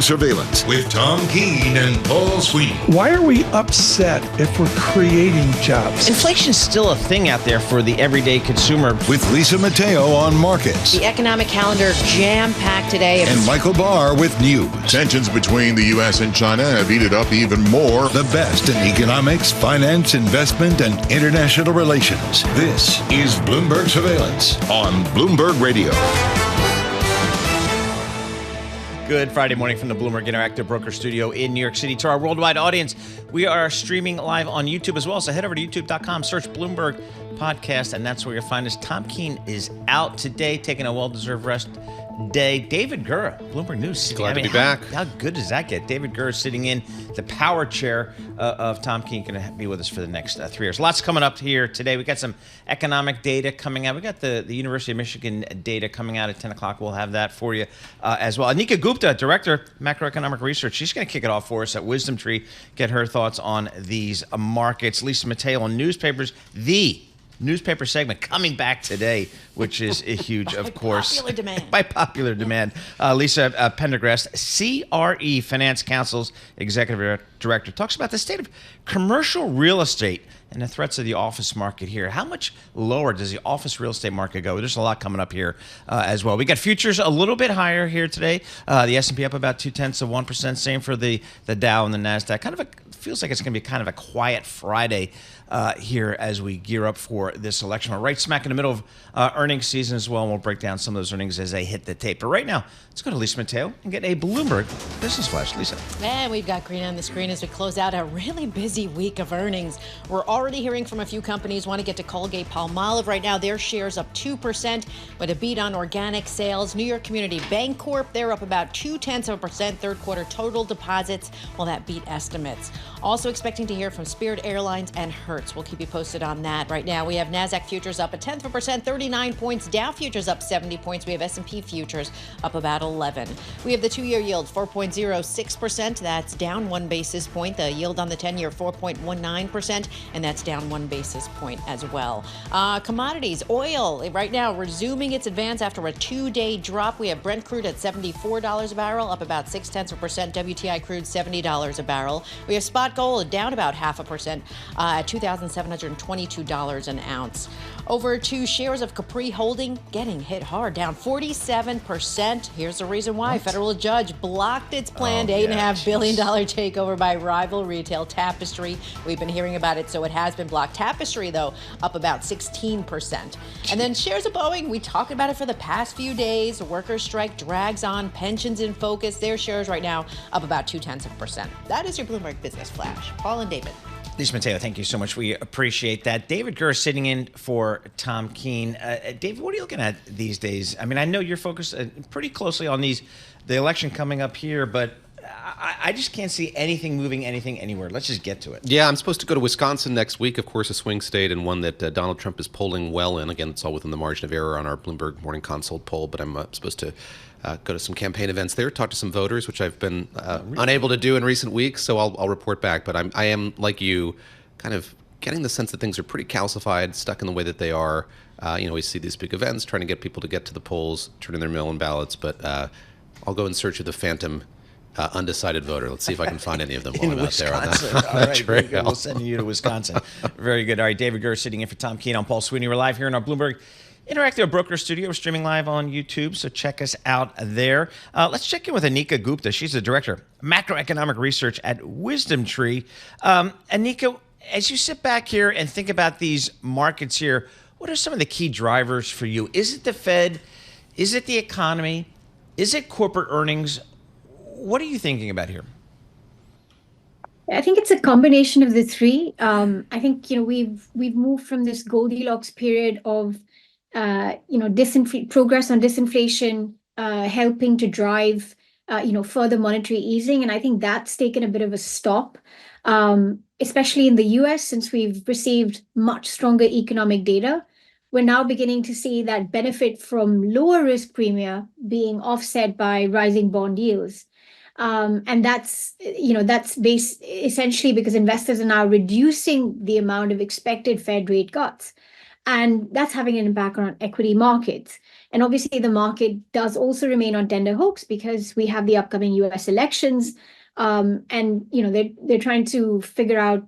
Surveillance with Tom Keene and Paul Sweeney. Why are we upset if we're creating jobs? Inflation's still a thing out there for the everyday consumer. With Lisa Mateo on markets. The economic calendar jam-packed today. And Michael Barr with news. Tensions between the U.S. and China have heated up even more. The best in economics, finance, investment, and international relations. This is Bloomberg Surveillance on Bloomberg Radio. Good Friday morning from the Bloomberg Interactive Broker Studio in New York City. To our worldwide audience, we are streaming live on YouTube as well. So head over to youtube.com, search Bloomberg Podcast, and that's where you'll find us. Tom Keene is out today, taking a well-deserved rest day. David Gura, Bloomberg News. Glad to be back. How good does that get? David Gura sitting in the power chair of Tom Keene, going to be with us for the next 3 years. Lots coming up here today. We got some economic data coming out. We got the University of Michigan data coming out at 10 o'clock. We'll have that for you as well. Aneeka Gupta, Director, Macroeconomic Research. She's going to kick it off for us at WisdomTree, get her thoughts on these markets. Lisa Mateo on newspapers, the newspaper segment coming back today, which is a huge, of course. By popular demand. Lisa Pendergrast, CRE Finance Council's Executive Director, talks about the state of commercial real estate and the threats of the office market here. How much lower does the office real estate market go? There's a lot coming up here as well. We got futures a little bit higher here today. The S&P up about 0.2%. Same for the Dow and the NASDAQ. Feels like it's going to be kind of a quiet Friday here as we gear up for this election. We're right smack in the middle of earnings season as well, and we'll break down some of those earnings as they hit the tape. But right now, let's go to Lisa Mateo and get a Bloomberg Business Flash. Lisa. And we've got green on the screen as we close out a really busy week of earnings. We're already hearing from a few companies. Want to get to Colgate-Palmolive right now. Their shares up 2%, but a beat on organic sales. New York Community Bank Corp, they're up about 0.2%. Third quarter total deposits, well, that beat estimates. Also expecting to hear from Spirit Airlines and Hertz. We'll keep you posted on that. Right now, we have NASDAQ futures up 0.1%, 39 points. Dow futures up 70 points. We have S&P futures up about 11. We have the 2-year yield, 4.06%. That's down 1 basis point. The yield on the 10-year, 4.19%, and that's down 1 basis point as well. Commodities, oil, right now resuming its advance after a 2-day drop. We have Brent crude at $74 a barrel, up about 0.6%. WTI crude, $70 a barrel. We have spot gold down about 0.5% at $2,722 an ounce. Over to shares of Capri Holding getting hit hard, down 47%. Here's the reason why. Federal judge blocked its planned $8.5 billion takeover by rival retail Tapestry. We've been hearing about it, so it has been blocked. Tapestry, though, up about 16%. And then shares of Boeing, we talked about it for the past few days. Workers' strike drags on, pensions in focus. Their shares right now up about 0.2%. That is your Bloomberg Business Flash. Paul and David. Lisa Mateo, thank you so much. We appreciate that. David Gura sitting in for Tom Keene. David, what are you looking at these days? I mean, I know you're focused pretty closely on the election coming up here, but I just can't see anything moving anywhere. Let's just get to it. Yeah, I'm supposed to go to Wisconsin next week, of course, a swing state and one that Donald Trump is polling well in. Again, it's all within the margin of error on our Bloomberg Morning Consult poll, but I'm supposed to go to some campaign events there, talk to some voters, which I've been unable to do in recent weeks, so I'll report back. But I am, like you, kind of getting the sense that things are pretty calcified, stuck in the way that they are. We see these big events, trying to get people to get to the polls, turn in their mail-in ballots, but I'll go in search of the phantom undecided voter. Let's see if I can find any of them while I'm out there on that. All right, very good. We'll send you to Wisconsin. Very good. All right, David Gura sitting in for Tom Keene. I'm Paul Sweeney. We're live here in our Bloomberg Interactive Broker Studio. We're streaming live on YouTube, so check us out there. Let's check in with Aneeka Gupta. She's the Director, Macroeconomic Research at WisdomTree. Aneeka, as you sit back here and think about these markets here, what are some of the key drivers for you? Is it the Fed? Is it the economy? Is it corporate earnings? What are you thinking about here? I think it's a combination of the three. I think we've moved from this Goldilocks period of progress on disinflation, helping to drive further monetary easing, and I think that's taken a bit of a stop, especially in the U.S. since we've received much stronger economic data. We're now beginning to see that benefit from lower risk premia being offset by rising bond yields. And that's based essentially because investors are now reducing the amount of expected Fed rate cuts. And that's having an impact on equity markets. And obviously, the market does also remain on tender hooks because we have the upcoming U.S. elections, and they're trying to figure out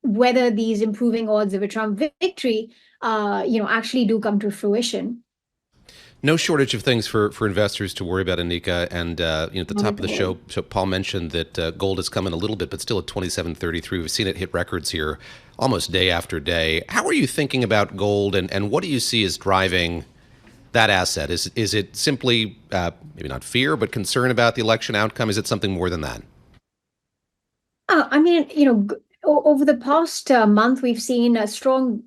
whether these improving odds of a Trump victory, actually do come to fruition. No shortage of things for investors to worry about, Aneeka. And at the top of the show, Paul mentioned that gold has come in a little bit, but still at 27.33. We've seen it hit records here almost day after day. How are you thinking about gold, and what do you see as driving that asset? Is it simply maybe not fear, but concern about the election outcome? Is it something more than that? Over the past month, we've seen a strong,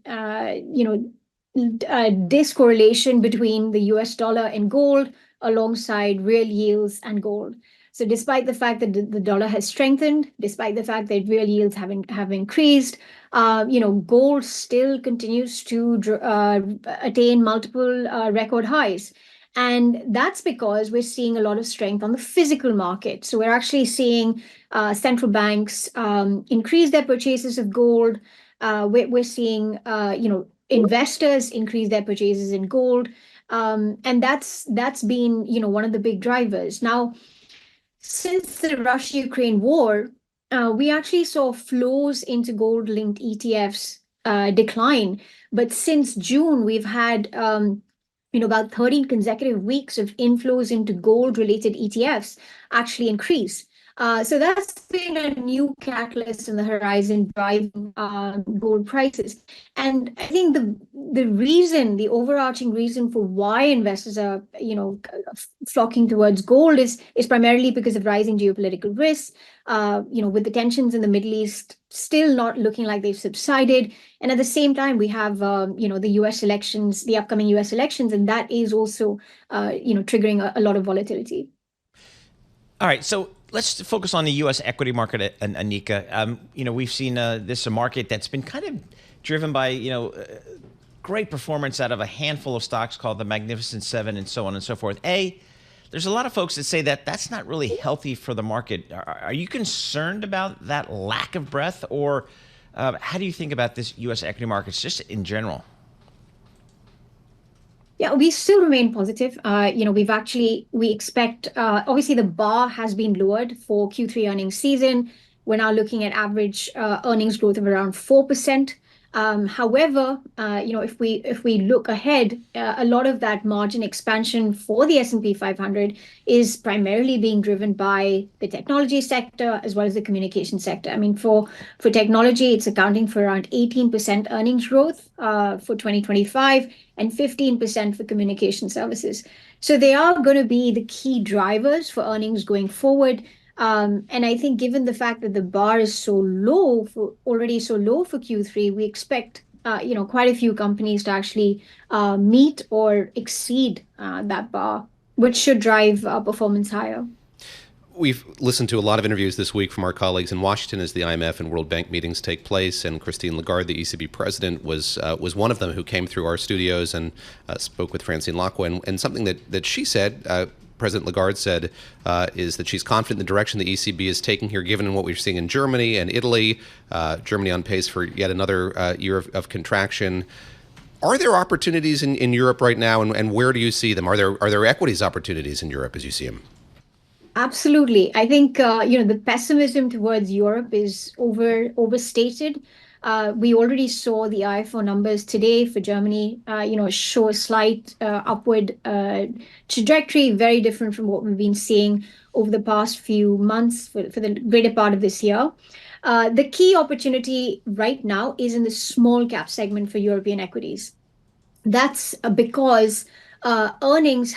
discorrelation between the US dollar and gold alongside real yields and gold. So despite the fact that the dollar has strengthened, despite the fact that real yields have increased, gold still continues to attain multiple record highs. And that's because we're seeing a lot of strength on the physical market. So we're actually seeing central banks increase their purchases of gold. We're seeing, investors increase their purchases in gold. And that's been, one of the big drivers. Now, since the Russia-Ukraine war, we actually saw flows into gold-linked ETFs decline. But since June, we've had about 13 consecutive weeks of inflows into gold-related ETFs actually increase. So that's been a new catalyst in the horizon driving gold prices. And I think the overarching reason for why investors are, flocking towards gold is primarily because of rising geopolitical risks. With the tensions in the Middle East still not looking like they've subsided, and at the same time we have, the U.S. elections, the upcoming U.S. elections, and that is also, triggering a lot of volatility. All right, so let's focus on the U.S. equity market, Aneeka. We've seen this a market that's been kind of driven by, great performance out of a handful of stocks called the Magnificent Seven and so on and so forth. There's a lot of folks that say that that's not really healthy for the market. Are you concerned about that lack of breadth, or how do you think about this U.S. equity markets just in general? Yeah, we still remain positive. We expect, obviously the bar has been lowered for Q3 earnings season. We're now looking at average earnings growth of around 4%. However, if we look ahead, a lot of that margin expansion for the S&P 500 is primarily being driven by the technology sector as well as the communication sector. I mean, for technology, it's accounting for around 18% earnings growth for 2025 and 15% for communication services. So they are going to be the key drivers for earnings going forward. And I think given the fact that the bar is already so low for Q3, we expect quite a few companies to actually meet or exceed that bar, which should drive performance higher. We've listened to a lot of interviews this week from our colleagues in Washington as the IMF and World Bank meetings take place, and Christine Lagarde, the ECB president, was one of them who came through our studios and spoke with Francine Lacqua. And something that she said, President Lagarde said, is that she's confident in the direction the ECB is taking here, given what we're seeing in Germany and Italy. Germany on pace for yet another year of contraction. Are there opportunities in Europe right now, and where do you see them? Are there equities opportunities in Europe as you see them? Absolutely. I think the pessimism towards Europe is overstated. We already saw the IFO numbers today for Germany, show a slight upward trajectory, very different from what we've been seeing over the past few months for the greater part of this year. The key opportunity right now is in the small cap segment for European equities. That's because earnings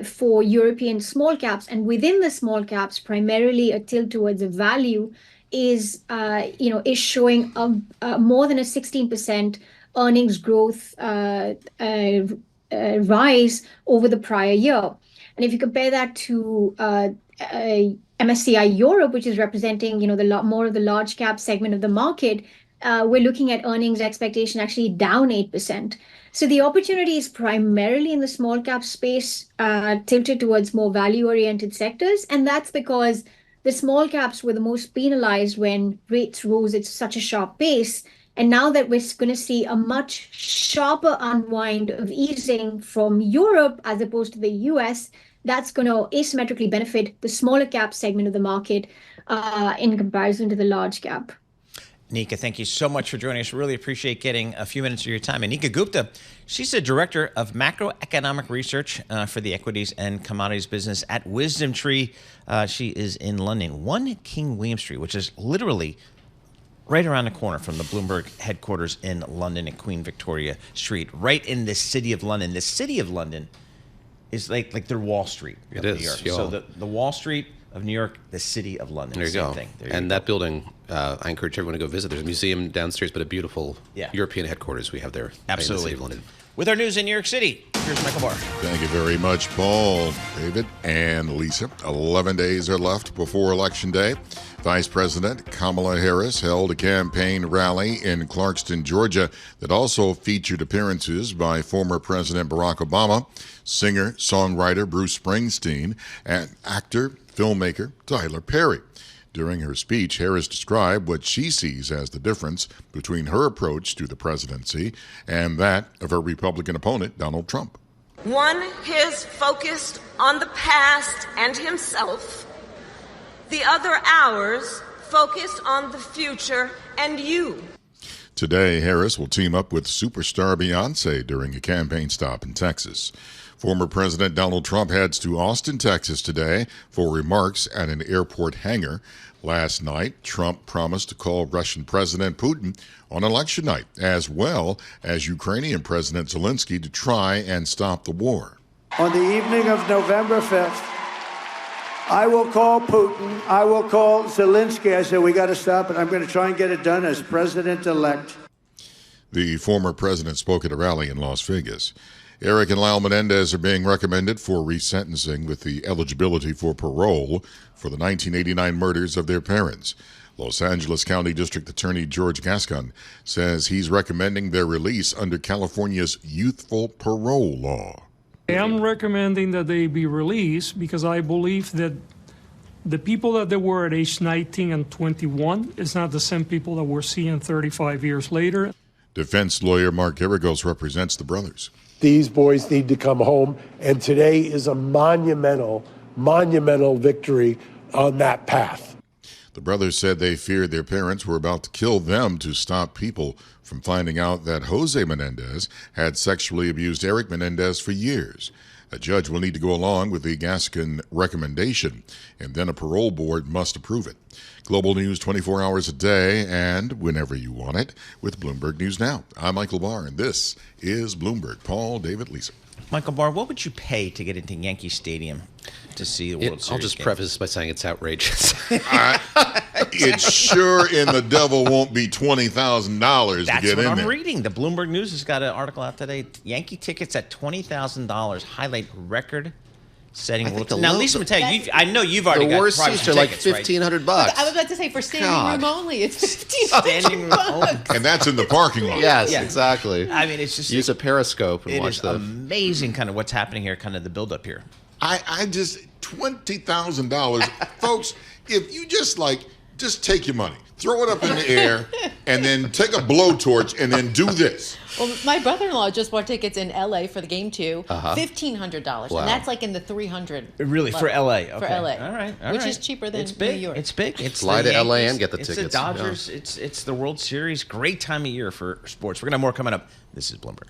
for European small caps, and within the small caps, primarily a tilt towards a value, is showing more than a 16% earnings growth rise over the prior year. And if you compare that to MSCI Europe, which is representing more of the large cap segment of the market, we're looking at earnings expectation actually down 8%. So the opportunity is primarily in the small cap space, tilted towards more value oriented sectors, and that's because the small caps were the most penalized when rates rose at such a sharp pace, And now that we're going to see a much sharper unwind of easing from Europe as opposed to the US, that's going to asymmetrically benefit the smaller cap segment of the market in comparison to the large cap. Aneeka, thank you so much for joining us. Really appreciate getting a few minutes of your time. Aneeka Gupta, she's the director of macroeconomic research for the equities and commodities business at WisdomTree. She is in London, 1 King William Street, which is literally right around the corner from the Bloomberg headquarters in London at Queen Victoria Street, right in the city of London. The city of London is like their Wall Street of New York. So the Wall Street of New York, the city of London. There you go. And that building, I encourage everyone to go visit. There's a museum downstairs, but a beautiful European headquarters we have there. Absolutely. In the city of London. With our news in New York City, here's Michael Barr. Thank you very much, Paul, David, and Lisa. 11 days are left before Election Day. Vice President Kamala Harris held a campaign rally in Clarkston, Georgia, that also featured appearances by former President Barack Obama, singer, songwriter Bruce Springsteen, and actor, filmmaker Tyler Perry. During her speech, Harris described what she sees as the difference between her approach to the presidency and that of her Republican opponent, Donald Trump. One is focused on the past and himself. The other, ours, focused on the future and you. Today, Harris will team up with superstar Beyonce during a campaign stop in Texas. Former President Donald Trump heads to Austin, Texas today for remarks at an airport hangar. Last night, Trump promised to call Russian President Putin on election night, as well as Ukrainian President Zelensky to try and stop the war. On the evening of November 5th, I will call Putin, I will call Zelensky. I said, we got to stop it. I'm going to try and get it done as president-elect. The former president spoke at a rally in Las Vegas. Eric and Lyle Menendez are being recommended for resentencing with the eligibility for parole for the 1989 murders of their parents. Los Angeles County District Attorney George Gascon says he's recommending their release under California's youthful parole law. I am recommending that they be released because I believe that the people that they were at age 19 and 21 is not the same people that we're seeing 35 years later. Defense lawyer Mark Garagos represents the brothers. These boys need to come home, and today is a monumental victory on that path. The brothers said they feared their parents were about to kill them to stop people from finding out that Jose Menendez had sexually abused Eric Menendez for years. A judge will need to go along with the Gascon recommendation, and then a parole board must approve it. Global news 24 hours a day and whenever you want it with Bloomberg News Now. I'm Michael Barr, and this is Bloomberg. Paul, David, Lisa. Michael Barr, what would you pay to get into Yankee Stadium to see the World Series I'll just preface this by saying it's outrageous. It's sure in the devil won't be $20,000 to get in there. That's what I'm reading. The Bloomberg News has got an article out today. Yankee tickets at $20,000 highlight record-setting World Series. Now, Lisa Mateo, I know you've already got worst seats are like $1,500. I was about to say for standing room only, it's standing room only. And that's in the parking lot. Yes, exactly. I mean, it's just use a periscope and watch the amazing kind of what's happening here, kind of the build-up here. I just $20,000, folks. If you just take your money, throw it up in the air, and then take a blowtorch and then do this. Well, my brother-in-law just bought tickets in L.A. for the game too, $1,500, Wow. and that's like in the $300. Really, for L.A. Okay. For L.A. All right, which is cheaper than it's big. New York. It's big. It's fly the to L.A. Yankees, and get the tickets. tickets. It's the Dodgers. Yeah. It's the World Series. Great time of year for sports. We're gonna have more coming up. This is Bloomberg.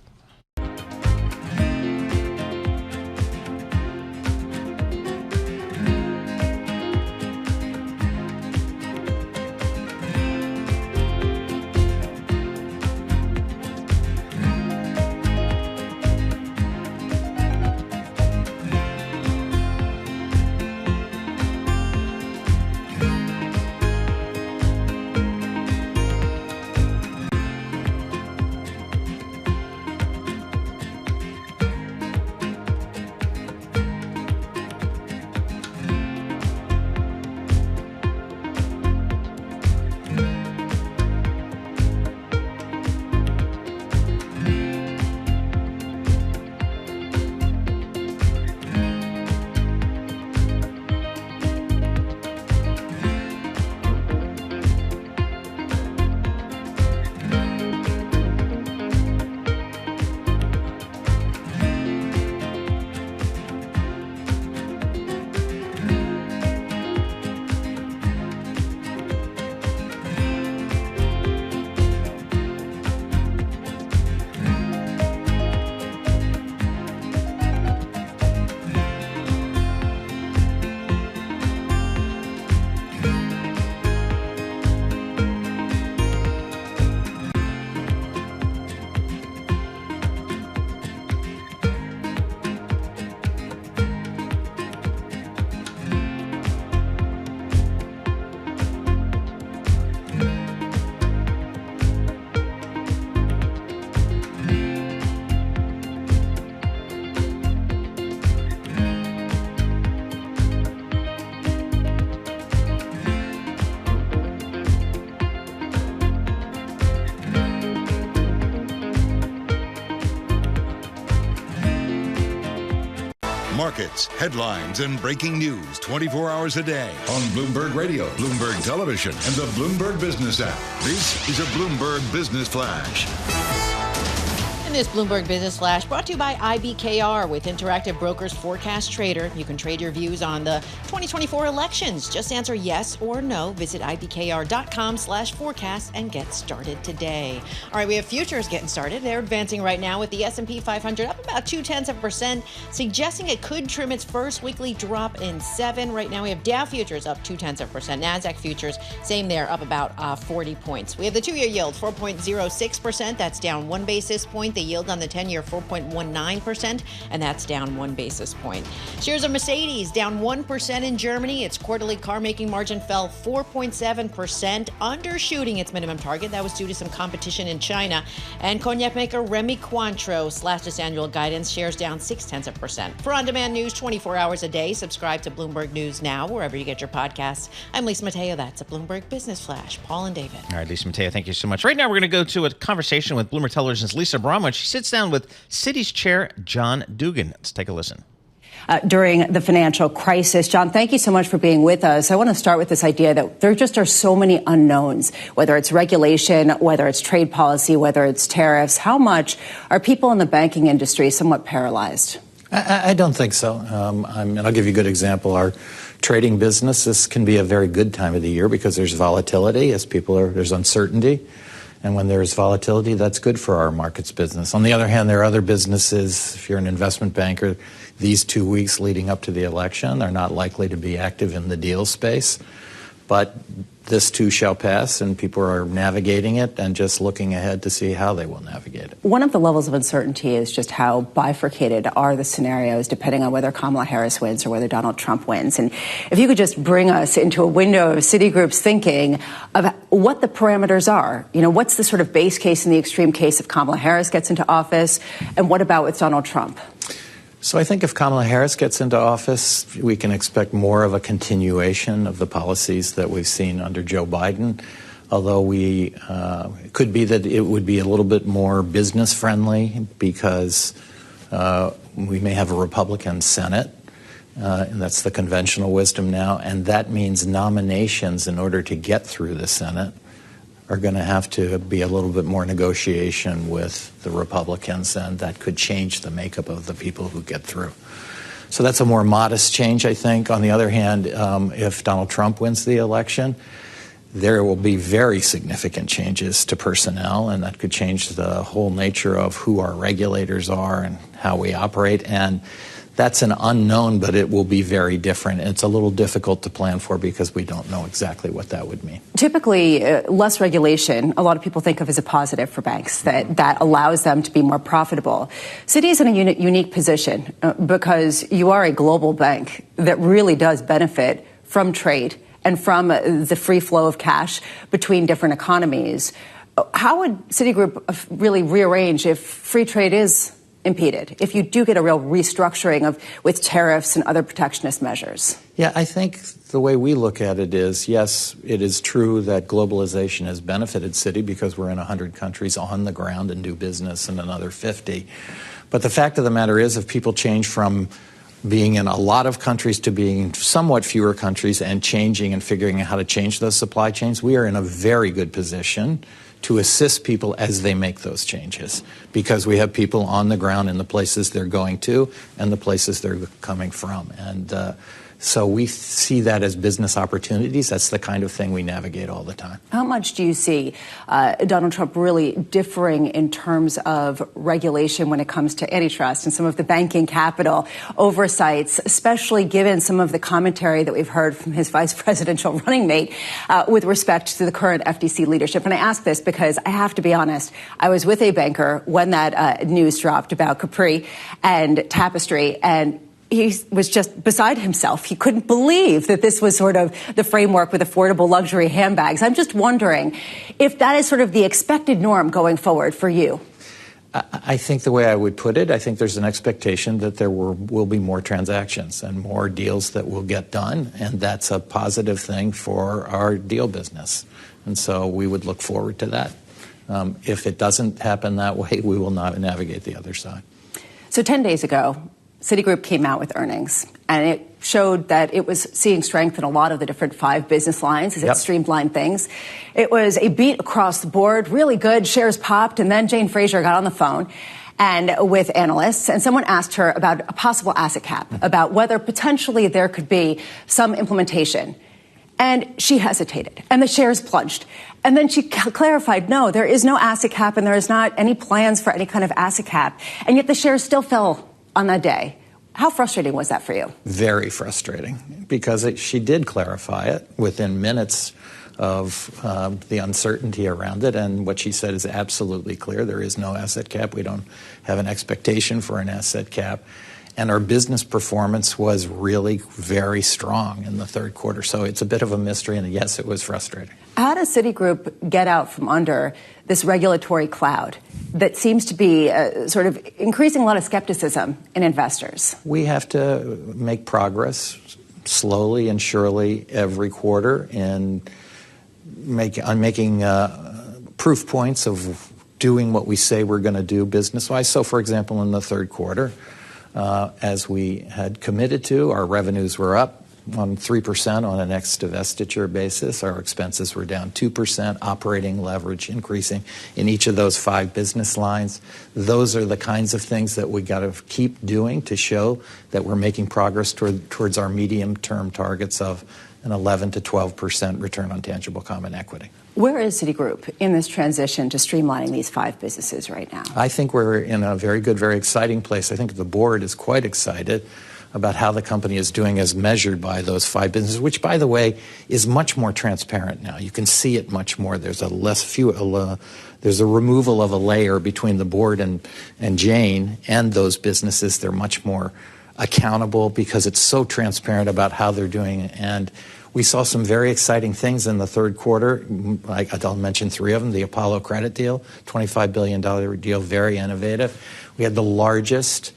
markets, headlines, and breaking news 24 hours a day on Bloomberg Radio, Bloomberg Television, and the Bloomberg Business app. This is a Bloomberg Business Flash. And this Bloomberg Business Flash brought to you by IBKR with Interactive Brokers Forecast Trader. You can trade your views on the 2024 elections. Just answer yes or no. Visit ibkr.com/forecast and get started today. All right, we have futures getting started. They're advancing right now with the S&P 500 up about 0.2%, suggesting it could trim its first weekly drop in 7. Right now we have Dow futures up 0.2%. NASDAQ futures, same there, up about 40 points. We have the 2-year yield, 4.06%. That's down 1 basis point. The yield on the 10-year, 4.19%, and that's down 1 basis point. Shares of Mercedes down 1% in Germany. Its quarterly car-making margin fell 4.7%, undershooting its minimum target. That was due to some competition in China. And cognac maker Rémy Cointreau slashed its annual guidance. Shares down 0.6%. For on-demand news 24 hours a day, subscribe to Bloomberg News Now, wherever you get your podcasts. I'm Lisa Mateo. That's a Bloomberg Business Flash. Paul and David. All right, Lisa Mateo, thank you so much. Right now, we're going to go to a conversation with Bloomberg Television's Lisa Bromwich. She sits down with Citi's chair, John Dugan. Let's take a listen. During the financial crisis. John, thank you so much for being with us. I want to start with this idea that there just are so many unknowns, whether it's regulation, whether it's trade policy, whether it's tariffs. How much are people in the banking industry somewhat paralyzed? I don't think so. I'll give you a good example. Our trading business, this can be a very good time of the year because there's volatility as there's uncertainty. And when there's volatility, that's good for our markets business. On the other hand, there are other businesses, if you're an investment banker, these 2 weeks leading up to the election are not likely to be active in the deal space. But this too shall pass, and people are navigating it and just looking ahead to see how they will navigate it. One of the levels of uncertainty is just how bifurcated are the scenarios depending on whether Kamala Harris wins or whether Donald Trump wins. And if you could just bring us into a window of Citigroup's thinking of what the parameters are. You know, what's the sort of base case in the extreme case if Kamala Harris gets into office, and what about with Donald Trump? So I think if Kamala Harris gets into office, we can expect more of a continuation of the policies that we've seen under Joe Biden, although it could be that it would be a little bit more business friendly because we may have a Republican Senate. And that's the conventional wisdom now. And that means nominations in order to get through the Senate are going to have to be a little bit more negotiation with the Republicans, and that could change the makeup of the people who get through. So that's a more modest change, I think. On the other hand, if Donald Trump wins the election, there will be very significant changes to personnel, and that could change the whole nature of who our regulators are and how we operate. And that's an unknown, but it will be very different. It's a little difficult to plan for because we don't know exactly what that would mean. Typically, less regulation, a lot of people think of as a positive for banks, that allows them to be more profitable. Citi is in a unique position because you are a global bank that really does benefit from trade and from the free flow of cash between different economies. How would Citigroup really rearrange if free trade is impeded, if you do get a real restructuring with tariffs and other protectionist measures? Yeah, I think the way we look at it is, yes, it is true that globalization has benefited Citi because we're in 100 countries on the ground and do business in another 50. But the fact of the matter is, if people change from being in a lot of countries to being somewhat fewer countries and changing and figuring out how to change those supply chains, we are in a very good position to assist people as they make those changes, because we have people on the ground in the places they're going to and the places they're coming from. And so we see that as business opportunities. That's the kind of thing we navigate all the time. How much do you see Donald Trump really differing in terms of regulation when it comes to antitrust and some of the banking capital oversights, especially given some of the commentary that we've heard from his vice presidential running mate with respect to the current FTC leadership? And I ask this because I have to be honest, I was with a banker when that news dropped about Capri and Tapestry, and he was just beside himself. He couldn't believe that this was sort of the framework with affordable luxury handbags. I'm just wondering if that is sort of the expected norm going forward for you. I think the way I would put it, I think there's an expectation that there will be more transactions and more deals that will get done, and that's a positive thing for our deal business. And so we would look forward to that. If it doesn't happen that way, we will not navigate the other side. So 10 days ago, Citigroup came out with earnings, and it showed that it was seeing strength in a lot of the different 5 business lines as it streamlined things. It was a beat across the board, really good. Shares popped, and then Jane Fraser got on the phone and with analysts, and someone asked her about a possible asset cap, about whether potentially there could be some implementation. And she hesitated, and the shares plunged. And then she clarified, no, there is no asset cap, and there is not any plans for any kind of asset cap. And yet the shares still fell on that day. How frustrating was that for you? Very frustrating, because she did clarify it within minutes of the uncertainty around it. And what she said is absolutely clear. There is no asset cap. We don't have an expectation for an asset cap. And our business performance was really very strong in the third quarter. So it's a bit of a mystery, and yes, it was frustrating. How does Citigroup get out from under this regulatory cloud that seems to be sort of increasing a lot of skepticism in investors? We have to make progress slowly and surely every quarter in making proof points of doing what we say we're going to do business-wise. So, for example, in the third quarter, as we had committed to, our revenues were up on 3% on an ex-divestiture basis. Our expenses were down 2%, operating leverage increasing in each of those 5 business lines. Those are the kinds of things that we got to keep doing to show that we're making progress towards our medium-term targets of an 11 to 12% return on tangible common equity. Where is Citigroup in this transition to streamlining these 5 businesses right now? I think we're in a very good, very exciting place. I think the board is quite excited about how the company is doing as measured by those 5 businesses, which, by the way, is much more transparent now. You can see it much more. There's a removal of a layer between the board and Jane and those businesses. They're much more accountable because it's so transparent about how they're doing it. And we saw some very exciting things in the third quarter. I'll mention 3 of them. The Apollo credit deal, $25 billion deal, very innovative. We had the largest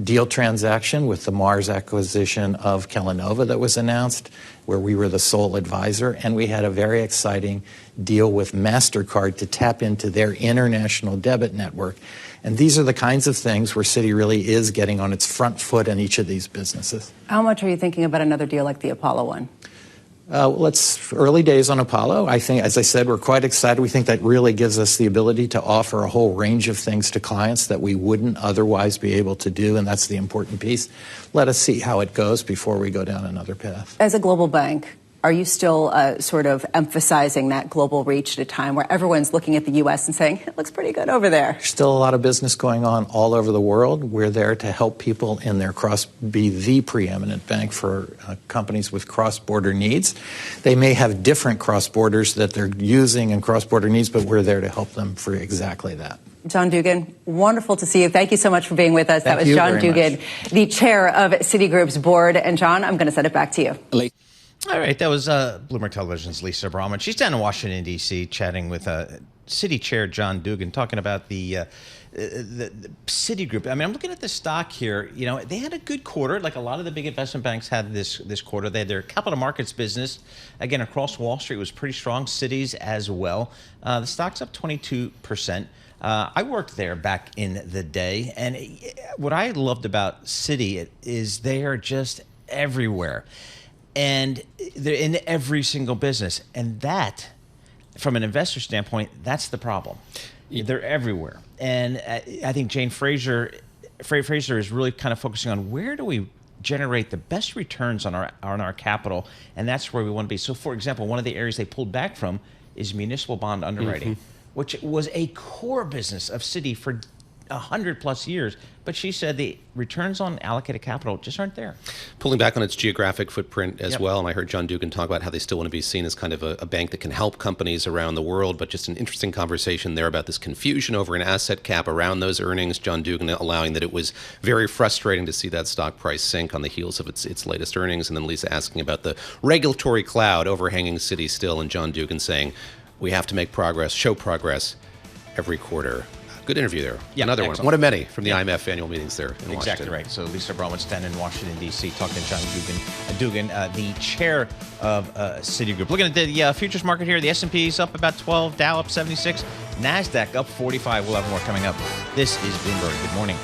deal transaction with the Mars acquisition of Kellanova that was announced, where we were the sole advisor. And we had a very exciting deal with MasterCard to tap into their international debit network. And these are the kinds of things where Citi really is getting on its front foot in each of these businesses. How much are you thinking about another deal like the Apollo one? Well, it's early days on Apollo. I think, as I said, we're quite excited. We think that really gives us the ability to offer a whole range of things to clients that we wouldn't otherwise be able to do, and that's the important piece. Let us see how it goes before we go down another path. As a global bank, are you still sort of emphasizing that global reach at a time where everyone's looking at the U.S. and saying, it looks pretty good over there? Still a lot of business going on all over the world. We're there to help people in their be the preeminent bank for companies with cross-border needs. They may have different cross-borders that they're using and cross-border needs, but we're there to help them for exactly that. John Dugan, wonderful to see you. Thank you so much for being with us. That was John Dugan, the chair of Citigroup's board. And John, I'm going to send it back to you. All right, that was Bloomberg Television's Lisa Brahman. She's down in Washington, D.C., chatting with Citi Chair John Dugan, talking about the Citigroup. I mean, I'm looking at the stock here. You know, they had a good quarter, like a lot of the big investment banks had this quarter. They had their capital markets business, again, across Wall Street was pretty strong, Citi's as well. The stock's up 22%. I worked there back in the day, and what I loved about Citi is they are just everywhere. And they're in every single business. And that, from an investor standpoint, that's the problem. They're everywhere. And I think Jane Fraser is really kind of focusing on where do we generate the best returns on our capital, and that's where we want to be. So, for example, one of the areas they pulled back from is municipal bond underwriting, which was a core business of Citi for 100+ years, but she said the returns on allocated capital just aren't there. Pulling back on its geographic footprint as well, and I heard John Dugan talk about how they still want to be seen as kind of a bank that can help companies around the world, but just an interesting conversation there about this confusion over an asset cap around those earnings. John Dugan allowing that it was very frustrating to see that stock price sink on the heels of its latest earnings, and then Lisa asking about the regulatory cloud overhanging Citi still, and John Dugan saying we have to make progress, show progress every quarter. Good interview there. Yeah, another one of many from the IMF annual meetings there in Washington. Exactly right. So Lisa Brahman's down in Washington, D.C., talking to John Dugan, the chair of Citigroup. Looking at the futures market here, the S&P's up about 12, Dow up 76, NASDAQ up 45. We'll have more coming up. This is Bloomberg. Good morning.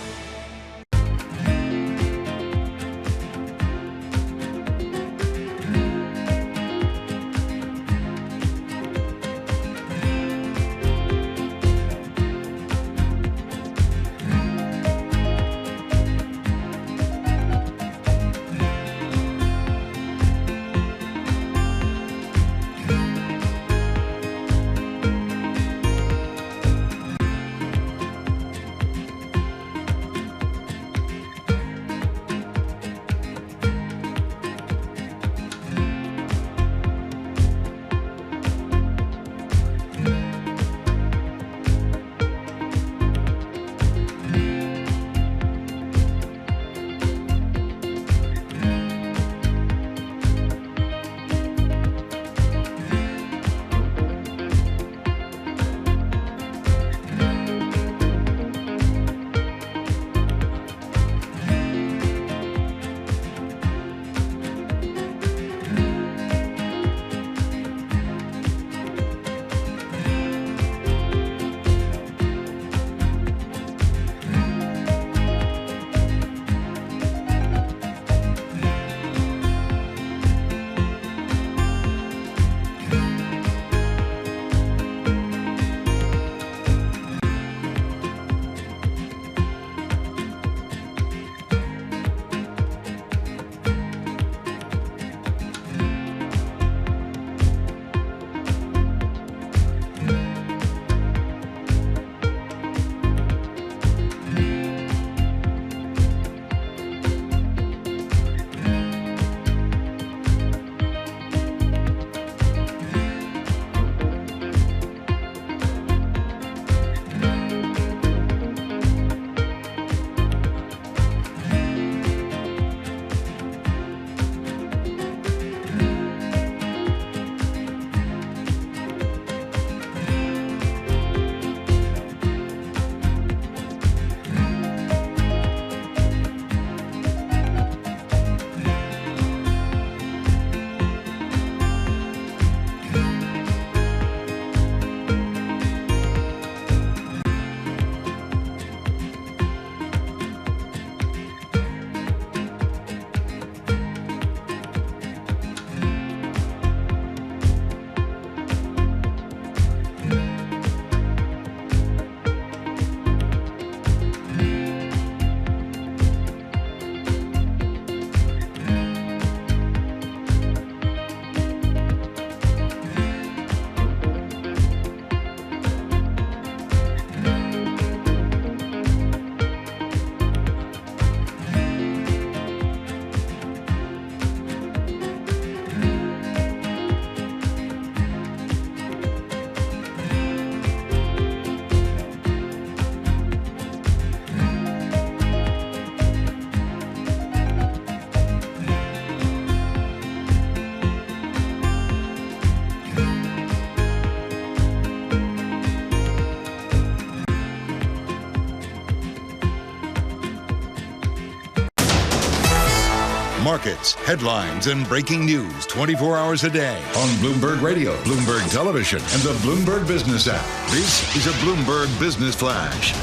markets, headlines, and breaking news 24 hours a day on Bloomberg Radio, Bloomberg Television, and the Bloomberg Business app. This is a Bloomberg Business Flash.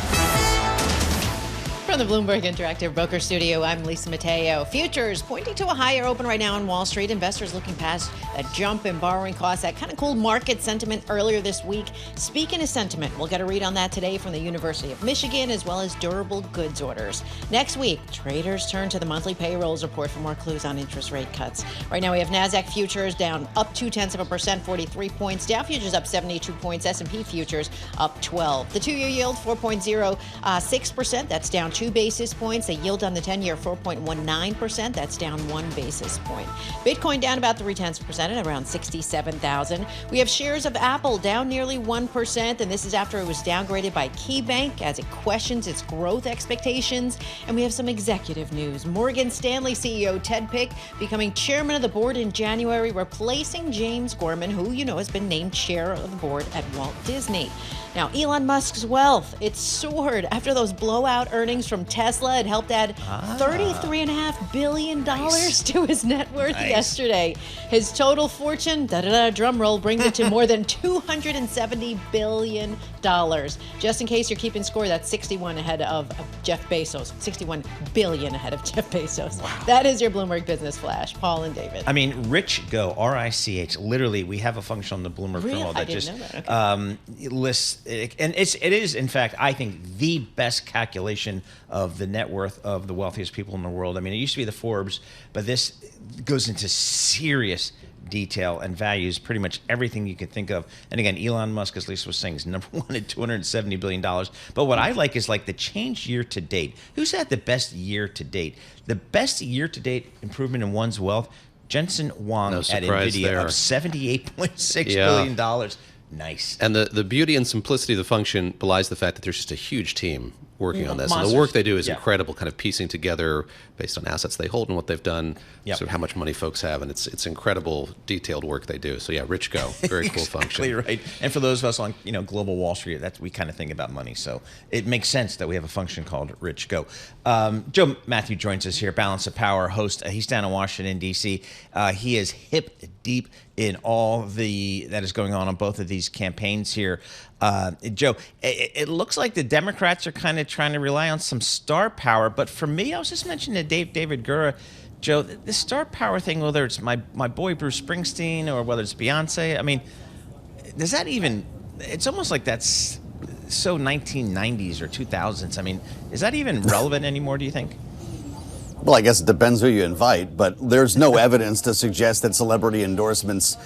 From the Bloomberg Interactive Broker Studio, I'm Lisa Mateo. Futures pointing to a higher open right now on Wall Street. Investors looking past that jump in borrowing costs, that kind of cooled market sentiment earlier this week. Speaking of sentiment, we'll get a read on that today from the University of Michigan, as well as durable goods orders. Next week, traders turn to the monthly payrolls report for more clues on interest rate cuts. Right now, we have NASDAQ futures down up 0.2%, 43 points. Dow futures up 72 points. S&P futures up 12. The two-year yield, 4.06%. That's down 2 basis points. The yield on the 10-year, 4.19%. That's down 1 basis point. Bitcoin down about 0.3% at around 67,000. We have shares of Apple down nearly 1%, and this is after it was downgraded by KeyBank as it questions its growth expectations. And we have some executive news. Morgan Stanley CEO Ted Pick becoming chairman of the board in January, replacing James Gorman, who has been named chair of the board at Walt Disney. Now, Elon Musk's wealth, it soared after those blowout earnings from Tesla. It helped add $33.5 billion to his net worth yesterday. His total fortune, drum roll, brings it to more than $270 billion. Just in case you're keeping score, that's 61 ahead of Jeff Bezos. 61 billion ahead of Jeff Bezos. Wow. That is your Bloomberg Business Flash. Paul and David. I mean, Rich Go, R-I-C-H. Literally, we have a function on the Bloomberg terminal that just lists, and it is, in fact, I think, the best calculation of the net worth of the wealthiest people in the world. I mean, it used to be the Forbes, but this goes into serious detail and values pretty much everything you can think of. And again, Elon Musk, as Lisa was saying, is number one at $270 billion. But what I like is like the change year to date. Who's had the best year to date? The best year to date improvement in one's wealth, Jensen Huang at NVIDIA of $78.6 billion. Nice. And the beauty and simplicity of the function belies the fact that there's just a huge team working on this. And the work they do is incredible, kind of piecing together based on assets they hold and what they've done, sort of how much money folks have. And it's incredible, detailed work they do. So yeah, Rich Go, very cool function. Right. And for those of us on global Wall Street, we kind of think about money. So it makes sense that we have a function called Rich Go. Joe Mathieu joins us here, Balance of Power host. He's down in Washington, D.C. He is hip deep in all that is going on both of these campaigns here. Joe, it looks like the Democrats are kind of trying to rely on some star power. But for me, I was just mentioning to David Gura, Joe, the star power thing, whether it's my boy Bruce Springsteen or whether it's Beyonce, I mean, does that even, it's almost like that's so 1990s or 2000s. I mean, is that even relevant anymore, do you think? Well, I guess it depends who you invite, but there's no evidence to suggest that celebrity endorsements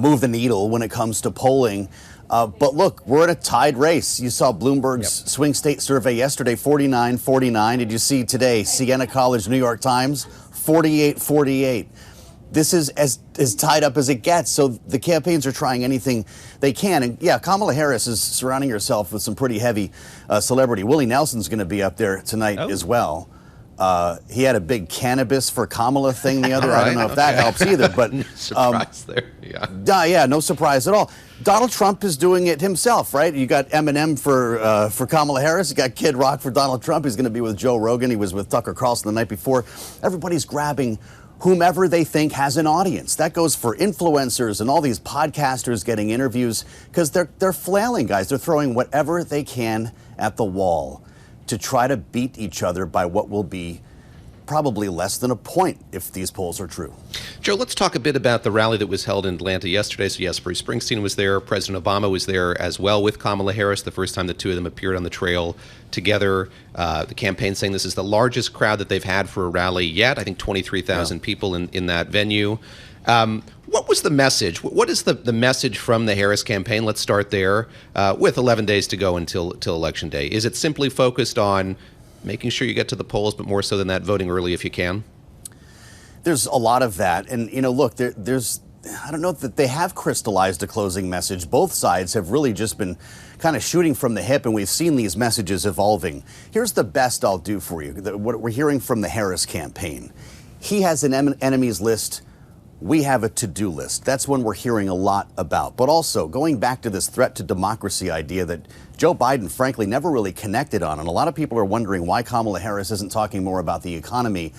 move the needle when it comes to polling. But look, we're in a tied race. You saw Bloomberg's swing state survey yesterday, 49-49. Did you see today, Siena College, New York Times, 48-48. This is as tied up as it gets. So the campaigns are trying anything they can. And yeah, Kamala Harris is surrounding herself with some pretty heavy celebrity. Willie Nelson's going to be up there tonight as well. He had a big cannabis for Kamala thing the other. I don't know if that helps either, but surprise there. Yeah, no surprise at all. Donald Trump is doing it himself, right? You got Eminem for Kamala Harris. You got Kid Rock for Donald Trump. He's going to be with Joe Rogan. He was with Tucker Carlson the night before. Everybody's grabbing whomever they think has an audience. That goes for influencers and all these podcasters getting interviews because they're flailing, guys. They're throwing whatever they can at the wall to try to beat each other by what will be probably less than a point if these polls are true. Joe, let's talk a bit about the rally that was held in Atlanta yesterday. So yes, Bruce Springsteen was there. President Obama was there as well with Kamala Harris, the first time the two of them appeared on the trail together. The campaign saying this is the largest crowd that they've had for a rally yet. I think 23,000 people in that venue. What was the message? What is the message from the Harris campaign? Let's start there with 11 days to go until Election Day. Is it simply focused on making sure you get to the polls, but more so than that, voting early if you can? There's a lot of that. And, look, there's I don't know that they have crystallized a closing message. Both sides have really just been kind of shooting from the hip, and we've seen these messages evolving. Here's the best I'll do for you. What we're hearing from the Harris campaign. He has an enemies list. We have a to-do list. That's one we're hearing a lot about. But also, going back to this threat to democracy idea that Joe Biden, frankly, never really connected on. And a lot of people are wondering why Kamala Harris isn't talking more about the economy.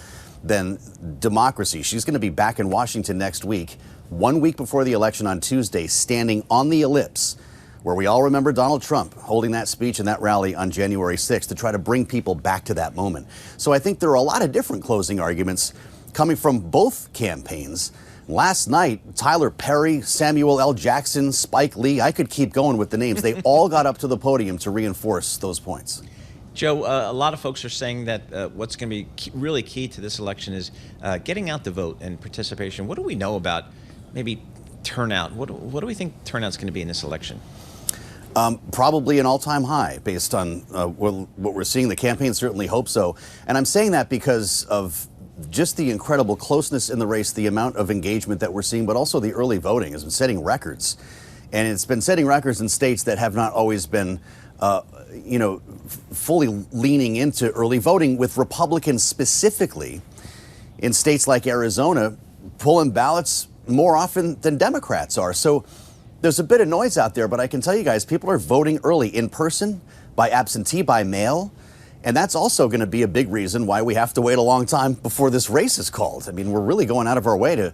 than democracy. She's going to be back in Washington next week, 1 week before the election on Tuesday, standing on the ellipse, where we all remember Donald Trump holding that speech and that rally on January 6th to try to bring people back to that moment. So I think there are a lot of different closing arguments coming from both campaigns. Last night, Tyler Perry, Samuel L. Jackson, Spike Lee, I could keep going with the names. They all got up to the podium to reinforce those points. Joe, a lot of folks are saying that what's going to be really key to this election is getting out the vote and participation. What do we know about maybe turnout? What do we think turnout's going to be in this election? Probably an all-time high based on what we're seeing. The campaign certainly hopes so. And I'm saying that because of just the incredible closeness in the race, the amount of engagement that we're seeing, but also the early voting has been setting records. And it's been setting records in states that have not always been, fully leaning into early voting, with Republicans specifically in states like Arizona pulling ballots more often than Democrats are. So there's a bit of noise out there, but I can tell you guys, people are voting early, in person, by absentee, by mail. And that's also going to be a big reason why we have to wait a long time before this race is called. I mean, we're really going out of our way to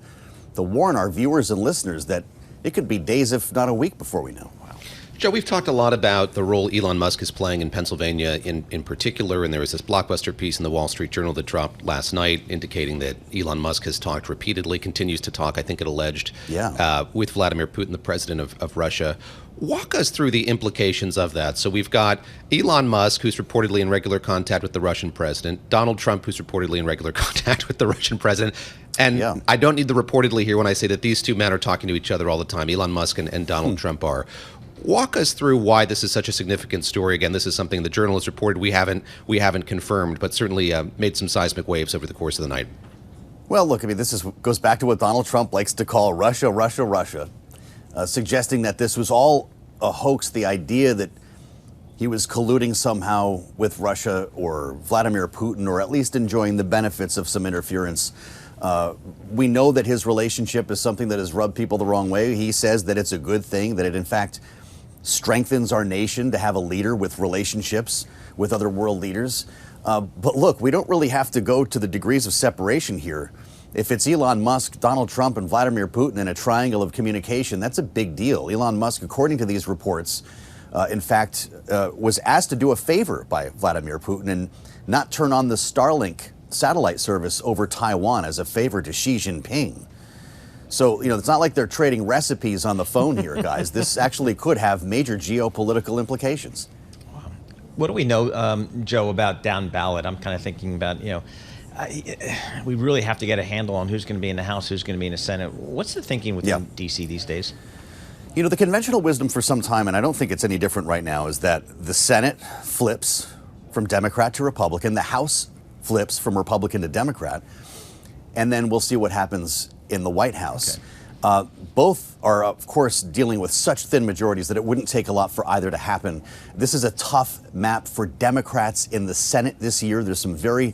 warn our viewers and listeners that it could be days, if not a week, before we know. Wow. Joe, we've talked a lot about the role Elon Musk is playing in Pennsylvania in particular, and there was this blockbuster piece in the Wall Street Journal that dropped last night indicating that Elon Musk has talked repeatedly, continues to talk, I think it alleged, with Vladimir Putin, the president of Russia. Walk us through the implications of that. So we've got Elon Musk, who's reportedly in regular contact with the Russian president, Donald Trump, who's reportedly in regular contact with the Russian president. And I don't need the reportedly here when I say that these two men are talking to each other all the time. Elon Musk and Donald Trump are. Walk us through why this is such a significant story. Again, this is something the journalists reported. We haven't confirmed, but certainly made some seismic waves over the course of the night. Well, look, I mean, goes back to what Donald Trump likes to call Russia, Russia, Russia, suggesting that this was all a hoax, the idea that he was colluding somehow with Russia or Vladimir Putin, or at least enjoying the benefits of some interference. We know that his relationship is something that has rubbed people the wrong way. He says that it's a good thing, that it in fact strengthens our nation to have a leader with relationships with other world leaders. But look, we don't really have to go to the degrees of separation here. If it's Elon Musk, Donald Trump, and Vladimir Putin in a triangle of communication, that's a big deal. Elon Musk, according to these reports, in fact, was asked to do a favor by Vladimir Putin and not turn on the Starlink satellite service over Taiwan as a favor to Xi Jinping. So, it's not like they're trading recipes on the phone here, guys. This actually could have major geopolitical implications. What do we know, Joe, about down ballot? I'm kind of thinking about, we really have to get a handle on who's going to be in the House, who's going to be in the Senate. What's the thinking within D.C. these days? The conventional wisdom for some time, and I don't think it's any different right now, is that the Senate flips from Democrat to Republican, the House flips from Republican to Democrat, and then we'll see what happens in the White House. Okay. Both are, of course, dealing with such thin majorities that it wouldn't take a lot for either to happen. This is a tough map for Democrats in the Senate this year. There's some very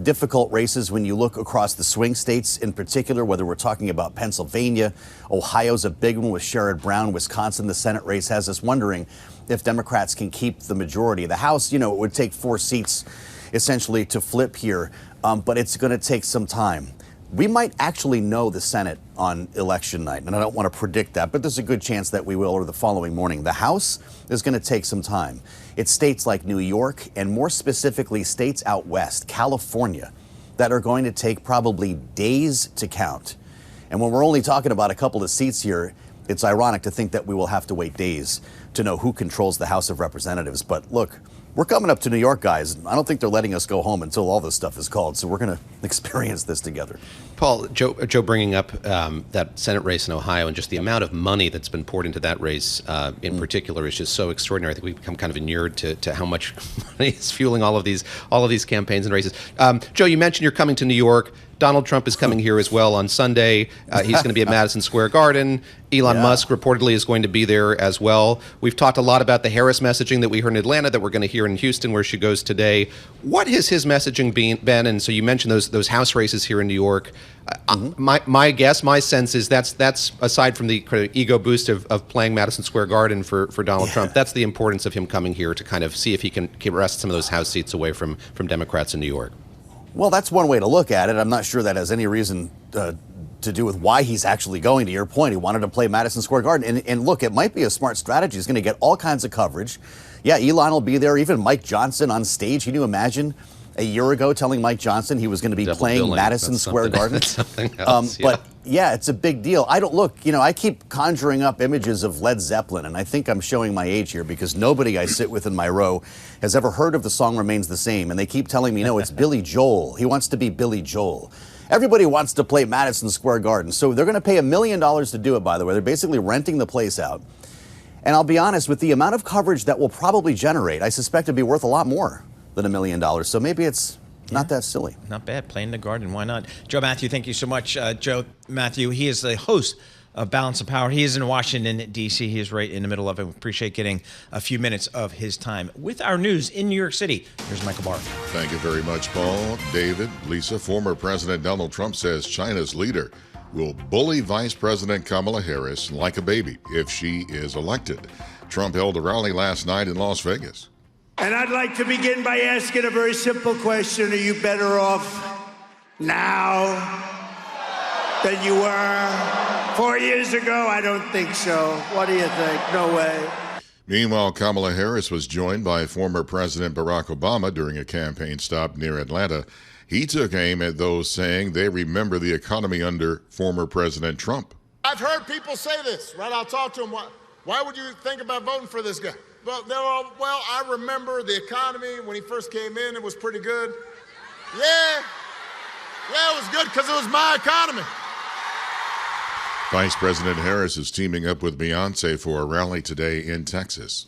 difficult races when you look across the swing states in particular, whether we're talking about Pennsylvania. Ohio's a big one with Sherrod Brown. Wisconsin, the Senate race has us wondering if Democrats can keep the majority. The House, it would take 4 seats essentially to flip here, but it's going to take some time. We might actually know the Senate on election night, and I don't want to predict that, but there's a good chance that we will, or the following morning. The House is going to take some time. It's states like New York, and more specifically states out west, California, that are going to take probably days to count. And when we're only talking about a couple of seats here, it's ironic to think that we will have to wait days to know who controls the House of Representatives. But look, we're coming up to New York, guys. I don't think they're letting us go home until all this stuff is called. So we're going to experience this together. Paul, Joe bringing up that Senate race in Ohio, and just the amount of money that's been poured into that race in particular is just so extraordinary. I think we've become kind of inured to how much money is fueling all of these campaigns and races. Joe, you mentioned you're coming to New York. Donald Trump is coming here as well on Sunday. He's going to be at Madison Square Garden. Elon Musk reportedly is going to be there as well. We've talked a lot about the Harris messaging that we heard in Atlanta, that we're going to hear in Houston, where she goes today. What has his messaging been? And so you mentioned those House races here in New York. My sense is that's aside from the kind of ego boost of playing Madison Square Garden for Donald Trump, that's the importance of him coming here to kind of see if he can wrest some of those House seats away from Democrats in New York. Well, that's one way to look at it. I'm not sure that has any reason to do with why he's actually going. To your point, he wanted to play Madison Square Garden. And look, it might be a smart strategy. He's going to get all kinds of coverage. Yeah, Elon will be there. Even Mike Johnson on stage. Can you imagine a year ago telling Mike Johnson he was going to be playing Madison Square Garden? That's something else, But yeah, it's a big deal. I keep conjuring up images of Led Zeppelin, and I think I'm showing my age here because nobody I sit with in my row has ever heard of the song Remains the Same. And they keep telling me, no, it's Billy Joel. He wants to be Billy Joel. Everybody wants to play Madison Square Garden. So they're going to pay $1 million to do it, by the way. They're basically renting the place out. And I'll be honest, with the amount of coverage that will probably generate, I suspect it'd be worth a lot more than $1 million. So maybe it's not that silly. Not bad. Playing the Garden. Why not? Joe Mathieu, thank you so much. Joe Mathieu, he is the host of Balance of Power. He is in Washington, D.C. He is right in the middle of it. We appreciate getting a few minutes of his time. With our news in New York City, here's Michael Barr. Thank you very much, Paul. David, Lisa, former President Donald Trump says China's leader will bully Vice President Kamala Harris like a baby if she is elected. Trump held a rally last night in Las Vegas. And I'd like to begin by asking a very simple question. Are you better off now than you were 4 years ago? I don't think so. What do you think? No way. Meanwhile, Kamala Harris was joined by former President Barack Obama during a campaign stop near Atlanta. He took aim at those saying they remember the economy under former President Trump. I've heard people say this, right? I'll talk to them. Why would you think about voting for this guy? Well, I remember the economy when he first came in. It was pretty good. Yeah, it was good because it was my economy. Vice President Harris is teaming up with Beyonce for a rally today in Texas.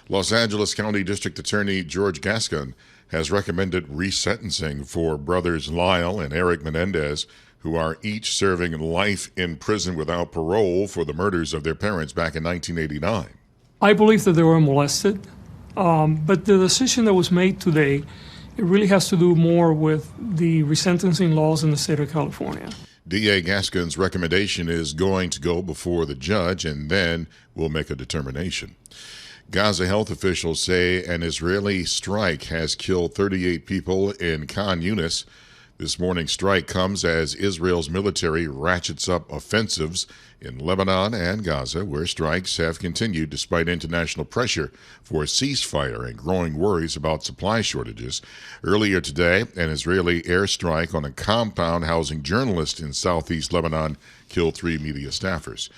Los Angeles County District Attorney George Gascon has recommended resentencing for brothers Lyle and Eric Menendez, who are each serving life in prison without parole for the murders of their parents back in 1989. I believe that they were molested, but the decision that was made today, it really has to do more with the resentencing laws in the state of California. D.A. Gascon's recommendation is going to go before the judge, and then we'll make a determination. Gaza health officials say an Israeli strike has killed 38 people in Khan Yunis. This morning's strike comes as Israel's military ratchets up offensives in Lebanon and Gaza, where strikes have continued despite international pressure for a ceasefire and growing worries about supply shortages. Earlier today, an Israeli airstrike on a compound housing journalists in southeast Lebanon killed 3 media staffers.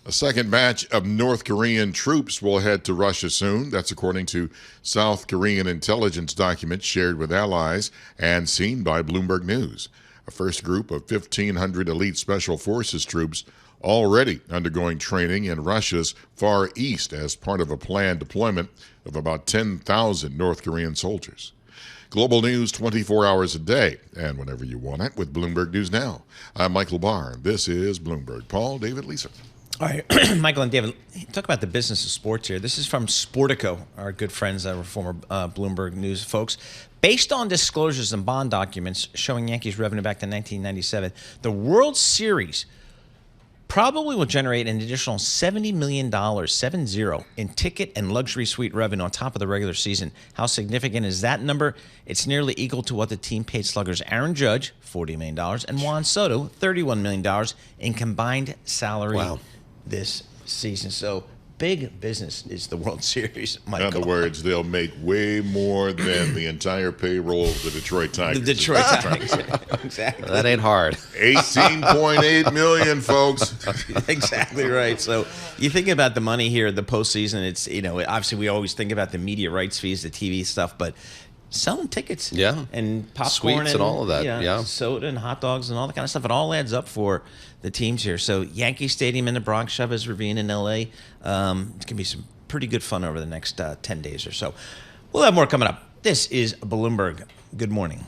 A second batch of North Korean troops will head to Russia soon. That's according to South Korean intelligence documents shared with allies and seen by Bloomberg News. A first group of 1,500 elite special forces troops already undergoing training in Russia's Far East as part of a planned deployment of about 10,000 North Korean soldiers. Global news 24 hours a day and whenever you want it with Bloomberg News Now. I'm Michael Barr. This is Bloomberg. Paul, David, Lisa. All right, Michael and David, talk about the business of sports here. This is from Sportico, our good friends that were former Bloomberg News folks. Based on disclosures and bond documents showing Yankees revenue back to 1997, the World Series probably will generate an additional $70 million, 7-0, in ticket and luxury suite revenue on top of the regular season. How significant is that number? It's nearly equal to what the team paid sluggers Aaron Judge, $40 million, and Juan Soto, $31 million in combined salary this season. So big business is the World Series, Michael. In other words, they'll make way more than the entire payroll of the Detroit Tigers. The Detroit Tigers, exactly. That ain't hard. 18.8 million, folks. Exactly right. So you think about the money here, the postseason. It's, obviously we always think about the media rights fees, the TV stuff, but selling tickets, and popcorn, sweets and all of that, soda and hot dogs and all that kind of stuff. It all adds up for the teams here. So Yankee Stadium in the Bronx, Chavez Ravine in L.A. It's going to be some pretty good fun over the next 10 days or so. We'll have more coming up. This is Bloomberg. Good morning.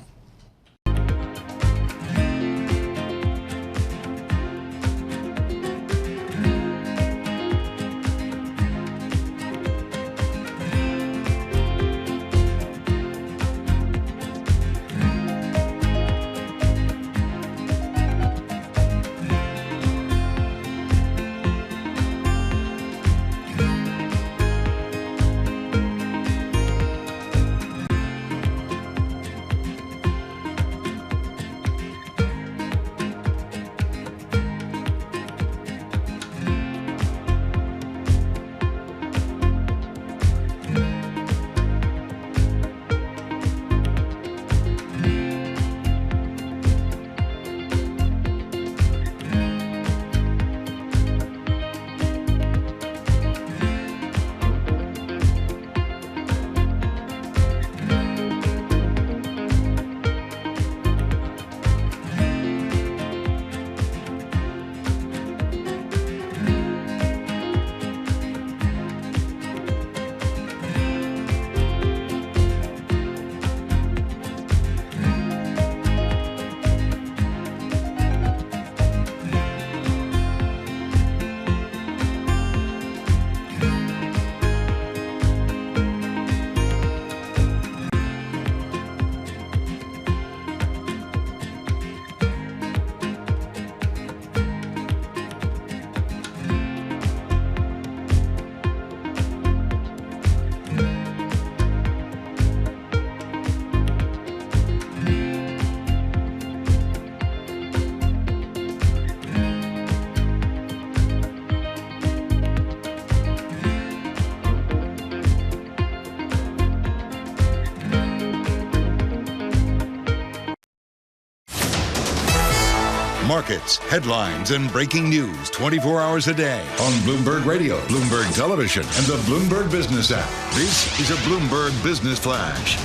markets, headlines, and breaking news 24 hours a day on Bloomberg Radio, Bloomberg Television, and the Bloomberg Business app. This is a Bloomberg Business Flash.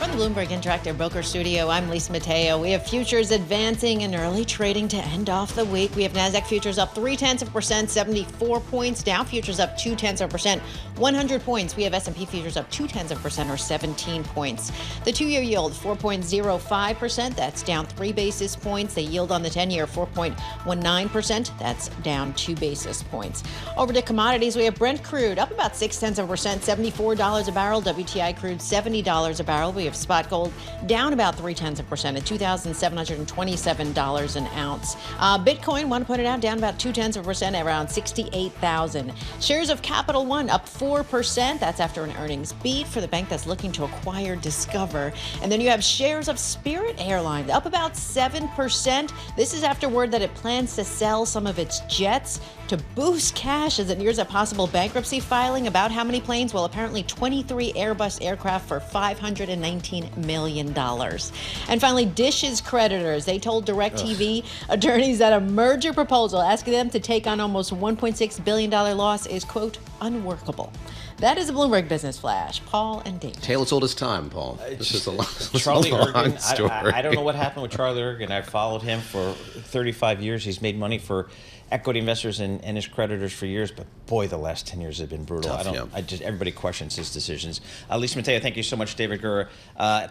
From the Bloomberg Interactive Broker Studio, I'm Lisa Mateo. We have futures advancing in early trading to end off the week. We have NASDAQ futures up 0.3%, 74 points. Dow futures up 0.2%, 100 points. We have S&P futures up 0.2%, or 17 points. The 2-year yield, 4.05%. That's down 3 basis points. The yield on the 10-year, 4.19%. That's down 2 basis points. Over to commodities, we have Brent crude up about 0.6%, $74 a barrel. WTI crude, $70 a barrel. We have spot gold down about 0.3% at $2,727 an ounce. Bitcoin, want to point it out, down about 0.2%, around 68,000. Shares of Capital One up 4%. That's after an earnings beat for the bank that's looking to acquire Discover. And then you have shares of Spirit Airlines up about 7%. This is after word that it plans to sell some of its jets to boost cash as it nears a possible bankruptcy filing. About how many planes? Well, apparently 23 Airbus aircraft for $519 million. And finally, Dish's creditors. They told DirecTV attorneys that a merger proposal asking them to take on almost $1.6 billion loss is, quote, unworkable. That is a Bloomberg Business Flash. Paul and Dave. Tale as old as time, Paul. This is a long, Charlie Ergen, story. I don't know what happened with Charlie Ergen. I've followed him for 35 years. He's made money for equity investors and his creditors for years, but boy, the last 10 years have been brutal. Tough, Everybody questions his decisions. Lisa Mateo, thank you so much. David Gura,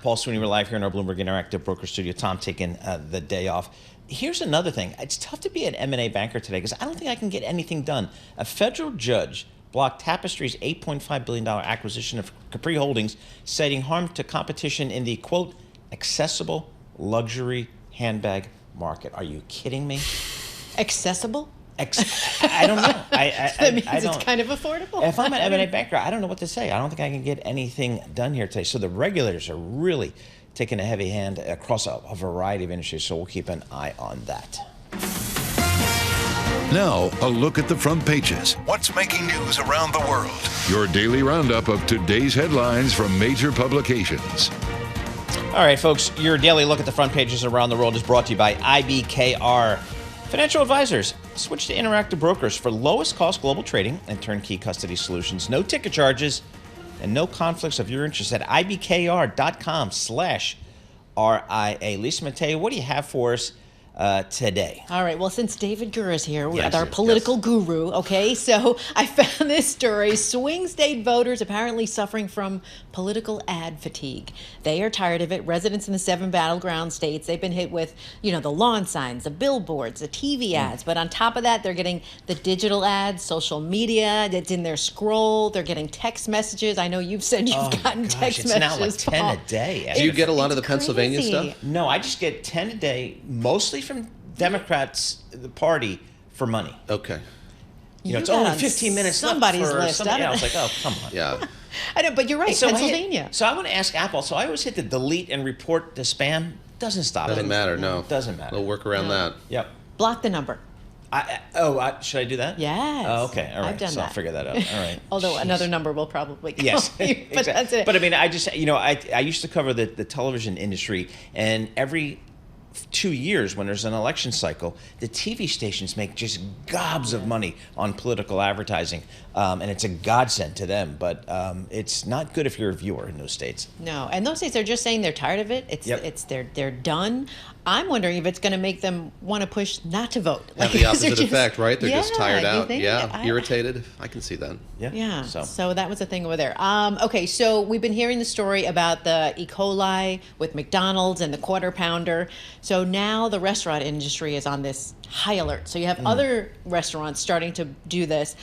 Paul Sweeney, we're live here in our Bloomberg Interactive Broker Studio. Tom taking the day off. Here's another thing. It's tough to be an M&A banker today because I don't think I can get anything done. A federal judge blocked Tapestry's $8.5 billion acquisition of Capri Holdings, citing harm to competition in the, quote, accessible luxury handbag market. Are you kidding me? Accessible? I don't know. That means it's kind of affordable. If I'm an M&A banker, I don't know what to say. I don't think I can get anything done here today. So the regulators are really taking a heavy hand across a variety of industries, so we'll keep an eye on that. Now, a look at the front pages. What's making news around the world? Your daily roundup of today's headlines from major publications. All right, folks, your daily look at the front pages around the world is brought to you by IBKR. Financial advisors, switch to Interactive Brokers for lowest cost global trading and turnkey custody solutions. No ticket charges and no conflicts of your interest at ibkr.com/RIA. Lisa Mateo, what do you have for us today? All right. Well, since David Gura is here, our political guru, okay, so I found this story. Swing state voters apparently suffering from political ad fatigue. They are tired of it. Residents in the 7 battleground states, they've been hit with, the lawn signs, the billboards, the TV ads. But on top of that, they're getting the digital ads, social media. It's in their scroll. They're getting text messages. I know you've said you've gotten text messages. It's now like 10 a day. Do you get a lot of the Pennsylvania stuff? No, I just get 10 a day, mostly from Democrats, the party, for money. Okay. It's only 15 minutes somebody's left for list. somebody. I was like, oh, come on. Yeah. I know, but you're right, Pennsylvania. So I want to ask Apple. So I always hit the delete and report the spam. Doesn't stop. Doesn't matter, no. Doesn't matter. We'll work around that. Yep. Block the number. Should I do that? Yes. Oh, okay. All right. I've done so that. I'll figure that out. All right. Although another number will probably come. Yes. But exactly. that's it. But I mean, I just, I used to cover the television industry, and every 2 years when there's an election cycle, the TV stations make just gobs of money on political advertising, and it's a godsend to them. But it's not good if you're a viewer in those states. No, and those states are just saying they're tired of it. They're done. I'm wondering if it's going to make them want to push not to vote. Have the opposite effect, right? They're just tired out. Irritated. I can see that. Yeah. So that was the thing over there. Okay, so we've been hearing the story about the E. coli with McDonald's and the Quarter Pounder. So now the restaurant industry is on this high alert. So you have other restaurants starting to do this.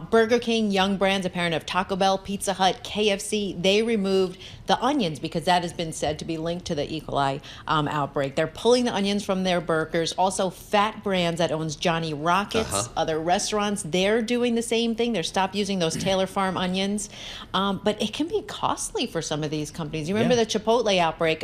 Burger King, Young Brands, a parent of Taco Bell, Pizza Hut, KFC, they removed the onions because that has been said to be linked to the E. coli outbreak. They're pulling the onions from their burgers. Also, Fat Brands that owns Johnny Rockets, other restaurants, they're doing the same thing. They're stopped using those Taylor Farm onions. But it can be costly for some of these companies. You remember the Chipotle outbreak?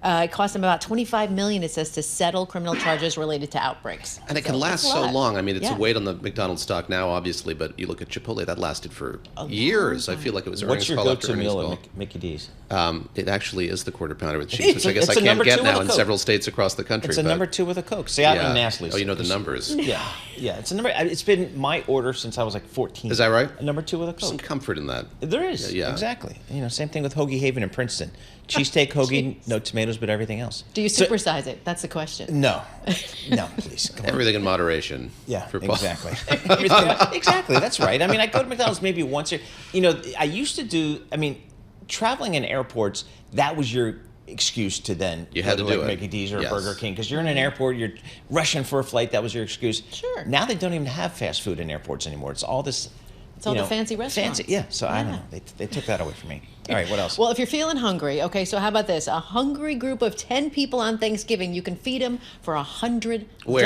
It cost them about $25 million, it says, to settle criminal charges related to outbreaks. breaks. And it So can last that's a so lot. long. I mean, it's Yeah. a weight on the McDonald's stock now, obviously, but you look at Chipotle, that lasted for years. I feel like it was What's earnings your call after go-to earnings meal call. at Mickey D's? It actually is the quarter pounder with cheese, which I guess It's I a can't number get two now with in a Coke. several states across the country. It's a but- number 2 with a Coke. See, I'm in Nasley's. Oh, you know the numbers. Yeah, it's a number. It's been my order since I was like 14. Is that right? A number 2 with a Coke. Some comfort in that. There is. Yeah. Exactly. Same thing with Hoagie Haven in Princeton. Cheesesteak hoagie, no tomatoes, but everything else. Do you supersize it? That's the question. No, please. Come on. Everything in moderation. Yeah, for Paul. exactly. Exactly. That's right. I mean, I go to McDonald's maybe once a year. I used to do. I mean, traveling in airports, that was your excuse to then You had go to do like it. Mickey D's or Yes. Burger King because you're in an airport, you're rushing for a flight. That was your excuse. Sure. Now they don't even have fast food in airports anymore. It's all this. It's all the fancy restaurants. Yeah. So I don't know. They took that away from me. All right. What else? Well, if you're feeling hungry, okay, so how about this? A hungry group of 10 people on Thanksgiving, you can feed them for $100. Where?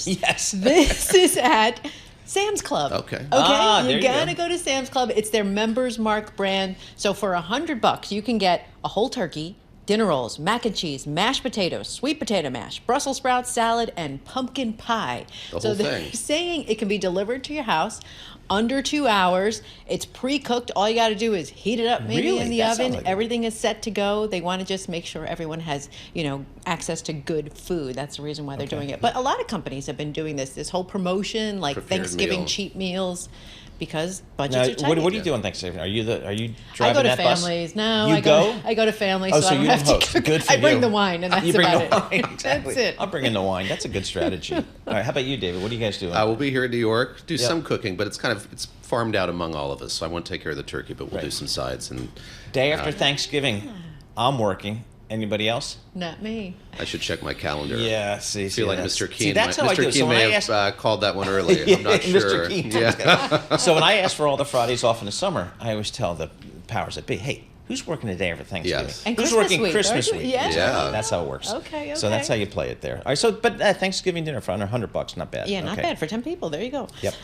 Yes. This is at Sam's Club. Okay. There You you gotta go. go to Sam's Club. It's their Members Mark brand. So for $100, you can get a whole turkey, dinner rolls, mac and cheese, mashed potatoes, sweet potato mash, Brussels sprouts salad, and pumpkin pie. The so whole they're thing. saying it can be delivered to your house under 2 hours. It's pre-cooked. All you got to do is heat it up maybe Really? in the That sounds oven. like it. Everything is set to go. They want to just make sure everyone has, access to good food. That's the reason why they're doing it. But a lot of companies have been doing this whole promotion, like Prepared Thanksgiving meal. cheap meals, because budgets Now, are tight. what do you do on Thanksgiving? Are you driving I go to that bus? families. No, You I go to families. Oh, so so I don't you have don't to host. cook. Good for I bring you. the wine, and that's You bring about the it. wine, exactly. That's it. I'll bring in the wine. That's a good strategy. All right, how about you, David? What do you guys do? We'll be here in New York. Do Yep. some cooking, but it's farmed out among all of us. So I won't take care of the turkey, but we'll do some sides. And Day after Thanksgiving, I'm working. Anybody else? Not me. I should check my calendar. Yeah, I feel like that's- Mr. Keen. See, that's how I do Mr. it. So Keen when I may ask- have called that one earlier. I'm not Mr. sure. Keen. Yeah. So when I ask for all the Fridays off in the summer, I always tell the powers that be, hey, who's working the day after Thanksgiving? Yes. And Who's Christmas working week, Christmas aren't you? week? Yeah. Exactly. Yeah. That's how it works. Okay, So that's okay. how you play it there. All right. So, but Thanksgiving dinner for under $100, not bad. Yeah, not Okay. bad for 10 people. There you go. Yep.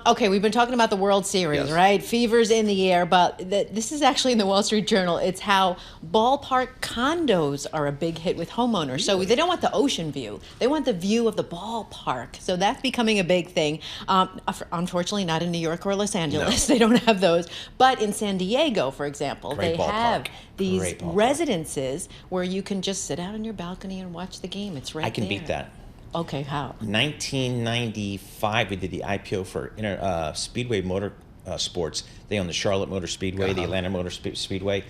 Okay, we've been talking about the World Series, Yes. right? Fever's in the air, but this is actually in the Wall Street Journal. It's how ballpark condos are a big hit with homeowners. So they don't want the ocean view. They want the view of the ballpark. So that's becoming a big thing. Unfortunately, not in New York or Los Angeles. No. They don't have those. But in San Diego, for example, Great they have ballpark. these Great ballpark. residences where you can just sit out on your balcony and watch the game. It's right I can there. beat that. Okay, how? 1995, we did the IPO for Speedway Motor Sports. They own the Charlotte Motor Speedway, the Atlanta Motor Speedway.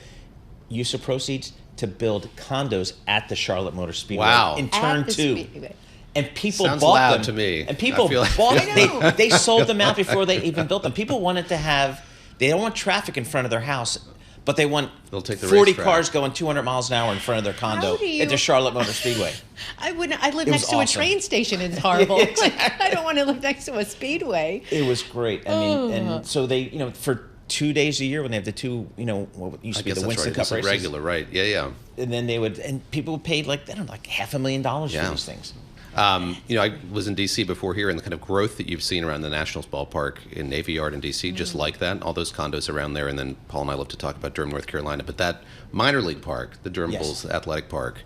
Use of proceeds to build condos at the Charlotte Motor Speedway. Wow. In At turn the two. Speedway. And people Sounds bought loud them. to me. And people I feel like- bought I know. them. They sold them out before they even built them. People wanted to have, they don't want traffic in front of their house, but they want They'll take the 40 racetrack. cars going 200 miles an hour in front of their condo How do you- at the Charlotte Motor Speedway. I wouldn't. I live It next was to awesome. a train station. It's horrible. Yeah, exactly. I don't want to live next to a speedway. It was great. I mean, and so they, for 2 days a year when they have the two, what used I to be guess the that's Winston right. Cup It's a races. regular, right? Yeah. And then they would, and people paid like $500,000 Yeah. for these things. I was in D.C. before here, and the kind of growth that you've seen around the Nationals ballpark in Navy Yard in D.C., just like that, all those condos around there. And then Paul and I love to talk about Durham, North Carolina. But that minor league park, the Durham Yes. Bulls Athletic Park,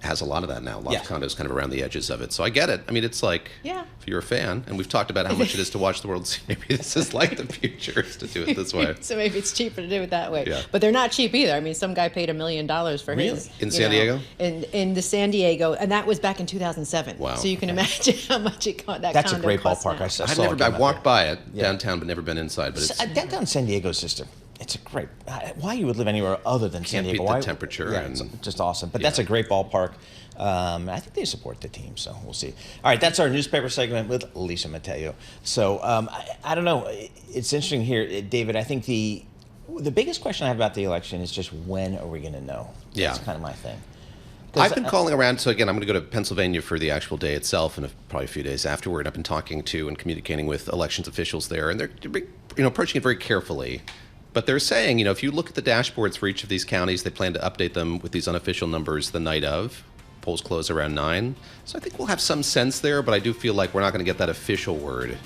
has a lot of that now. A lot Yeah. of condos kind of around the edges of it. So I get it. I mean, it's like, Yeah. if you're a fan, and we've talked about how much it is to watch the World Series, maybe this is like the future is to do it this way. So maybe it's cheaper to do it that way. Yeah. But they're not cheap either. I mean, some guy paid $1 million for his. In San Diego? In the San Diego, and that was back in 2007. Wow. So you can imagine how much it cost. That's a condo great costs ballpark. now. I saw I've a never. game I've out walked there. by it Yeah. downtown, but never been inside. But it's Downtown San Diego system. It's a great. Why you would live anywhere other than San Can't Diego? beat the Why- temperature Yeah, and- it's just awesome. But that's a great ballpark. I think they support the team, so we'll see. All right, that's our newspaper segment with Lisa Mateo. So I don't know. It's interesting here, David. I think the biggest question I have about the election is just when are we going to know? Yeah. That's kind of my thing. I've been calling around. So again, I'm going to go to Pennsylvania for the actual day itself, and probably a few days afterward. I've been talking to and communicating with elections officials there, and they're approaching it very carefully. But they're saying, if you look at the dashboards for each of these counties, they plan to update them with these unofficial numbers the night of. Polls close around 9. So I think we'll have some sense there, but I do feel like we're not going to get that official word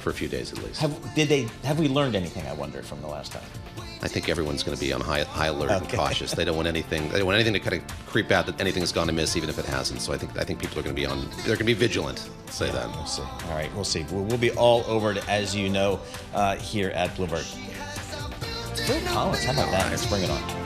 for a few days at least. Have we learned anything, I wonder, from the last time? I think everyone's going to be on high alert and cautious. They don't want anything. They don't want anything to kind of creep out that anything's gone amiss, even if it hasn't. So I think people are going to be on. They're going to be vigilant. Let's say that. We'll see. All right, we'll see. We'll be all over it, as you know, here at Bloomberg. Phil Collins, how about that? Let's bring it on.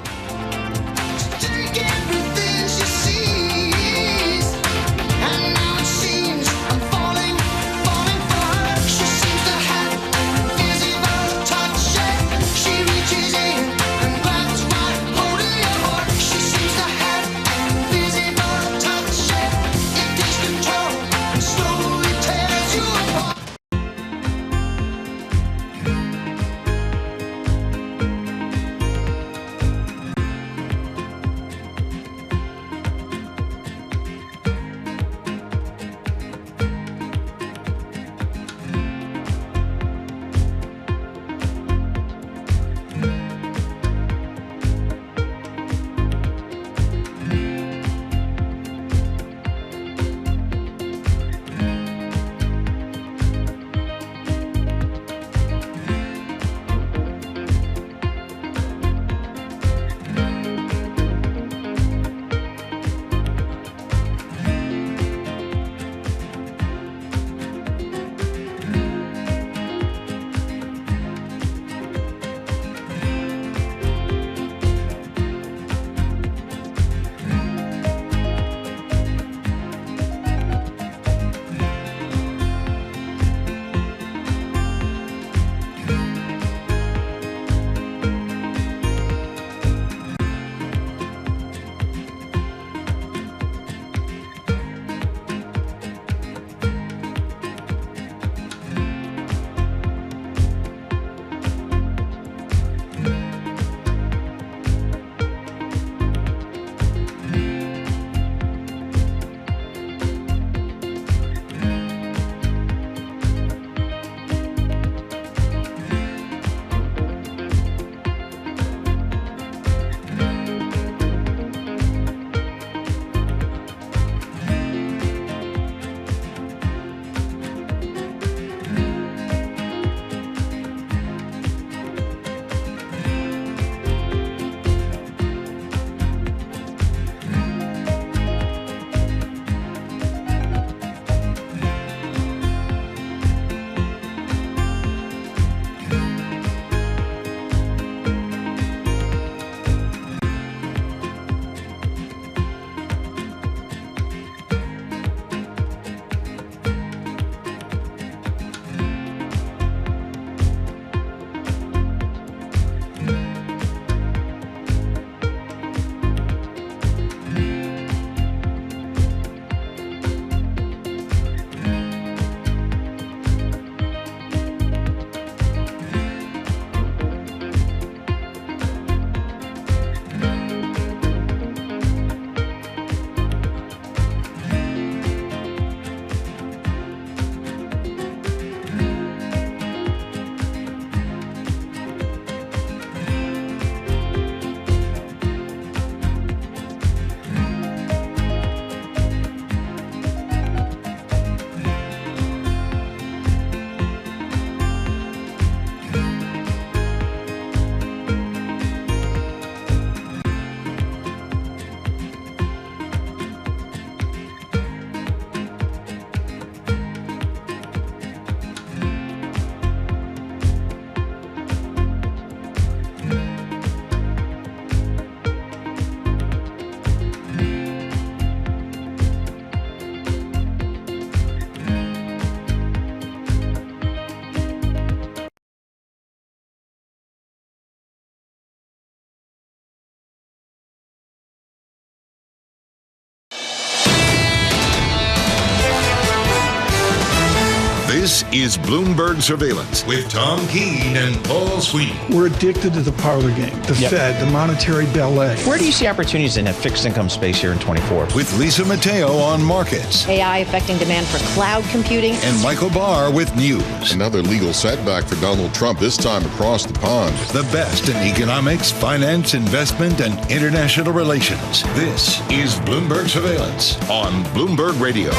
This is Bloomberg Surveillance with Tom Keene and Paul Sweeney. We're addicted to the parlor game, the Fed, the monetary ballet. Where do you see opportunities in a fixed income space here in 24? With Lisa Mateo on markets. AI affecting demand for cloud computing. And Michael Barr with news. Another legal setback for Donald Trump, this time across the pond. The best in economics, finance, investment, and international relations. This is Bloomberg Surveillance on Bloomberg Radio.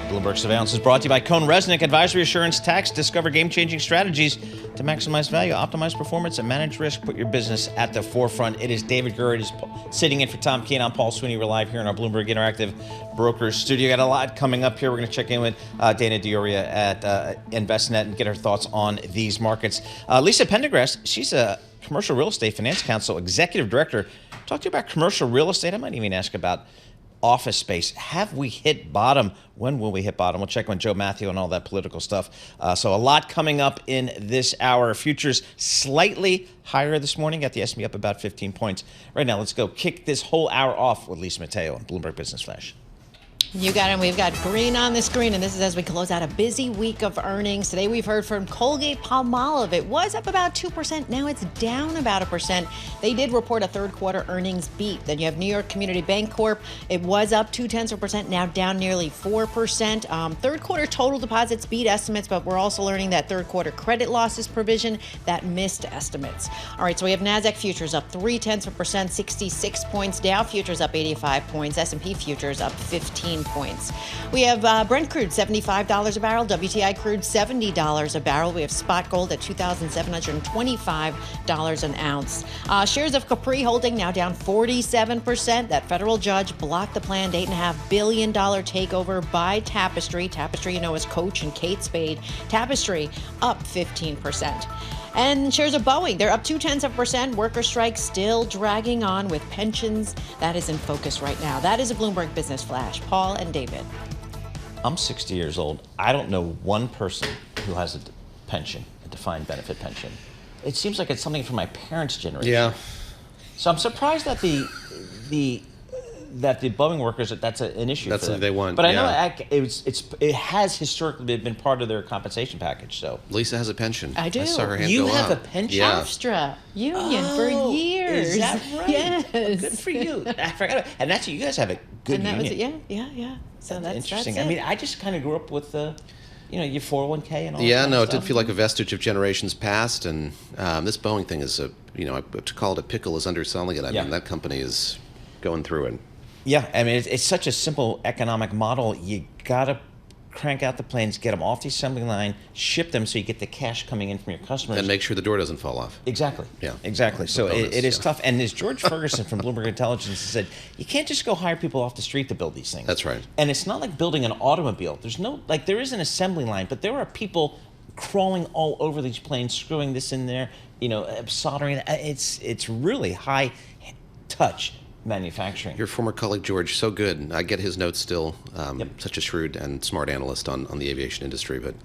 Bloomberg Bloomberg Surveillance is brought to you by Cohn Resnick Advisory Assurance Tax. Discover game-changing strategies to maximize value, optimize performance, and manage risk. Put your business at the forefront. It is David Gura. It is sitting in for Tom Keene. I'm Paul Sweeney. We're live here in our Bloomberg Interactive Brokers studio. Got a lot coming up here. We're going to check in with Dana Dioria at Investnet and get her thoughts on these markets. Lisa Pendergrass, she's a commercial real estate finance counsel, executive director. Talk to you about commercial real estate. I might even ask about office space. Have we hit bottom? When will we hit bottom? We'll check on Joe Mathieu and all that political stuff. So a lot coming up in this hour. Futures slightly higher this morning. Got the S&P up about 15 points. Right now, let's go kick this whole hour off with Lisa Mateo on Bloomberg Business Flash. You got it. We've got green on the screen, and this is as we close out a busy week of earnings. Today we've heard from Colgate-Palmolive. It was up about 2%. Now it's down about 1%. They did report a third quarter earnings beat. Then you have New York Community Bank Corp. It was up 0.2%, now down nearly 4%. Third quarter total deposits beat estimates, but we're also learning that third quarter credit losses provision that missed estimates. All right, so we have NASDAQ futures up 0.3%, 66 points. Dow futures up 85 points. S&P futures up 15 points. We have Brent crude $75 a barrel, WTI crude $70 a barrel. We have spot gold at $2,725 an ounce. Shares of Capri Holding now down 47%. That federal judge blocked the planned $8.5 billion takeover by Tapestry. Tapestry, you know, is Coach and Kate Spade. Tapestry up 15%. And shares of Boeing, they're up 0.2%. Worker strike still dragging on with pensions. That is in focus right now. That is a Bloomberg Business Flash. Paul and David. I'm 60 years old. I don't know one person who has a pension, a defined benefit pension. It seems like it's something from my parents' generation. Yeah. So I'm surprised that the Boeing workers, that's an issue. That's for them. what they want. But I know it has historically been part of their compensation package. So Lisa has a pension. I do. I saw her hand You go have up. a pension? Yeah. Extra union for years. Is that right? Yes. Good for you. I forgot. And that's you guys have a good And that union. was it. Yeah. So that's interesting. That's I mean, it. I just kind of grew up with your 401k and all. Yeah, that no, it stuff. did feel like a vestige of generations past, and this Boeing thing is to call it a pickle is underselling it. I mean, that company is going through it. Yeah, I mean, it's such a simple economic model. You got to crank out the planes, get them off the assembly line, ship them so you get the cash coming in from your customers. And make sure the door doesn't fall off. Exactly. Yeah. Exactly. So bonus, it is tough. And as George Ferguson from Bloomberg Intelligence said, you can't just go hire people off the street to build these things. That's right. And it's not like building an automobile. There is an assembly line, but there are people crawling all over these planes, screwing this in there, soldering. It's really high touch manufacturing. Your former colleague George, so good. I get his notes still. Such a shrewd and smart analyst on the aviation industry. But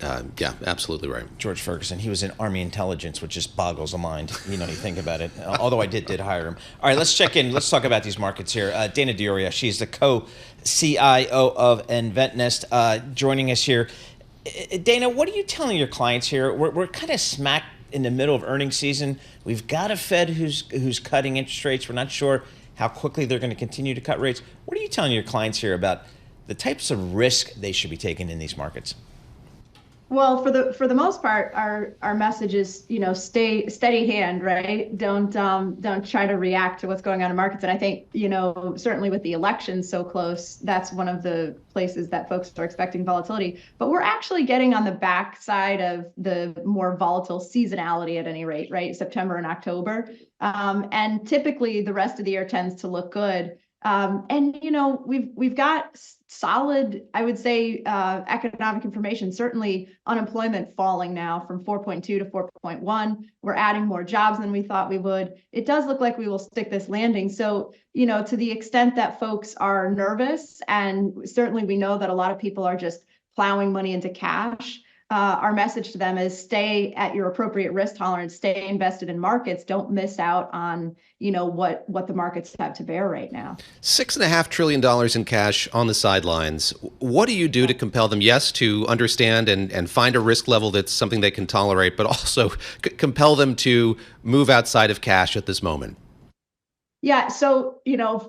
yeah, absolutely right. George Ferguson, he was in Army intelligence, which just boggles the mind. You think about it. Although I did hire him. All right, let's check in. Let's talk about these markets here. Dana Dioria, she's the co-CIO of Investnet, joining us here. Dana, what are you telling your clients here? We're kind of smack in the middle of earnings season. We've got a Fed who's cutting interest rates. We're not sure how quickly they're going to continue to cut rates. What are you telling your clients here about the types of risk they should be taking in these markets? Well, for the most part, our message is, stay steady hand, right? Don't try to react to what's going on in markets. And I think, certainly with the election so close, that's one of the places that folks are expecting volatility. But we're actually getting on the backside of the more volatile seasonality at any rate, right? September and October. And typically the rest of the year tends to look good. And we've got solid, I would say, economic information. Certainly unemployment falling now from 4.2 to 4.1. We're adding more jobs than we thought we would. It does look like we will stick this landing. So, to the extent that folks are nervous, and certainly we know that a lot of people are just plowing money into cash, our message to them is stay at your appropriate risk tolerance, stay invested in markets, don't miss out on, what the markets have to bear right now. $6.5 trillion in cash on the sidelines. What do you do to compel them, yes, to understand and find a risk level that's something they can tolerate, but also compel them to move outside of cash at this moment? Yeah, so,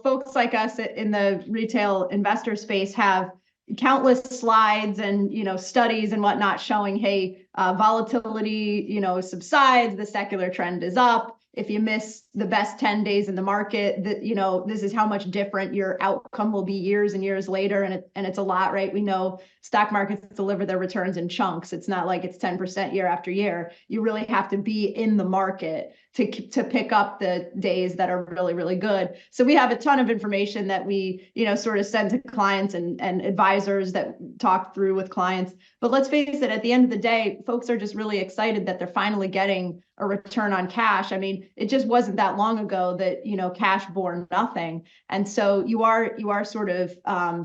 folks like us in the retail investor space have countless slides and studies and whatnot showing, hey, volatility subsides, the secular trend is up, if you miss the best 10 days in the market, that, you know, this is how much different your outcome will be years and years later. And it's a lot, right? We know stock markets deliver their returns in chunks. It's not like it's 10% year after year. You really have to be in the market to pick up the days that are really, really good. So we have a ton of information that we, you know, sort of send to clients and advisors that talk through with clients. But let's face it, at the end of the day, folks are just really excited that they're finally getting a return on cash. I mean, it just wasn't that long ago that, you know, cash bore nothing. And so you are sort of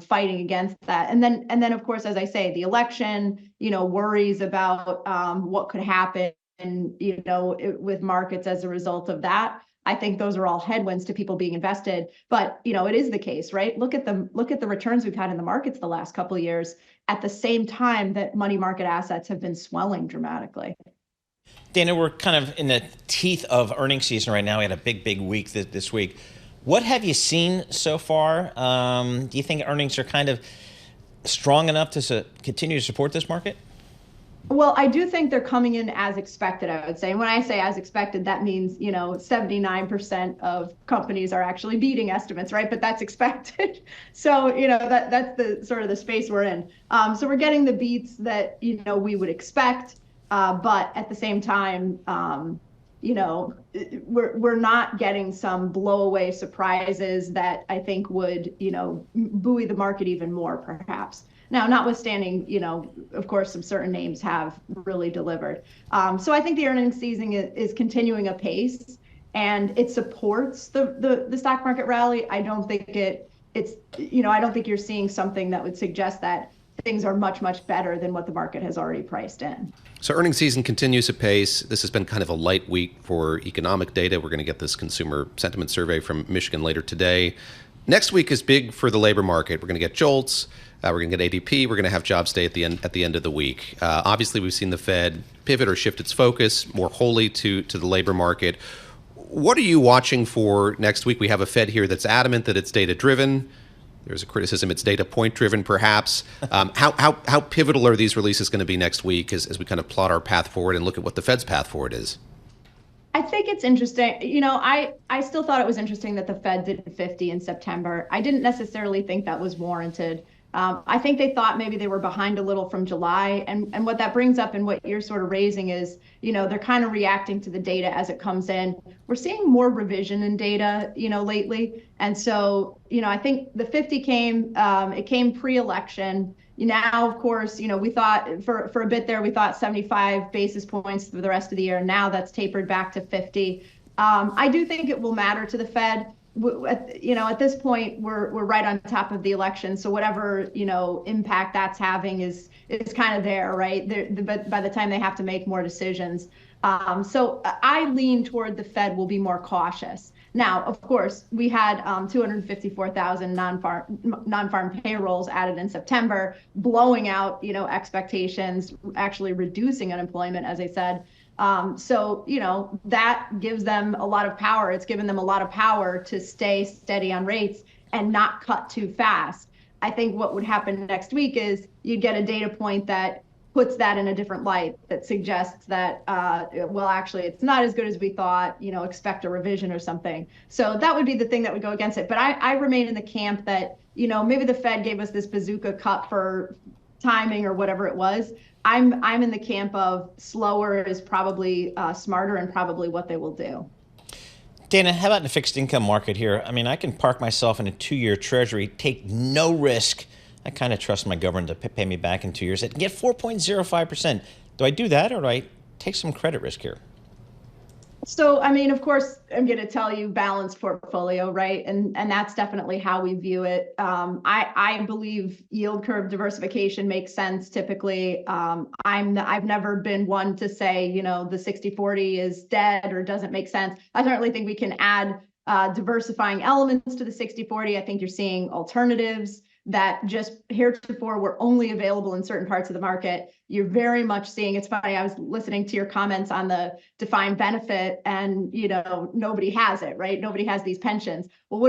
fighting against that. And then of course, as I say, the election, you know, worries about what could happen, and, you know, with markets as a result of that. I think those are all headwinds to people being invested. But, you know, it is the case, right? Look at the returns we've had in the markets the last couple of years at the same time that money market assets have been swelling dramatically. Dana, we're kind of in the teeth of earnings season right now. We had a big week this week. What have you seen so far? Do you think earnings are kind of strong enough to continue to support this market? Well, I do think they're coming in as expected, I would say. And when I say as expected, that means, you know, 79% of companies are actually beating estimates, right? But that's expected. So, you know, that's the sort of the space we're in. So we're getting the beats that, you know, we would expect. But at the same time, you know, we're not getting some blowaway surprises that I think would, you know, buoy the market even more, perhaps. Now, notwithstanding, you know, of course, some certain names have really delivered. So I think the earnings season is continuing apace, and it supports the stock market rally. I don't think it's, you know, I don't think you're seeing something that would suggest that things are much better than what the market has already priced in. So earnings season continues apace. This has been kind of a light week for economic data. We're going to get this consumer sentiment survey from Michigan later today. Next week is big for the labor market. We're going to get JOLTS. We're going to get ADP. We're going to have jobs day at the end of the week. Obviously, we've seen the Fed pivot or shift its focus more wholly to the labor market. What are you watching for next week? We have a Fed here that's adamant that it's data-driven. There's a criticism it's data point-driven, perhaps. How pivotal are these releases going to be next week as we kind of plot our path forward and look at what the Fed's path forward is? I think it's interesting. You know, I still thought it was interesting that the Fed did 50 in September. I didn't necessarily think that was warranted. I think they thought maybe they were behind a little from July. And what that brings up and what you're sort of raising is, you know, they're kind of reacting to the data as it comes in. We're seeing more revision in data, you know, lately. And so, you know, I think the 50 came pre-election. Now, of course, you know, we thought for a bit there, we thought 75 basis points for the rest of the year. Now that's tapered back to 50. I do think it will matter to the Fed. You know, at this point, we're right on top of the election. So whatever, you know, impact that's having is kind of there, right? But by the time they have to make more decisions. So I lean toward the Fed will be more cautious. Now, of course, we had 254,000 non-farm payrolls added in September, blowing out, you know, expectations, actually reducing unemployment, as I said. So, you know, that gives them a lot of power. It's given them a lot of power to stay steady on rates and not cut too fast. I think what would happen next week is you'd get a data point that puts that in a different light, that suggests that, well, actually, it's not as good as we thought, you know, expect a revision or something. So that would be the thing that would go against it. But I remain in the camp that, you know, maybe the Fed gave us this bazooka cut for timing or whatever it was. I'm in the camp of slower is probably smarter and probably what they will do. Dana, how about the fixed income market here? I mean, I can park myself in a 2-year treasury, take no risk. I kind of trust my government to pay me back in 2 years. I can get 4.05%. Do I do that, or do I take some credit risk here? So, I mean, of course, I'm going to tell you balanced portfolio, right? And that's definitely how we view it. I believe yield curve diversification makes sense typically. I've never been one to say, you know, the 60-40 is dead or doesn't make sense. I certainly think we can add diversifying elements to the 60-40. I think you're seeing alternatives that just heretofore were only available in certain parts of the market. You're very much seeing, it's funny, I was listening to your comments on the defined benefit and, nobody has it, right? Nobody has these pensions. Well,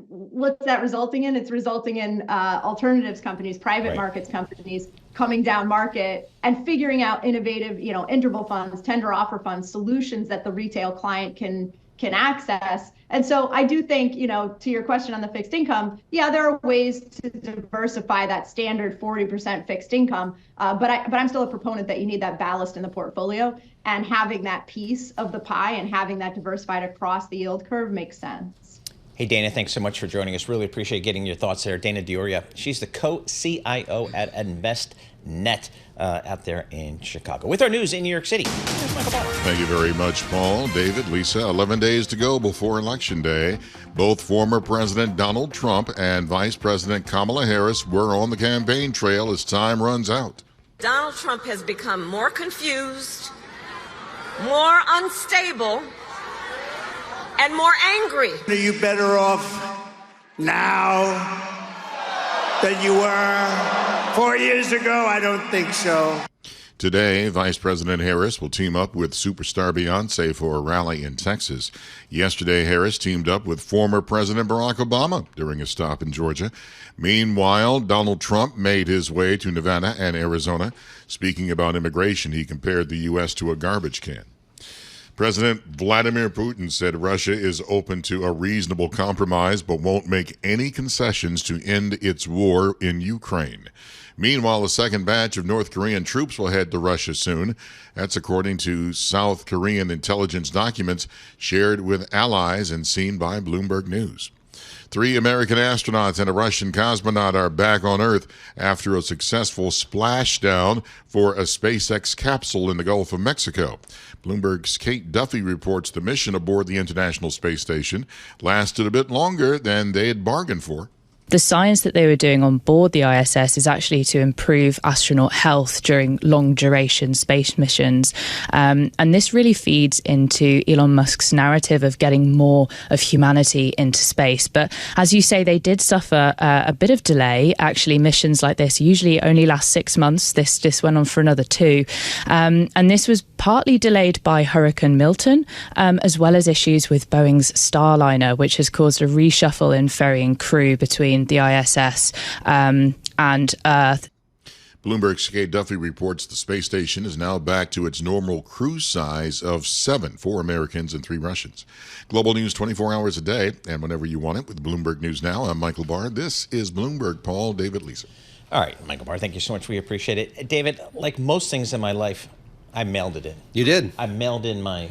what's that resulting in? It's resulting in alternatives companies, private markets companies coming down market and figuring out innovative, interval funds, tender offer funds, solutions that the retail client can access. And so I do think, to your question on the fixed income, there are ways to diversify that standard 40% fixed income. But I'm still a proponent that you need that ballast in the portfolio, and having that piece of the pie and having that diversified across the yield curve makes sense. Hey, Dana, thanks so much for joining us. Really appreciate getting your thoughts there. Dana Dioria, she's the co-CIO at InvestNet out there in Chicago. With our news in New York City, here's Michael Barr. Thank you very much, Paul, David, Lisa. 11 days to go before Election Day. Both former President Donald Trump and Vice President Kamala Harris were on the campaign trail as time runs out. Donald Trump has become more confused, more unstable, and more angry. Are you better off now than you were 4 years ago? I don't think so. Today, Vice President Harris will team up with superstar Beyonce for a rally in Texas. Yesterday, Harris teamed up with former President Barack Obama during a stop in Georgia. Meanwhile, Donald Trump made his way to Nevada and Arizona. Speaking about immigration, he compared the U.S. to a garbage can. President Vladimir Putin said Russia is open to a reasonable compromise but won't make any concessions to end its war in Ukraine. Meanwhile, a second batch of North Korean troops will head to Russia soon. That's according to South Korean intelligence documents shared with allies and seen by Bloomberg News. 3 American astronauts and a Russian cosmonaut are back on Earth after a successful splashdown for a SpaceX capsule in the Gulf of Mexico. Bloomberg's Kate Duffy reports the mission aboard the International Space Station lasted a bit longer than they had bargained for. The science that they were doing on board the ISS is actually to improve astronaut health during long-duration space missions. And this really feeds into Elon Musk's narrative of getting more of humanity into space. But as you say, they did suffer a bit of delay. Actually, missions like this usually only last 6 months. This went on for another 2. And this was partly delayed by Hurricane Milton, as well as issues with Boeing's Starliner, which has caused a reshuffle in ferrying crew between the ISS and Earth. Bloomberg's Kate Duffy reports the space station is now back to its normal crew size of 7, 4 Americans and 3 Russians. Global news 24 hours a day and whenever you want it with Bloomberg News Now. I'm Michael Barr. This is Bloomberg. Paul, David, Lisa. All right, Michael Barr, thank you so much. We appreciate it. David, like most things in my life, I mailed it in. You did? I mailed in my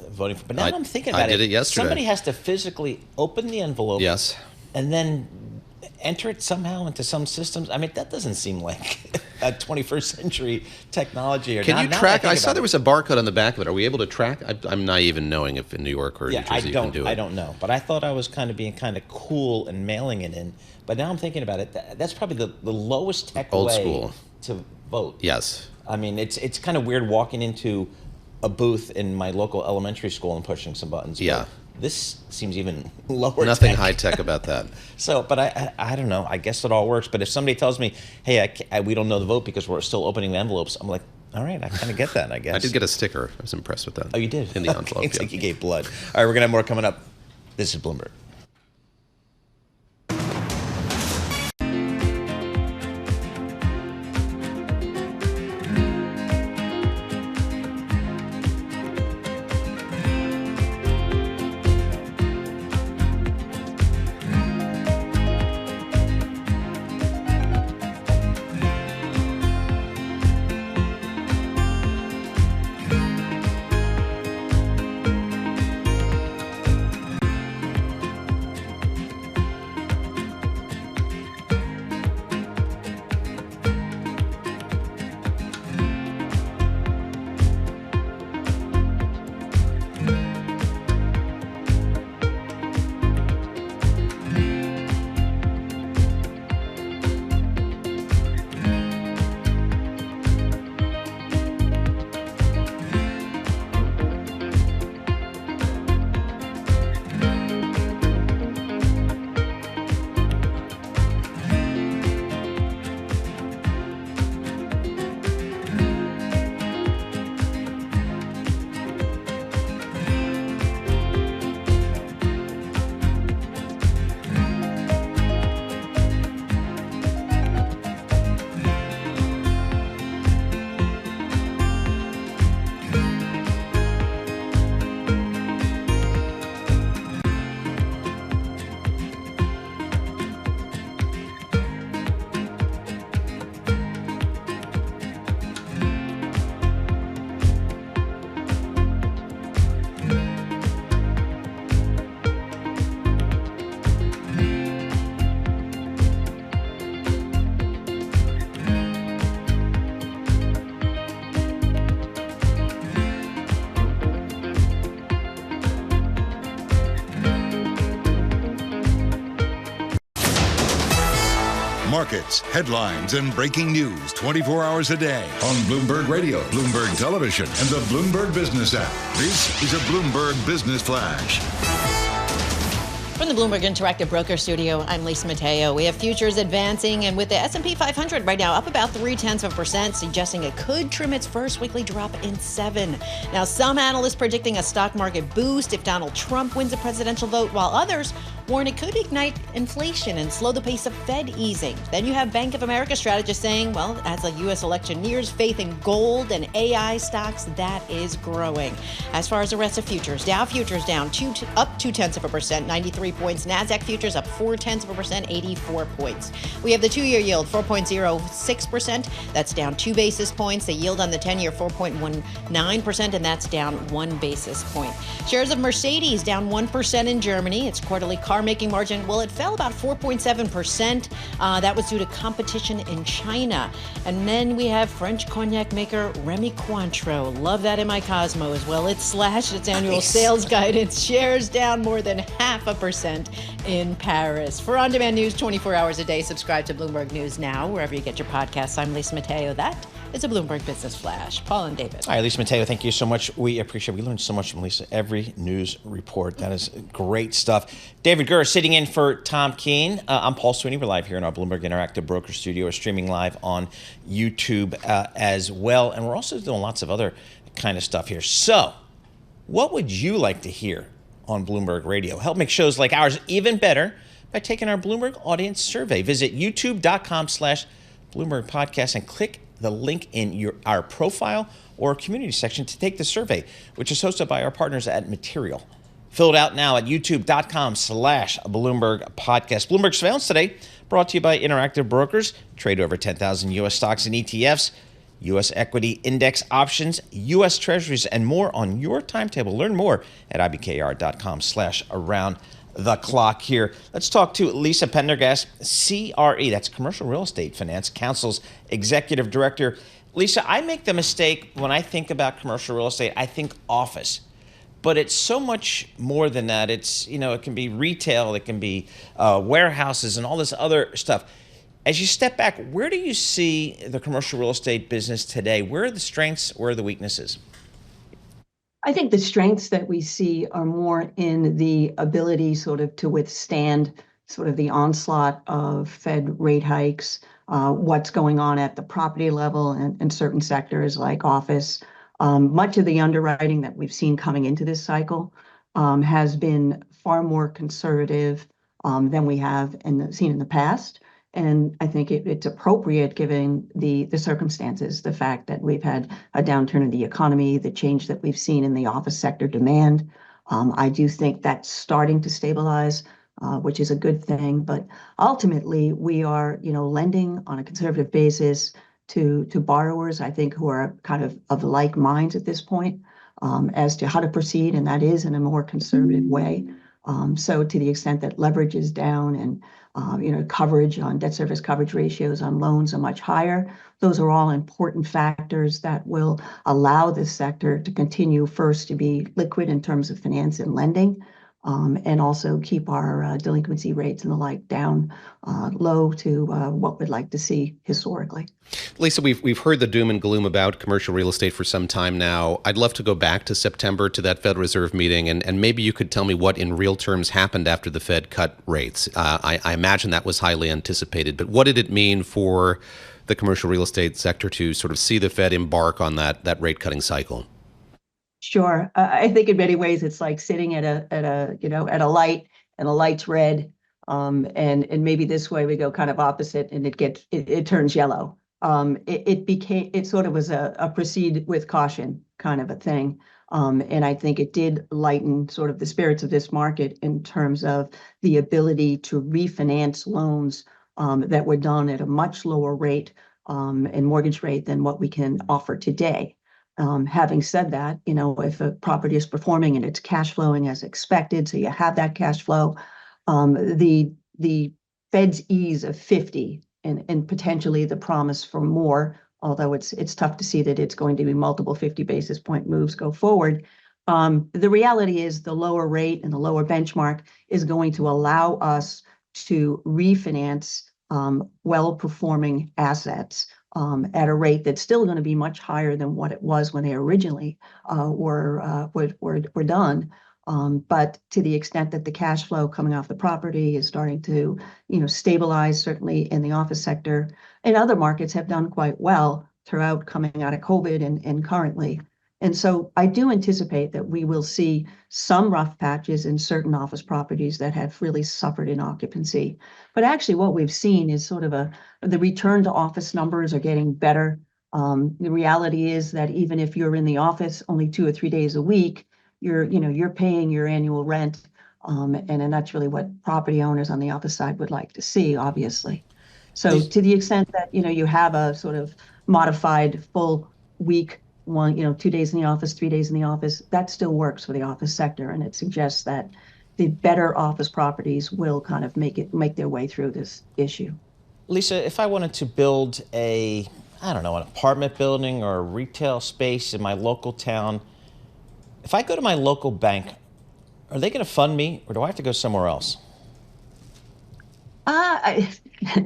voting. But now I'm thinking about I did it yesterday. Somebody has to physically open the envelope. Yes. And then enter it somehow into some systems. I mean, that doesn't seem like a 21st century technology. Or Can you track? I saw there was a barcode on the back of it. Are we able to track? I'm not even knowing if in New York or New Jersey you can do it. I don't know. But I thought I was being kind of cool and mailing it in. But now I'm thinking about it. That's probably the lowest tech Old way school. to vote. Yes. I mean, it's kind of weird walking into a booth in my local elementary school and pushing some buttons. Yeah. This seems even lower Nothing tech. high tech about that. So, but I don't know. I guess it all works. But if somebody tells me, hey, we don't know the vote because we're still opening the envelopes, I'm like, all right, I kind of get that, I guess. I did get a sticker. I was impressed with that. Oh, you did? In the envelope. It's like you gave blood. All right, we're going to have more coming up. This is Bloomberg. markets, headlines, and breaking news 24 hours a day on Bloomberg Radio, Bloomberg Television, and the Bloomberg Business app. This is a Bloomberg Business Flash. From the Bloomberg Interactive Broker Studio, I'm Lisa Mateo. We have futures advancing, and with the S&P 500 right now up about 0.3%, suggesting it could trim its first weekly drop in 7. Now, some analysts predicting a stock market boost if Donald Trump wins a presidential vote, while others warn it could ignite inflation and slow the pace of Fed easing. Then you have Bank of America strategists saying, well, as the U.S. election nears, faith in gold and AI stocks, that is growing. As far as the rest of futures, Dow futures down up 0.2%, 93 points. NASDAQ futures up 0.4%, 84 points. We have the 2-year yield, 4.06%. That's down 2 basis points. The yield on the 10-year, 4.19%, and that's down 1 basis point. Shares of Mercedes down 1% in Germany. Its quarterly car making margin, well, it fell about 4.7%. That was due to competition in China. And then we have French cognac maker Remy Cointreau. Love that in my Cosmo as well. It slashed its annual sales guidance. Shares down more than 0.5% in Paris. For on-demand news 24 hours a day, subscribe to Bloomberg News Now, wherever you get your podcasts. I'm Lisa Mateo. That is a Bloomberg Business Flash. Paul and David. All right, Lisa Mateo, thank you so much. We appreciate it. We learned so much from Lisa every news report. That is great stuff. David Gura sitting in for Tom Keene. I'm Paul Sweeney. We're live here in our Bloomberg Interactive Broker Studio. We're streaming live on YouTube as well. And we're also doing lots of other kind of stuff here. So what would you like to hear on Bloomberg Radio? Help make shows like ours even better by taking our Bloomberg audience survey. Visit youtube.com/Bloomberg Podcast and click the link in our profile or community section to take the survey, which is hosted by our partners at Material. Fill it out now at youtube.com/Bloomberg Podcast. Bloomberg Surveillance today brought to you by Interactive Brokers. Trade over 10,000 U.S. stocks and ETFs, U.S. equity index options, U.S. treasuries, and more on your timetable. Learn more at ibkr.com/around the clock here. Let's talk to Lisa Pendergast, CRE, that's Commercial Real Estate Finance Council's Executive Director. Lisa, I make the mistake when I think about commercial real estate, I think office. But it's so much more than that. It's, it can be retail, it can be warehouses and all this other stuff. As you step back, where do you see the commercial real estate business today? Where are the strengths? Where are the weaknesses? I think the strengths that we see are more in the ability sort of to withstand sort of the onslaught of Fed rate hikes, what's going on at the property level and in certain sectors like office. Much of the underwriting that we've seen coming into this cycle has been far more conservative than we have seen in the past. And I think it's appropriate given the circumstances, the fact that we've had a downturn in the economy, the change that we've seen in the office sector demand. I do think that's starting to stabilize, which is a good thing. But ultimately, we are, lending on a conservative basis to borrowers, I think, who are kind of like minds at this point as to how to proceed, and that is in a more conservative way. So to the extent that leverage is down and coverage on debt service coverage ratios on loans are much higher, those are all important factors that will allow this sector to continue first to be liquid in terms of finance and lending, and also keep our delinquency rates and the like down low to what we'd like to see historically. Lisa, we've heard the doom and gloom about commercial real estate for some time now. I'd love to go back to September, to that Federal Reserve meeting, and maybe you could tell me what in real terms happened after the Fed cut rates. I imagine that was highly anticipated, but what did it mean for the commercial real estate sector to sort of see the Fed embark on that rate cutting cycle? Sure. I think in many ways it's like sitting at a light and the light's red, and maybe this way we go kind of opposite and it turns yellow. It sort of was a proceed with caution kind of a thing. And I think it did lighten sort of the spirits of this market in terms of the ability to refinance loans that were done at a much lower rate and mortgage rate than what we can offer today. Having said that, if a property is performing and it's cash flowing as expected, so you have that cash flow, the Fed's ease of 50 and potentially the promise for more, although it's tough to see that it's going to be multiple 50 basis point moves go forward. The reality is the lower rate and the lower benchmark is going to allow us to refinance well-performing assets at a rate that's still going to be much higher than what it was when they originally were done. But to the extent that the cash flow coming off the property is starting to, stabilize, certainly in the office sector, and other markets have done quite well throughout coming out of COVID and currently. And so I do anticipate that we will see some rough patches in certain office properties that have really suffered in occupancy. But actually what we've seen is sort of the return to office numbers are getting better. The reality is that even if you're in the office only 2 or 3 days a week, you're paying your annual rent. And that's really what property owners on the office side would like to see, obviously. So to the extent that, you have a sort of modified full week, 2 days in the office, 3 days in the office, that still works for the office sector. And it suggests that the better office properties will kind of make their way through this issue. Lisa, if I wanted to build an apartment building or a retail space in my local town, if I go to my local bank, are they going to fund me or do I have to go somewhere else?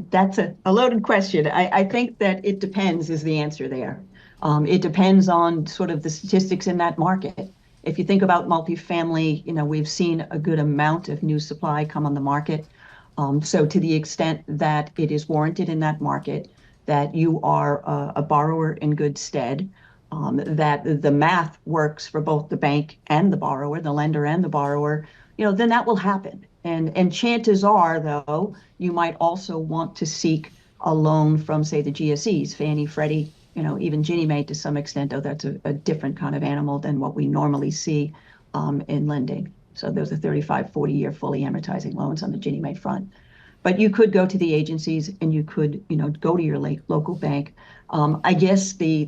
That's a loaded question. I think that it depends is the answer there. It depends on sort of the statistics in that market. If you think about multifamily, we've seen a good amount of new supply come on the market. So to the extent that it is warranted in that market, that you are a borrower in good stead, that the math works for both the bank and the borrower, the lender and the borrower, then that will happen. And chances are, though, you might also want to seek a loan from, say, the GSEs, Fannie, Freddie, even Ginnie Mae to some extent, though that's a different kind of animal than what we normally see in lending. So those are 35, 40-year fully amortizing loans on the Ginnie Mae front. But you could go to the agencies and you could, go to your local bank. I guess the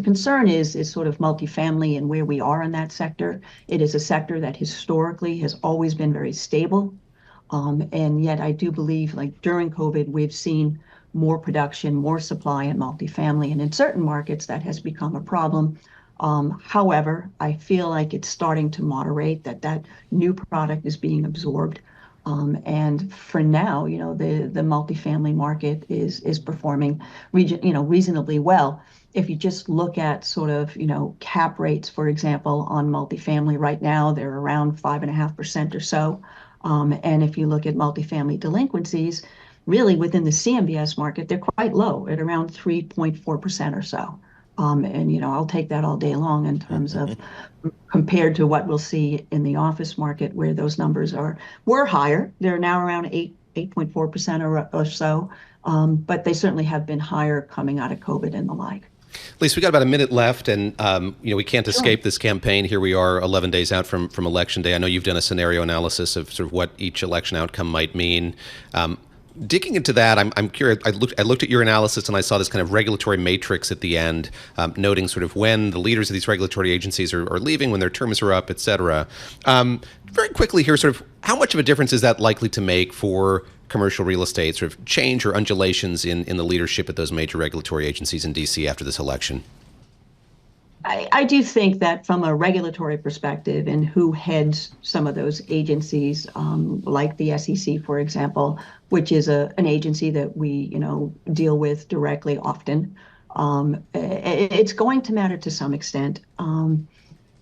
concern is sort of multifamily and where we are in that sector. It is a sector that historically has always been very stable. And yet I do believe, like during COVID, we've seen more production, more supply in multifamily. And in certain markets, that has become a problem. However, I feel like it's starting to moderate, that new product is being absorbed. And for now, the multifamily market is performing reasonably well. If you just look at sort of, cap rates, for example, on multifamily right now, they're around 5.5% or so. And if you look at multifamily delinquencies, really within the CMBS market, they're quite low at around 3.4% or so. And, I'll take that all day long in terms of compared to what we'll see in the office market where those numbers were higher. They're now around 8.4% or so. But they certainly have been higher coming out of COVID and the like. Lisa, we got about a minute left, and we can't escape this campaign. Here we are 11 days out from Election Day. I know you've done a scenario analysis of sort of what each election outcome might mean. Digging into that, I'm curious. I looked at your analysis and I saw this kind of regulatory matrix at the end, noting sort of when the leaders of these regulatory agencies are leaving, when their terms are up, et cetera. Very quickly here, sort of how much of a difference is that likely to make for commercial real estate, sort of change or undulations in the leadership at those major regulatory agencies in D.C. after this election? I do think that from a regulatory perspective and who heads some of those agencies, like the SEC, for example, which is an agency that we, deal with directly often, it's going to matter to some extent.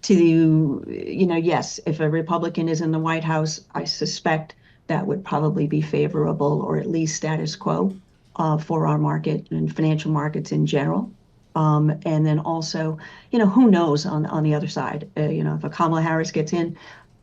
Yes, if a Republican is in the White House, I suspect that would probably be favorable or at least status quo for our market and financial markets in general. And then also, who knows on the other side, if a Kamala Harris gets in,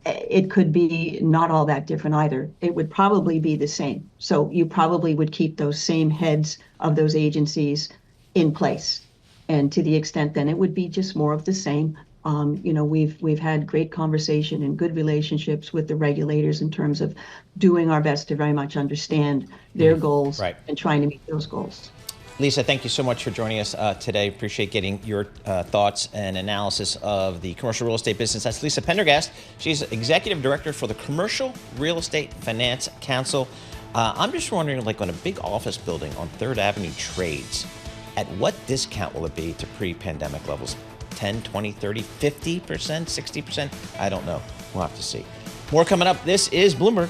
it could be not all that different either. It would probably be the same. So you probably would keep those same heads of those agencies in place. And to the extent then it would be just more of the same. We've had great conversation and good relationships with the regulators in terms of doing our best to very much understand their goals and trying to meet those goals. Lisa, thank you so much for joining us today. Appreciate getting your thoughts and analysis of the commercial real estate business. That's Lisa Pendergast. She's Executive Director for the Commercial Real Estate Finance Council. I'm just wondering, like when a big office building on 3rd Avenue trades, at what discount will it be to pre-pandemic levels? 10, 20, 30, 50%, 60%? I don't know. We'll have to see. More coming up. This is Bloomberg.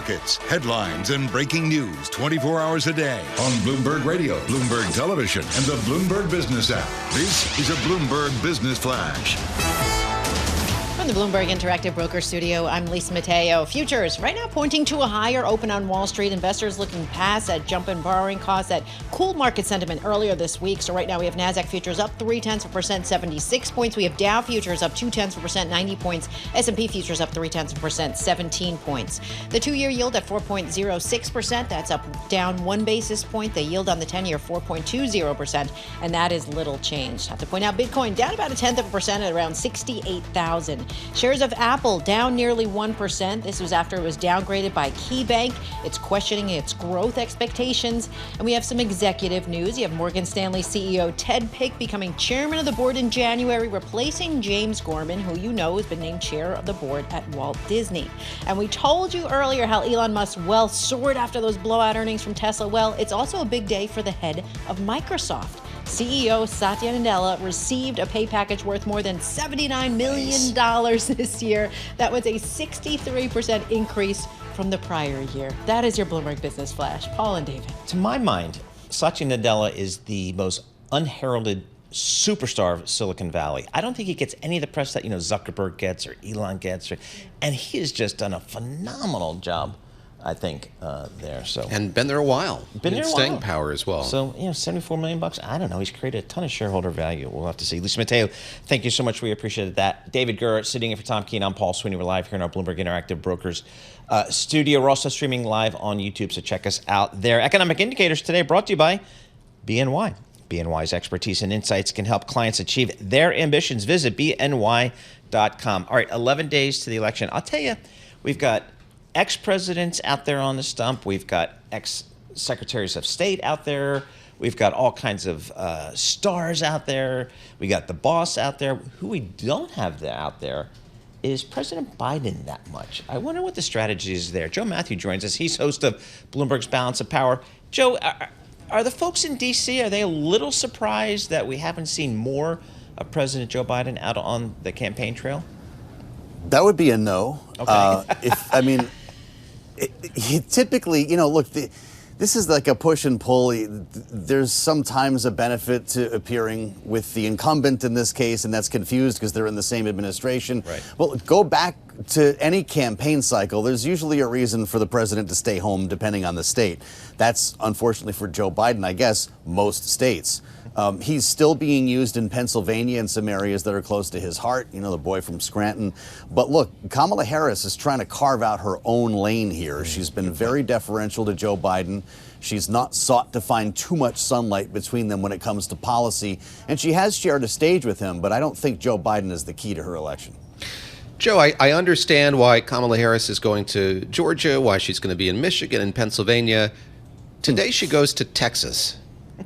markets, headlines, and breaking news 24 hours a day on Bloomberg Radio, Bloomberg Television, and the Bloomberg Business app. This is a Bloomberg Business Flash. From the Bloomberg Interactive Broker Studio, I'm Lisa Mateo. Futures right now pointing to a higher open on Wall Street. Investors looking past that jump in borrowing costs that cooled market sentiment earlier this week. So right now we have NASDAQ futures up 0.3%, 76 points. We have Dow futures up 0.2%, 90 points. S&P futures up 0.3%, 17 points. The 2-year yield at 4.06%. That's up down 1 basis point. The yield on the 10-year 4.20%, and that is little change. Have to point out Bitcoin down about 0.1% at around 68,000. Shares of Apple down nearly 1%. This was after it was downgraded by KeyBank. It's questioning its growth expectations. And we have some executive news. You have Morgan Stanley CEO Ted Pick becoming chairman of the board in January, replacing James Gorman, who you know has been named chair of the board at Walt Disney. And we told you earlier how Elon Musk's wealth soared after those blowout earnings from Tesla. Well, it's also a big day for the head of Microsoft. CEO Satya Nadella received a pay package worth more than $79 million this year. That was a 63% increase from the prior year. That is your Bloomberg Business Flash. Paul and David. To my mind, Satya Nadella is the most unheralded superstar of Silicon Valley. I don't think he gets any of the press that Zuckerberg gets or Elon gets, and he has just done a phenomenal job, I think, there. So and been there a while. Been there a while. Staying power as well. So $74 million. I don't know. He's created a ton of shareholder value. We'll have to see. Lisa Mateo, thank you so much. We appreciated that. David Gura sitting in for Tom Keene. I'm Paul Sweeney. We're live here in our Bloomberg Interactive Brokers studio. We're also streaming live on YouTube, so check us out there. Economic indicators today brought to you by BNY. BNY's expertise and insights can help clients achieve their ambitions. Visit bny.com. All right, 11 days to the election. I'll tell you, we've got ex-presidents out there on the stump. We've got ex-secretaries of state out there. We've got all kinds of stars out there. We got the boss out there. Who we don't have out there is President Biden that much. I wonder what the strategy is there. Joe Mathieu joins us. He's host of Bloomberg's Balance of Power. Joe, are the folks in D.C., are they a little surprised that we haven't seen more of President Joe Biden out on the campaign trail? That would be a no. Okay. Typically, look, this is like a push and pull. There's sometimes a benefit to appearing with the incumbent in this case, and that's confused because they're in the same administration. Right. Well, go back to any campaign cycle. There's usually a reason for the president to stay home, depending on the state. That's, unfortunately for Joe Biden, I guess, most states. He's still being used in Pennsylvania in some areas that are close to his heart, the boy from Scranton. But look, Kamala Harris is trying to carve out her own lane here. She's been very deferential to Joe Biden. She's not sought to find too much sunlight between them when it comes to policy. And she has shared a stage with him, but I don't think Joe Biden is the key to her election. Joe, I understand why Kamala Harris is going to Georgia, why she's going to be in Michigan and Pennsylvania. Today she goes to Texas.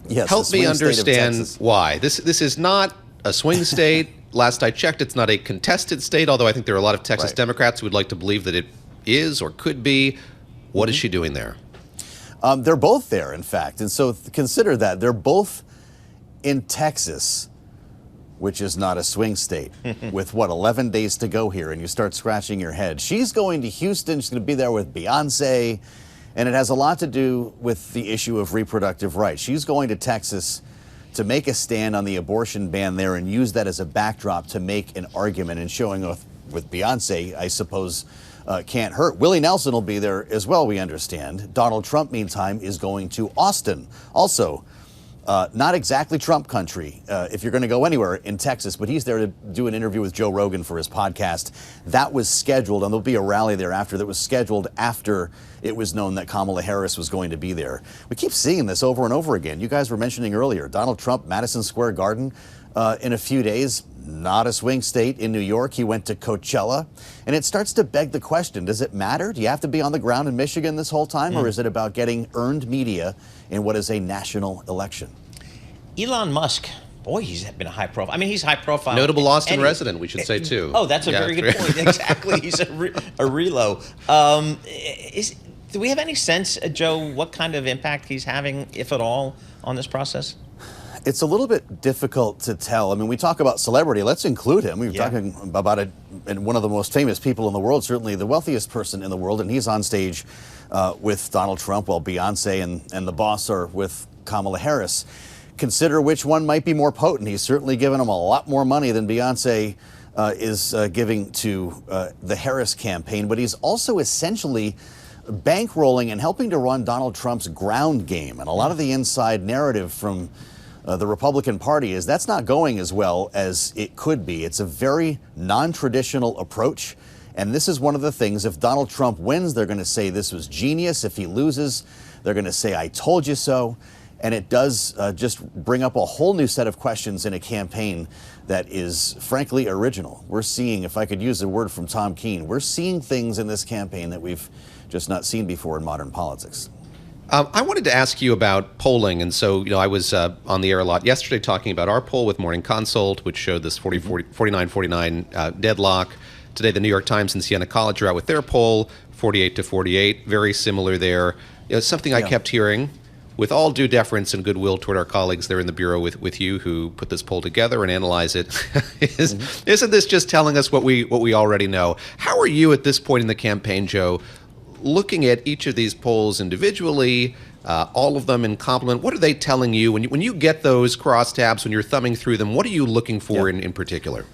Yes, help me understand why. This is not a swing state. Last I checked, it's not a contested state, although I think there are a lot of Texas Democrats who would like to believe that it is or could be. What is she doing there? They're both there, in fact. And so consider that. They're both in Texas, which is not a swing state, with 11 days to go here, and you start scratching your head. She's going to Houston. She's going to be there with Beyonce. And it has a lot to do with the issue of reproductive rights. She's going to Texas to make a stand on the abortion ban there and use that as a backdrop to make an argument, and showing off with Beyonce, I suppose, can't hurt. Willie Nelson will be there as well, we understand. Donald Trump, meantime, is going to Austin. Also, not exactly Trump country if you're going to go anywhere in Texas, but he's there to do an interview with Joe Rogan for his podcast. That was scheduled, and there'll be a rally thereafter that was scheduled after it was known that Kamala Harris was going to be there. We keep seeing this over and over again. You guys were mentioning earlier, Donald Trump, Madison Square Garden in a few days. Not a swing state. In New York, he went to Coachella. And it starts to beg the question, does it matter? Do you have to be on the ground in Michigan this whole time? Or is it about getting earned media in what is a national election? Elon Musk, boy, he's been a high profile. I mean, he's high profile. Notable Austin resident, we should say, too. Oh, that's a very good point. Exactly. He's a relo. Do we have any sense, Joe, what kind of impact he's having, if at all, on this process? It's a little bit difficult to tell. I mean, we talk about celebrity. Let's include him. We were talking about one of the most famous people in the world, certainly the wealthiest person in the world, and he's on stage with Donald Trump while Beyonce and the boss are with Kamala Harris. Consider which one might be more potent. He's certainly given him a lot more money than Beyonce is giving to the Harris campaign, but he's also essentially bankrolling and helping to run Donald Trump's ground game. And a lot of the inside narrative from the Republican Party is that's not going as well as it could be. It's a very non-traditional approach. And this is one of the things, if Donald Trump wins, they're going to say this was genius. If he loses, they're going to say, I told you so. And it does just bring up a whole new set of questions in a campaign that is, frankly, original. We're seeing, if I could use a word from Tom Keene, we're seeing things in this campaign that we've just not seen before in modern politics. I wanted to ask you about polling. And so, I was on the air a lot yesterday talking about our poll with Morning Consult, which showed this 49-49 deadlock. Today, the New York Times and Siena College are out with their poll, 48-48, very similar there. Something I kept hearing, with all due deference and goodwill toward our colleagues there in the Bureau with you who put this poll together and analyze it, isn't this just telling us what we already know? How are you at this point in the campaign, Joe, looking at each of these polls individually, all of them in complement? What are they telling you? When you get those crosstabs, when you're thumbing through them, what are you looking for in particular?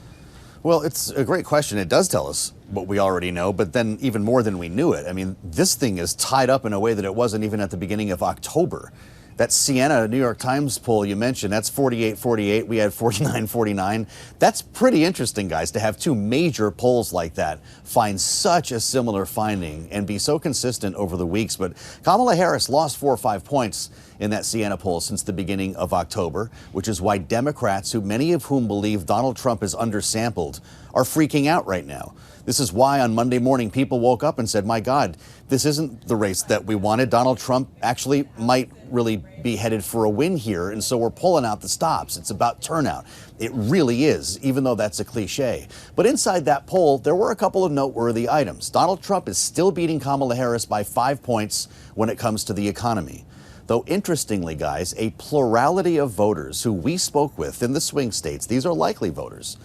Well, it's a great question. It does tell us what we already know, but then even more than we knew it. I mean, this thing is tied up in a way that it wasn't even at the beginning of October. That Siena New York Times poll you mentioned, that's 48-48. We had 49-49. That's pretty interesting, guys, to have two major polls like that find such a similar finding and be so consistent over the weeks. But Kamala Harris lost 4 or 5 points in that Siena poll since the beginning of October, which is why Democrats, many of whom believe Donald Trump is undersampled, are freaking out right now. This is why on Monday morning people woke up and said, my God, this isn't the race that we wanted. Donald Trump actually might really be headed for a win here, and so we're pulling out the stops. It's about turnout. It really is, even though that's a cliche. But inside that poll, there were a couple of noteworthy items. Donald Trump is still beating Kamala Harris by 5 points when it comes to the economy. Though interestingly, guys, a plurality of voters who we spoke with in the swing states, these are likely voters,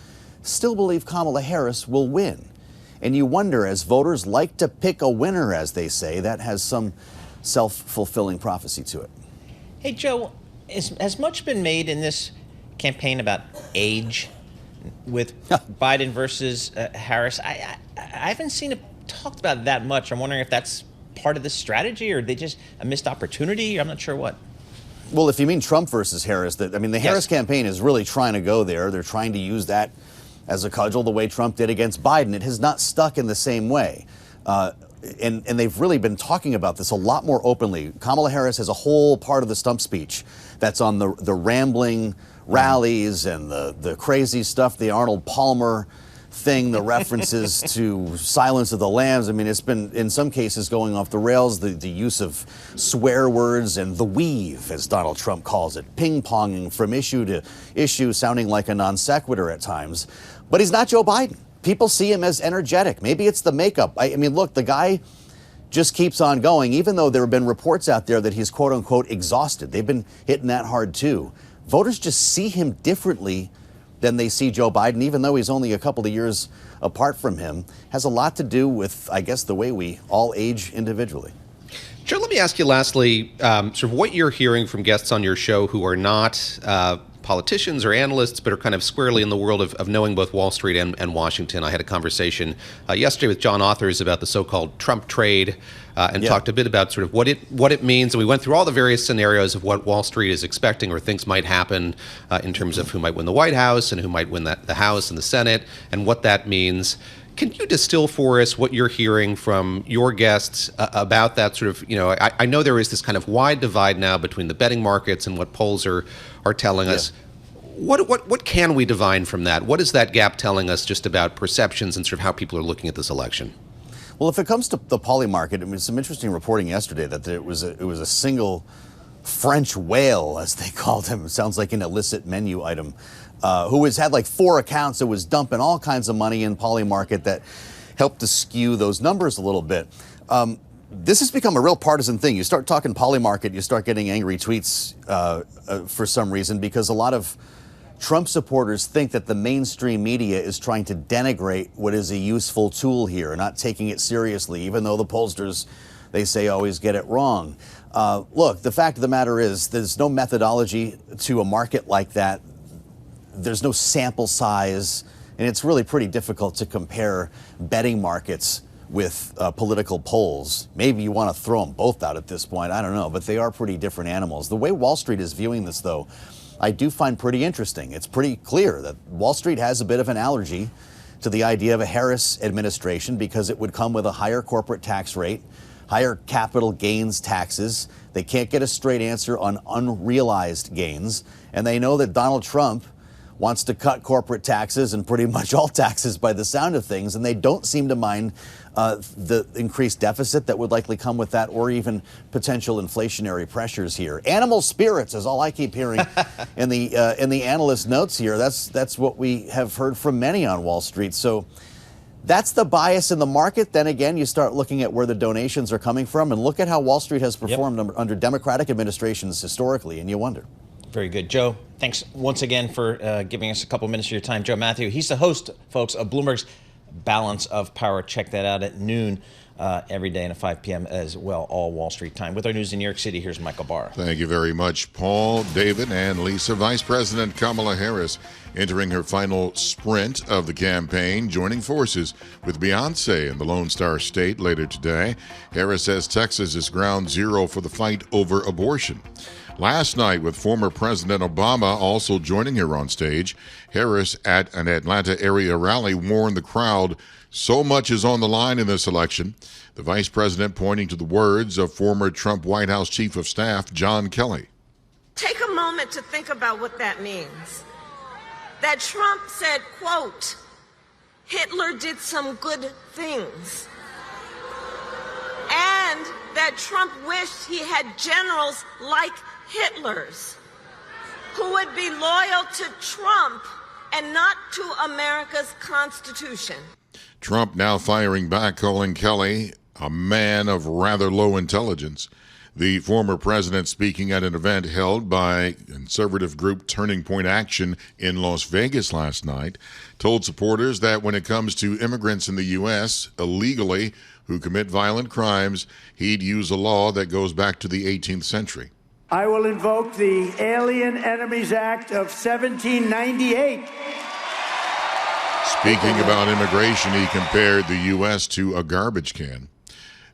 still believe Kamala Harris will win. And you wonder, as voters like to pick a winner, as they say, that has some self-fulfilling prophecy to it. Hey, Joe, has much been made in this campaign about age with Biden versus Harris? I haven't seen it talked about that much. I'm wondering if that's part of the strategy, or they just a missed opportunity? I'm not sure what. Well, if you mean Trump versus Harris, the Harris campaign is really trying to go there. They're trying to use that as a cudgel the way Trump did against Biden. It has not stuck in the same way. And they've really been talking about this a lot more openly. Kamala Harris has a whole part of the stump speech that's on the rambling rallies and the crazy stuff, the Arnold Palmer thing, the references to Silence of the Lambs. I mean, it's been, in some cases, going off the rails, the use of swear words and the weave, as Donald Trump calls it, ping-ponging from issue to issue, sounding like a non sequitur at times. But he's not Joe Biden. People see him as energetic. Maybe it's the makeup. I mean, look, the guy just keeps on going, even though there have been reports out there that he's, quote unquote, exhausted. They've been hitting that hard, too. Voters just see him differently than they see Joe Biden, even though he's only a couple of years apart from him. Has a lot to do with, I guess, the way we all age individually. Joe, let me ask you lastly, sort of what you're hearing from guests on your show who are not politicians or analysts, but are kind of squarely in the world of knowing both Wall Street and Washington. I had a conversation yesterday with John Authors about the so-called Trump trade and talked a bit about sort of what it means. And we went through all the various scenarios of what Wall Street is expecting or thinks might happen in terms of who might win the White House and who might win the House and the Senate and what that means. Can you distill for us what you're hearing from your guests about that sort of, I know there is this kind of wide divide now between the betting markets and what polls are telling us. What can we divine from that? What is that gap telling us just about perceptions and sort of how people are looking at this election? Well, if it comes to the poly market, I mean, some interesting reporting yesterday that it was a single French whale, as they called him. It sounds like an illicit menu item, who had like 4 accounts that was dumping all kinds of money in poly market that helped to skew those numbers a little bit. this has become a real partisan thing. You start talking polymarket, you start getting angry tweets for some reason, because a lot of Trump supporters think that the mainstream media is trying to denigrate what is a useful tool here, not taking it seriously, even though the pollsters, they say, always get it wrong. Look, the fact of the matter is there's no methodology to a market like that. There's no sample size, and it's really pretty difficult to compare betting markets with political polls. Maybe you want to throw them both out at this point. I don't know, but they are pretty different animals. The way Wall Street is viewing this, though, I do find pretty interesting. It's pretty clear that Wall Street has a bit of an allergy to the idea of a Harris administration because it would come with a higher corporate tax rate, higher capital gains taxes. They can't get a straight answer on unrealized gains. And they know that Donald Trump wants to cut corporate taxes and pretty much all taxes by the sound of things. And they don't seem to mind the increased deficit that would likely come with that, or even potential inflationary pressures here. Animal spirits is all I keep hearing in the analyst notes here. That's what we have heard from many on Wall Street. So that's the bias in the market. Then again, you start looking at where the donations are coming from, and look at how Wall Street has performed under Democratic administrations historically, and you wonder. Very good. Joe, thanks once again for giving us a couple minutes of your time. Joe Mathieu, he's the host, folks, of Bloomberg's Balance of Power. Check that out at noon every day and at 5 p.m. as well, all Wall Street time. With our news in New York City, here's Michael Barr. Thank you very much, Paul, David, and Lisa. Vice President Kamala Harris entering her final sprint of the campaign, joining forces with Beyonce in the Lone Star State later today. Harris says Texas is ground zero for the fight over abortion. Last night, with former President Obama also joining her on stage, Harris at an Atlanta area rally warned the crowd so much is on the line in this election. The vice president pointing to the words of former Trump White House Chief of Staff John Kelly. Take a moment to think about what that means. That Trump said, quote, Hitler did some good things. And that Trump wished he had generals like Hitler's who would be loyal to Trump and not to America's Constitution. Trump now firing back, calling Kelly a man of rather low intelligence. The former president, speaking at an event held by conservative group Turning Point Action in Las Vegas last night, told supporters that when it comes to immigrants in the U.S. illegally who commit violent crimes, he'd use a law that goes back to the 18th century. I will invoke the Alien Enemies Act of 1798. Speaking about immigration, he compared the U.S. to a garbage can.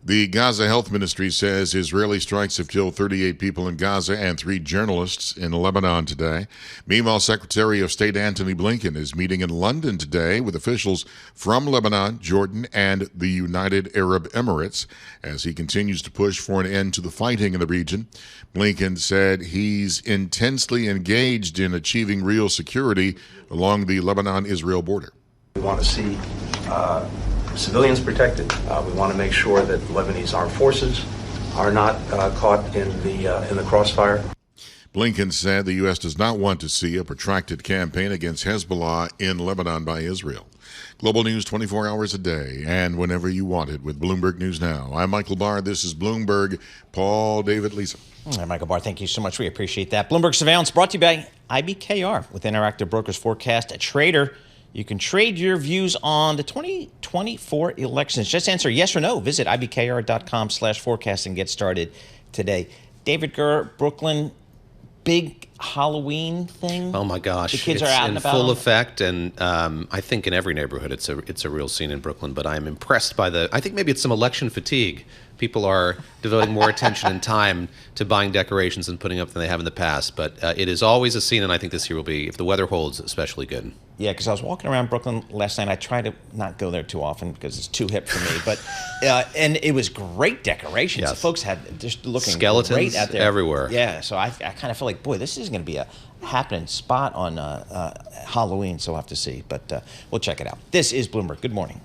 The Gaza Health Ministry says Israeli strikes have killed 38 people in Gaza and 3 journalists in Lebanon today. Meanwhile, Secretary of State Antony Blinken is meeting in London today with officials from Lebanon, Jordan, and the United Arab Emirates as he continues to push for an end to the fighting in the region. Blinken said he's intensely engaged in achieving real security along the Lebanon-Israel border. We want to see civilians protected. We want to make sure that Lebanese armed forces are not caught in the crossfire. Blinken said the U.S. does not want to see a protracted campaign against Hezbollah in Lebanon by Israel. Global news 24 hours a day and whenever you want it with Bloomberg News Now. I'm Michael Barr. This is Bloomberg. Paul, David, Lisa. All right, Michael Barr, thank you so much. We appreciate that. Bloomberg Surveillance brought to you by IBKR. With Interactive Brokers Forecast, a trader. You can trade your views on the 2024 elections. Just answer yes or no. Visit ibkr.com/forecast and get started today. David Gura, Brooklyn, big Halloween thing. Oh my gosh, the kids it's are out in and about. Full effect, and I think in every neighborhood it's a real scene in Brooklyn. But I'm impressed by I think maybe it's some election fatigue. People are devoting more attention and time to buying decorations and putting up than they have in the past. But it is always a scene, and I think this year will be, if the weather holds, especially good. Yeah, because I was walking around Brooklyn last night. I try to not go there too often because it's too hip for me. But and it was great decorations. Yes. The folks had just looking skeletons great out there everywhere. Yeah, so I kind of feel like, boy, this is going to be a happening spot on Halloween. So we'll have to see. But we'll check it out. This is Bloomberg. Good morning.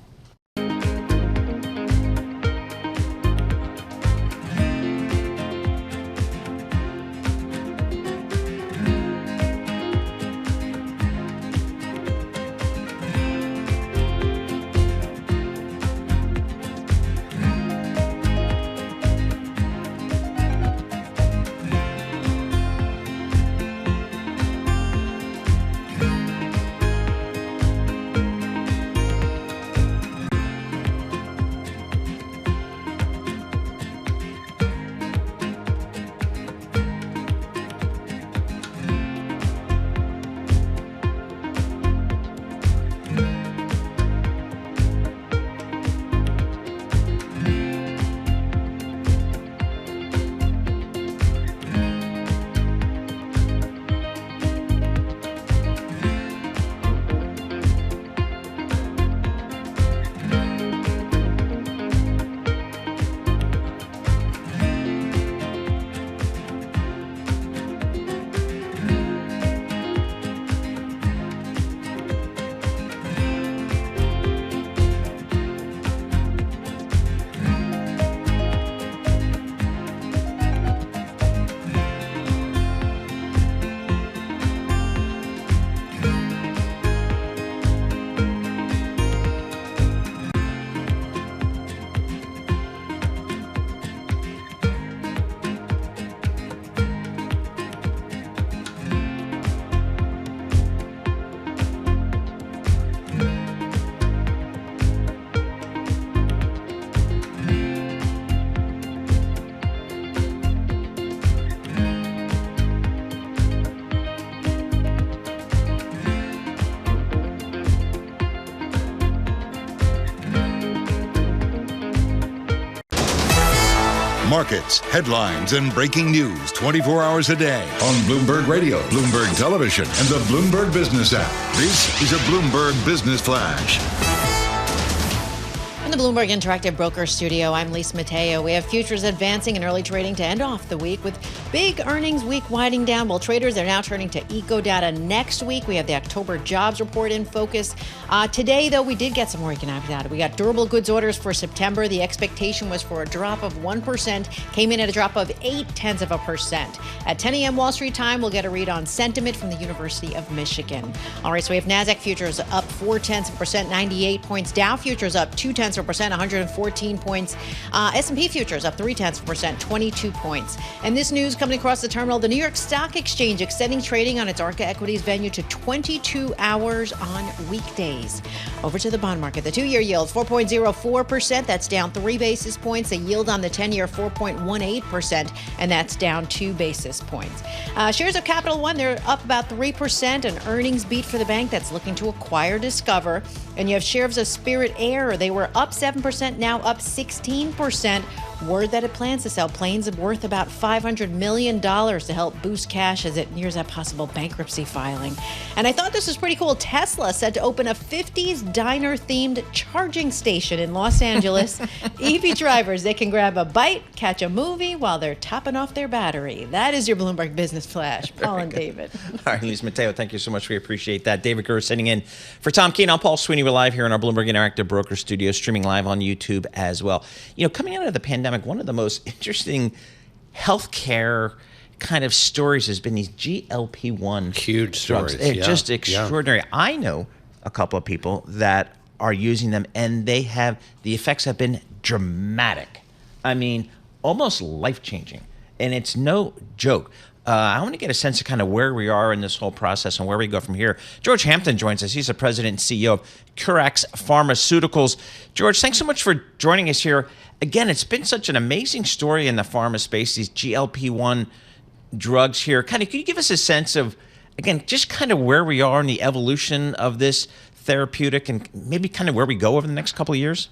markets, headlines, and breaking news 24 hours a day on Bloomberg Radio, Bloomberg Television, and the Bloomberg Business app. This is a Bloomberg Business Flash. In the Bloomberg Interactive Broker Studio, I'm Lisa Mateo. We have futures advancing in early trading to end off the week with big earnings week winding down. While traders are now turning to eco data next week. We have the October jobs report in focus. Today, though, we did get some more economic data. We got durable goods orders for September. The expectation was for a drop of 1%, came in at a drop of 0.8%. At 10 a.m. Wall Street time, we'll get a read on sentiment from the University of Michigan. All right, so we have NASDAQ futures up 0.4%, 98 points. Dow futures up 0.2%, 114 points. S&P futures up 0.3%, 22 points. And this news coming across the terminal, the New York Stock Exchange extending trading on its ARCA equities venue to 22 hours on weekdays. Over to the bond market. The 2-year yield, 4.04%. That's down 3 basis points. The yield on the 10-year, 4.18%. And that's down 2 basis points. Shares of Capital One, they're up about 3%. An earnings beat for the bank that's looking to acquire Discover. And you have shares of Spirit Air. They were up 7%, now up 16%. Word that it plans to sell planes worth about $500 million to help boost cash as it nears that possible bankruptcy filing. And I thought this was pretty cool. Tesla said to open a 50s diner-themed charging station in Los Angeles. EV drivers, they can grab a bite, catch a movie while they're topping off their battery. That is your Bloomberg Business Flash. Paul and David. All right, Lisa Mateo, thank you so much. We appreciate that. David Gura sitting in for Tom Keene. I'm Paul Sweeney. We're live here in our Bloomberg Interactive Broker Studio, streaming live on YouTube as well. You know, coming out of the pandemic, one of the most interesting healthcare kind of stories has been these GLP-1 huge stories. It's just extraordinary. Yeah. I know a couple of people that are using them, and the effects have been dramatic. I mean, almost life-changing, and it's no joke. I want to get a sense of kind of where we are in this whole process and where we go from here. George Hampton joins us. He's the president and CEO of Curax Pharmaceuticals. George, thanks so much for joining us here. Again, it's been such an amazing story in the pharma space, these GLP-1 drugs here. Kind of, can you give us a sense of, again, just kind of where we are in the evolution of this therapeutic and maybe kind of where we go over the next couple of years?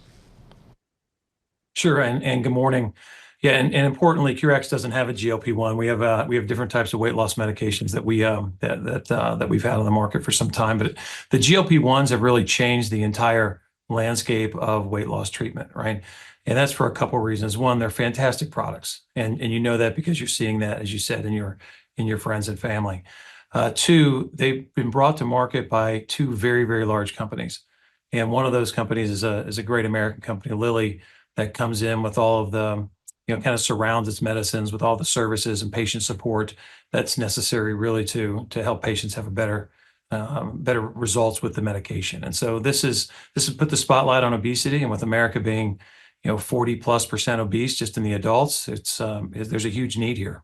Sure, and good morning. Yeah, and importantly, Curax doesn't have a GLP-1. We have different types of weight loss medications that we've had on the market for some time. But the GLP-1s have really changed the entire landscape of weight loss treatment, right? And that's for a couple of reasons. One, they're fantastic products, and you know that because you're seeing that, as you said, in your friends and family. Two, they've been brought to market by two very, very large companies, and one of those companies is a great American company, Lilly, that comes in with all of the kind of surrounds its medicines with all the services and patient support that's necessary really to help patients have a better results with the medication. And so this has put the spotlight on obesity, and with America being 40+% obese just in the adults, there's a huge need here.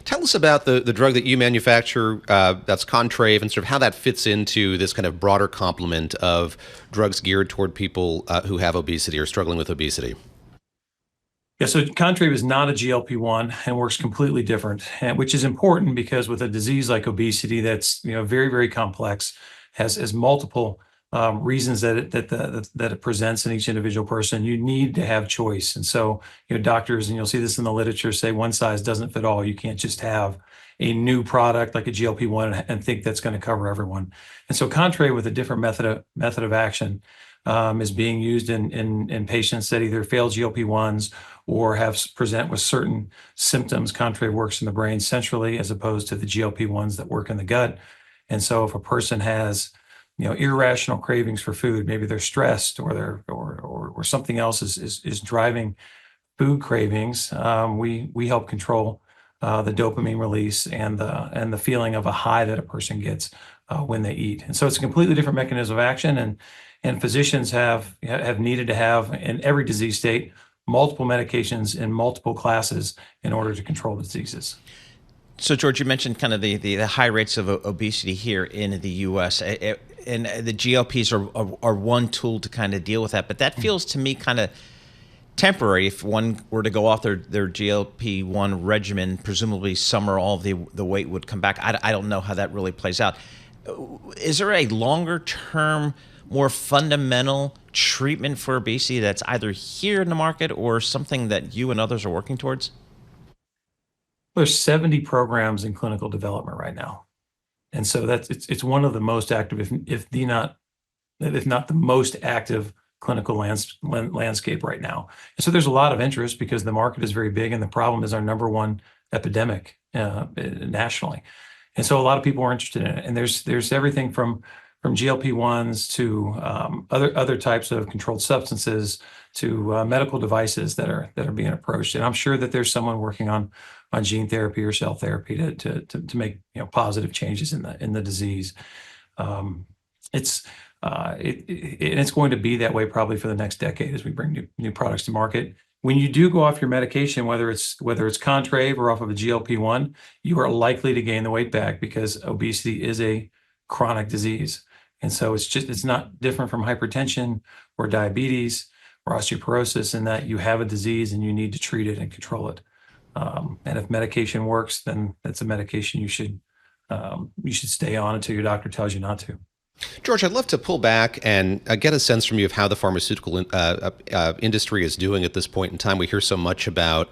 Tell us about the drug that you manufacture, that's Contrave, and sort of how that fits into this kind of broader complement of drugs geared toward people who have obesity or struggling with obesity. Yeah, so Contrave is not a GLP-1 and works completely different, which is important because with a disease like obesity that's very, very complex, has multiple reasons that it presents in each individual person, you need to have choice. And so doctors, and you'll see this in the literature, say one size doesn't fit all. You can't just have a new product like a GLP-1 and think that's going to cover everyone. And so Contrave, with a different method of action, is being used in patients that either fail GLP-1s or present with certain symptoms. Contrave works in the brain centrally as opposed to the GLP-1s that work in the gut. And so if a person has irrational cravings for food, maybe they're stressed or something else is driving food cravings, we help control the dopamine release and the feeling of a high that a person gets when they eat. And so it's a completely different mechanism of action, and physicians have needed to have, in every disease state, multiple medications in multiple classes in order to control diseases. So, George, you mentioned kind of the high rates of obesity here in the U.S., and the GLPs are one tool to kind of deal with that. But that feels to me kind of temporary. If one were to go off their GLP-1 regimen, presumably some or all of the weight would come back. I don't know how that really plays out. Is there a longer-term, more fundamental treatment for obesity that's either here in the market or something that you and others are working towards? There's 70 programs in clinical development right now. And so it's one of the most active, if not the most active clinical landscape right now. And so there's a lot of interest because the market is very big, and the problem is our number one epidemic nationally. And so a lot of people are interested in it. And there's everything from GLP-1s to other types of controlled substances to medical devices that are being approached. And I'm sure that there's someone working on gene therapy or cell therapy to make positive changes in the disease. It's going to be that way probably for the next decade as we bring new products to market. When you do go off your medication, whether it's Contrave or off of a GLP-1, you are likely to gain the weight back because obesity is a chronic disease. And so it's not different from hypertension or diabetes or osteoporosis in that you have a disease and you need to treat it and control it. And if medication works, then that's a medication you should stay on until your doctor tells you not to. George, I'd love to pull back and get a sense from you of how the pharmaceutical industry is doing at this point in time. We hear so much about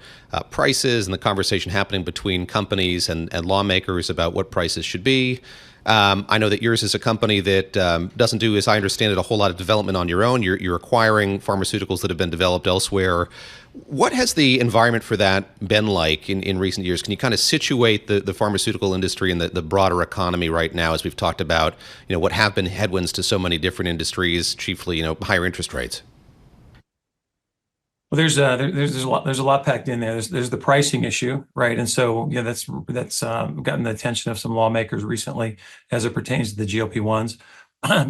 prices and the conversation happening between companies and lawmakers about what prices should be. I know that yours is a company that doesn't do, as I understand it, a whole lot of development on your own. You're acquiring pharmaceuticals that have been developed elsewhere. What has the environment for that been like in recent years? Can you kind of situate the pharmaceutical industry and the broader economy right now, as we've talked about, what have been headwinds to so many different industries, chiefly, higher interest rates? Well, there's a lot packed in there. There's the pricing issue, right? And so that's gotten the attention of some lawmakers recently as it pertains to the GLP-1s.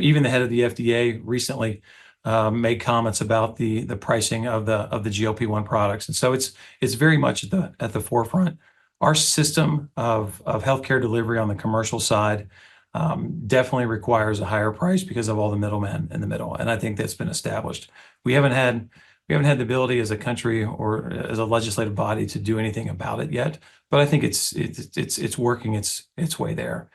Even the head of the FDA recently made comments about the pricing of the GLP-1 products, and so it's very much at the forefront. Our system of healthcare delivery on the commercial side definitely requires a higher price because of all the middlemen in the middle, and I think that's been established. We haven't had the ability as a country or as a legislative body to do anything about it yet, but I think it's working its way there.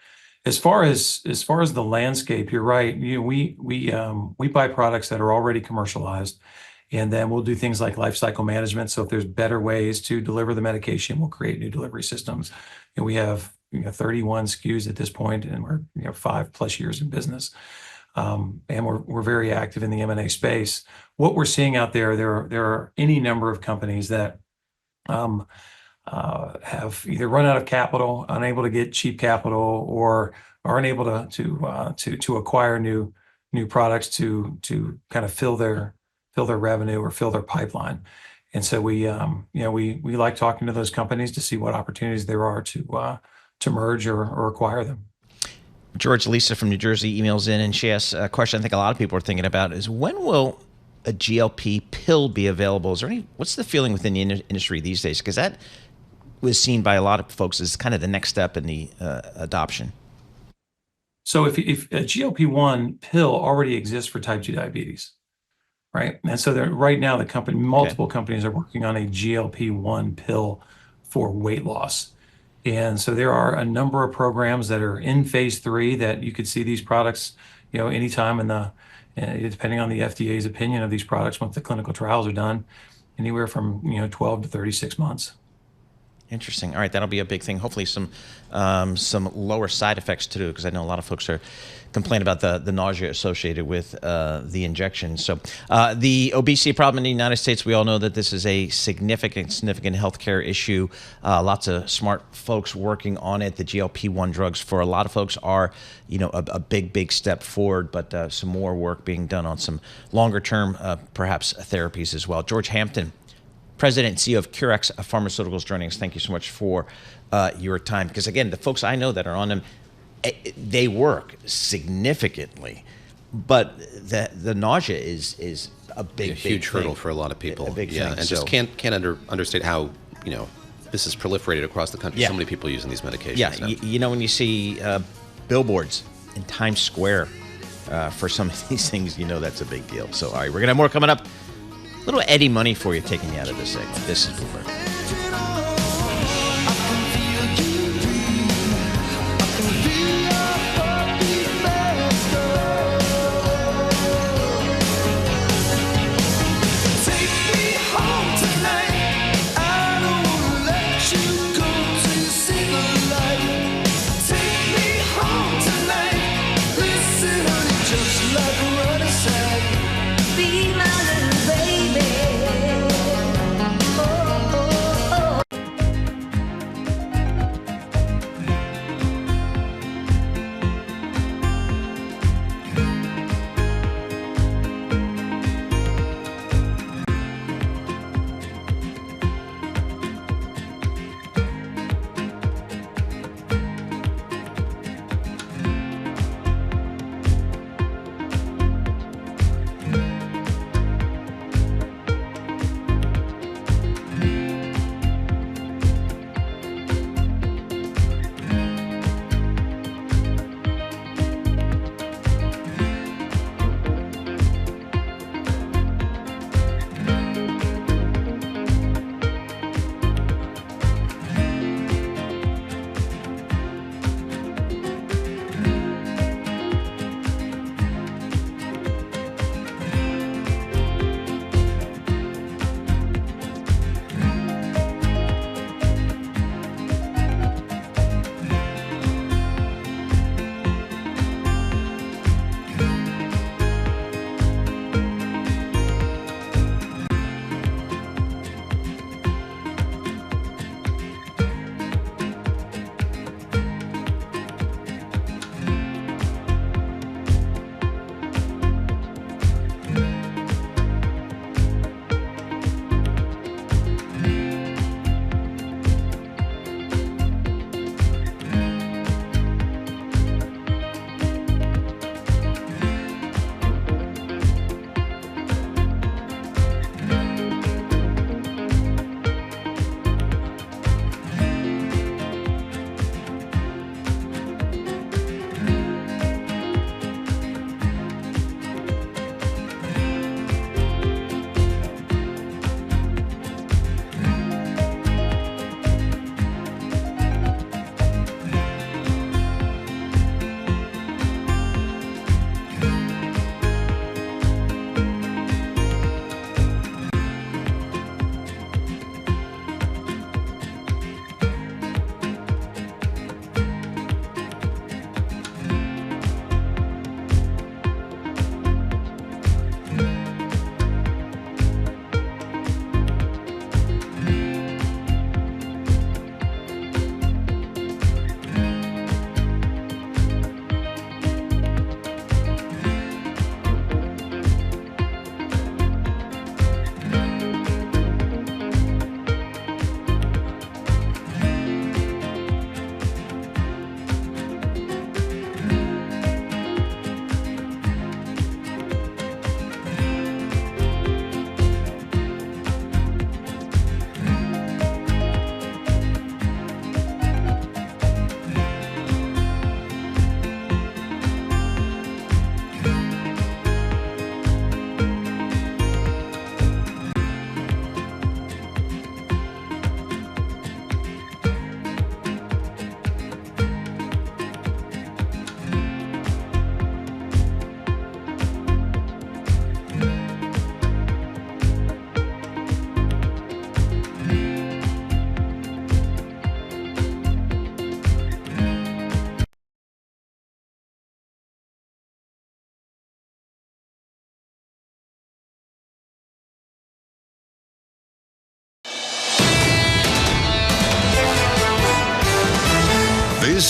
As far as the landscape, you're right. We buy products that are already commercialized, and then we'll do things like life cycle management. So if there's better ways to deliver the medication, we'll create new delivery systems. And we have 31 SKUs at this point, and we're 5+ years in business. And we're very active in the M&A space. What we're seeing out there are any number of companies that have either run out of capital, unable to get cheap capital, or are unable to acquire new products to kind of fill their revenue or fill their pipeline. And so we like talking to those companies to see what opportunities there are to merge or acquire them. George, Lisa from New Jersey emails in, and she asks a question I think a lot of people are thinking about is, when will a GLP pill be available? What's the feeling within the industry these days? Because that was seen by a lot of folks as kind of the next step in the adoption. So if a GLP-1 pill already exists for type 2 diabetes, right? And so right now multiple companies are working on a GLP-1 pill for weight loss. And so there are a number of programs that are in phase 3 that you could see these products, anytime depending on the FDA's opinion of these products, once the clinical trials are done, anywhere from 12 to 36 months. Interesting. All right, that'll be a big thing. Hopefully some lower side effects too, because I know a lot of folks are complaining about the nausea associated with the injection. So the obesity problem in the United States, we all know that this is a significant healthcare issue. Lots of smart folks working on it. The GLP-1 drugs for a lot of folks are, a big step forward, but some more work being done on some longer term, perhaps therapies as well. George Hampton, President and CEO of Curex Pharmaceuticals, joining us. Thank you so much for your time. Because again, the folks I know that are on them, they work significantly, but the nausea is a huge hurdle for a lot of people. And just can't understate how this is proliferated across the country. So many people using these medications. Yeah, when you see billboards in Times Square for some of these things, that's a big deal. So all right, we're gonna have more coming up. Little Eddie Money for you, taking you out of this segment. This is Bloomberg. Take me home tonight. I don't wanna let you go tonight.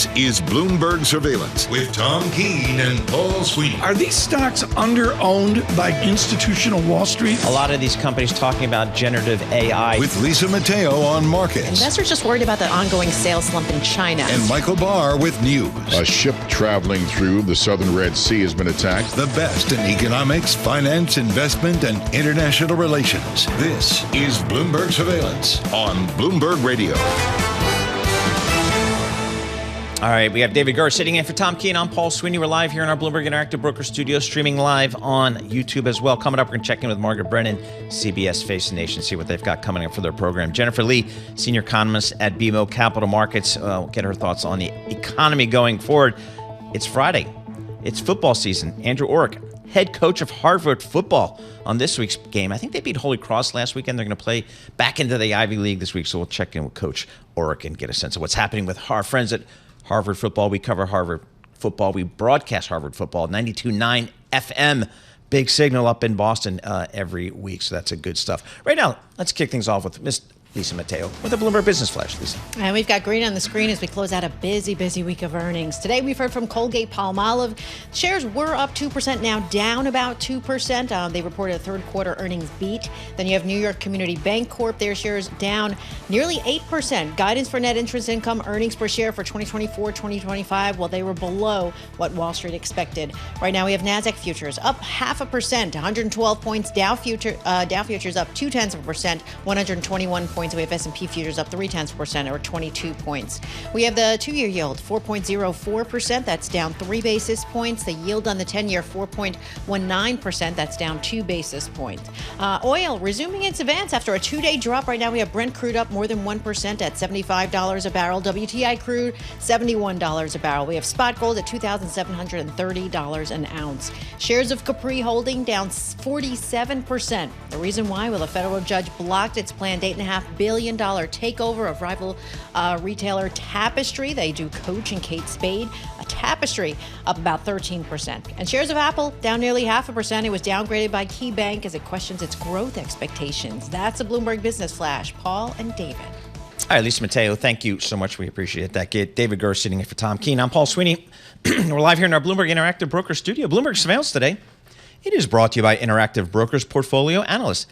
This is Bloomberg Surveillance with Tom Keene and Paul Sweeney. Are these stocks under-owned by institutional Wall Street? A lot of these companies talking about generative AI. With Lisa Mateo on markets. Investors just worried about the ongoing sales slump in China. And Michael Barr with news. A ship traveling through the southern Red Sea has been attacked. The best in economics, finance, investment, and international relations. This is Bloomberg Surveillance on Bloomberg Radio. All right, we have David Gura sitting in for Tom Keene. I'm Paul Sweeney. We're live here in our Bloomberg Interactive Broker Studio, streaming live on YouTube as well. Coming up, we're going to check in with Margaret Brennan, CBS Face the Nation, see what they've got coming up for their program. Jennifer Lee, senior economist at BMO Capital Markets. We'll get her thoughts on the economy going forward. It's Friday. It's football season. Andrew Orrick, head coach of Harvard football, on this week's game. I think they beat Holy Cross last weekend. They're going to play back into the Ivy League this week, so we'll check in with Coach Orrick and get a sense of what's happening with our friends at Harvard football. We cover Harvard football. We broadcast Harvard football, 92.9 FM, big signal up in Boston every week. So that's a good stuff. Right now, let's kick things off with Miss Lisa Mateo with the Bloomberg Business Flash. Lisa. And we've got green on the screen as we close out a busy week of earnings. Today, we've heard from Colgate-Palmolive. Shares were up 2%, now down about 2%. They reported a third quarter earnings beat. Then you have New York Community Bank Corp. Their shares down nearly 8%. Guidance for net interest income, earnings per share for 2024-2025, well, they were below what Wall Street expected. Right now, we have NASDAQ futures up 0.5%, 112 points. Dow futures up 0.2%, 121 points. We have S&P futures up 0.3%, or 22 points. We have the 2-year yield 4.04%. That's down 3 basis points. The yield on the 10-year 4.19%. That's down 2 basis points. Oil resuming its advance after a 2-day drop. Right now we have Brent crude up more than 1% at $75 a barrel. WTI crude $71 a barrel. We have spot gold at $2,730 an ounce. Shares of Capri Holding down 47%. The reason why? Well, a federal judge blocked its planned $8.5 billion takeover of rival retailer Tapestry. They do Coach and Kate Spade. Tapestry up about 13%. And shares of Apple down nearly 0.5%. It was downgraded by KeyBank as it questions its growth expectations. That's a Bloomberg Business Flash. Paul and David. All right, Lisa Mateo, thank you so much. We appreciate that. David Gura sitting in for Tom Keene. I'm Paul Sweeney. We're live here in our Bloomberg Interactive Broker Studio. Bloomberg Surveillance today. It is brought to you by Interactive Brokers Portfolio Analysts.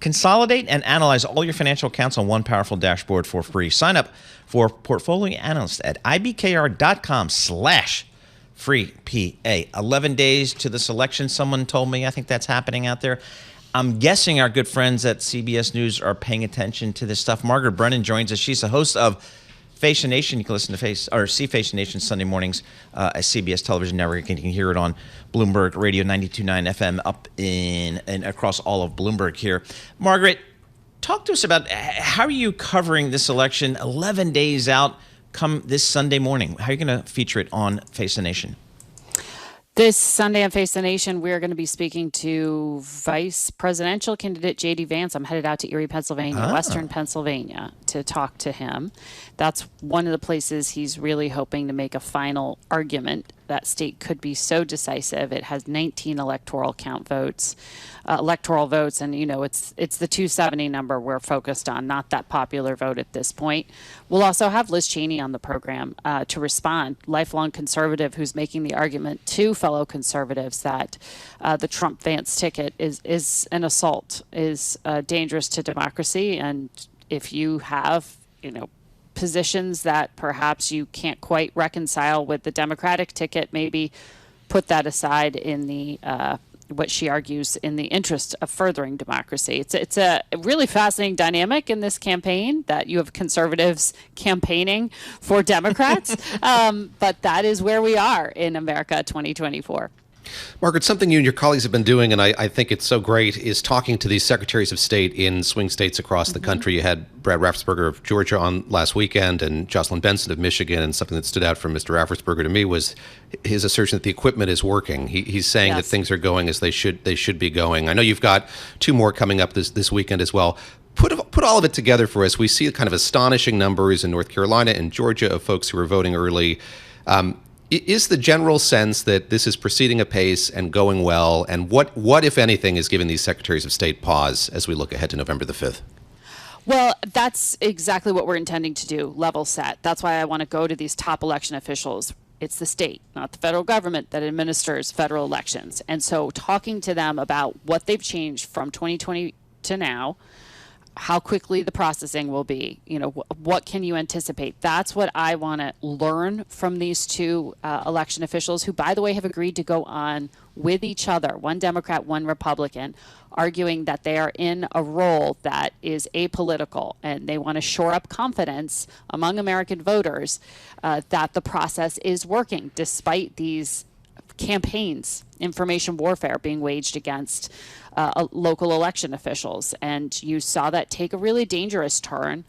Consolidate and analyze all your financial accounts on one powerful dashboard for free. Sign up for Portfolio Analyst at ibkr.com/free PA. 11 days to the selection, someone told me. I think that's happening out there. I'm guessing our good friends at CBS News are paying attention to this stuff. Margaret Brennan joins us. She's the host of Face the Nation. You can listen to see Face the Nation Sunday mornings at CBS Television Network. You can hear it on Bloomberg Radio 92.9 FM up in and across all of Bloomberg here. Margaret, talk to us about how are you covering this election 11 days out come this Sunday morning? How are you going to feature it on Face the Nation? This Sunday on Face the Nation, we're going to be speaking to Vice Presidential candidate J.D. Vance. I'm headed out to Erie, Pennsylvania, Western Pennsylvania, to talk to him. That's one of the places he's really hoping to make a final argument. That state could be so decisive. It has 19 electoral votes, and it's the 270 number we're focused on, not that popular vote at this point. We'll also have Liz Cheney on the program to respond, lifelong conservative who's making the argument to fellow conservatives that the Trump-Vance ticket is an assault, is dangerous to democracy, and if you have, positions that perhaps you can't quite reconcile with the Democratic ticket, maybe put that aside in the what she argues in the interest of furthering democracy. It's a really fascinating dynamic in this campaign that you have conservatives campaigning for Democrats, but that is where we are in America 2024. Margaret, something you and your colleagues have been doing, and I think it's so great, is talking to these secretaries of state in swing states across the country. You had Brad Raffensperger of Georgia on last weekend and Jocelyn Benson of Michigan, and something that stood out from Mr. Raffensperger to me was his assertion that the equipment is working. He's saying that things are going as they should be going. I know you've got 2 more coming up this weekend as well. Put all of it together for us. We see kind of astonishing numbers in North Carolina and Georgia of folks who are voting early. Is the general sense that this is proceeding apace and going well? And what, if anything, is giving these secretaries of state pause as we look ahead to November the 5th? Well, that's exactly what we're intending to do, level set. That's why I want to go to these top election officials. It's the state, not the federal government, that administers federal elections. And so talking to them about what they've changed from 2020 to now, how quickly the processing will be, what can you anticipate? That's what I want to learn from these two election officials who, by the way, have agreed to go on with each other, one Democrat, one Republican, arguing that they are in a role that is apolitical and they want to shore up confidence among American voters that the process is working despite these campaigns, information warfare being waged against local election officials. And you saw that take a really dangerous turn.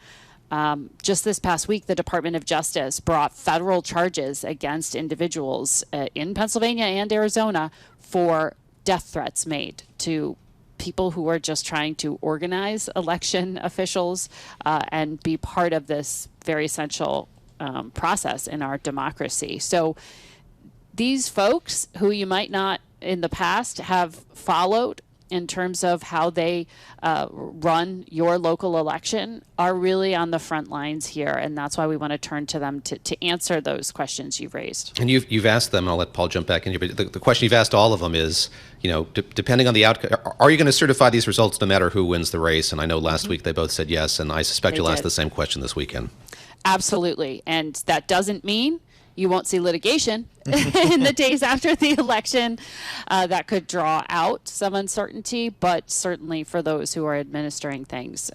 Just this past week, the Department of Justice brought federal charges against individuals in Pennsylvania and Arizona for death threats made to people who are just trying to organize election officials and be part of this very essential process in our democracy. So these folks who you might not in the past have followed in terms of how they run your local election are really on the front lines here. And that's why we want to turn to them to answer those questions you've raised. And you've asked them, and I'll let Paul jump back in here, but the question you've asked all of them is, depending on the outcome, are you going to certify these results no matter who wins the race? And I know last week they both said yes, and I suspect you'll ask the same question this weekend. Absolutely. And that doesn't mean you won't see litigation in the days after the election. That could draw out some uncertainty, but certainly for those who are administering things,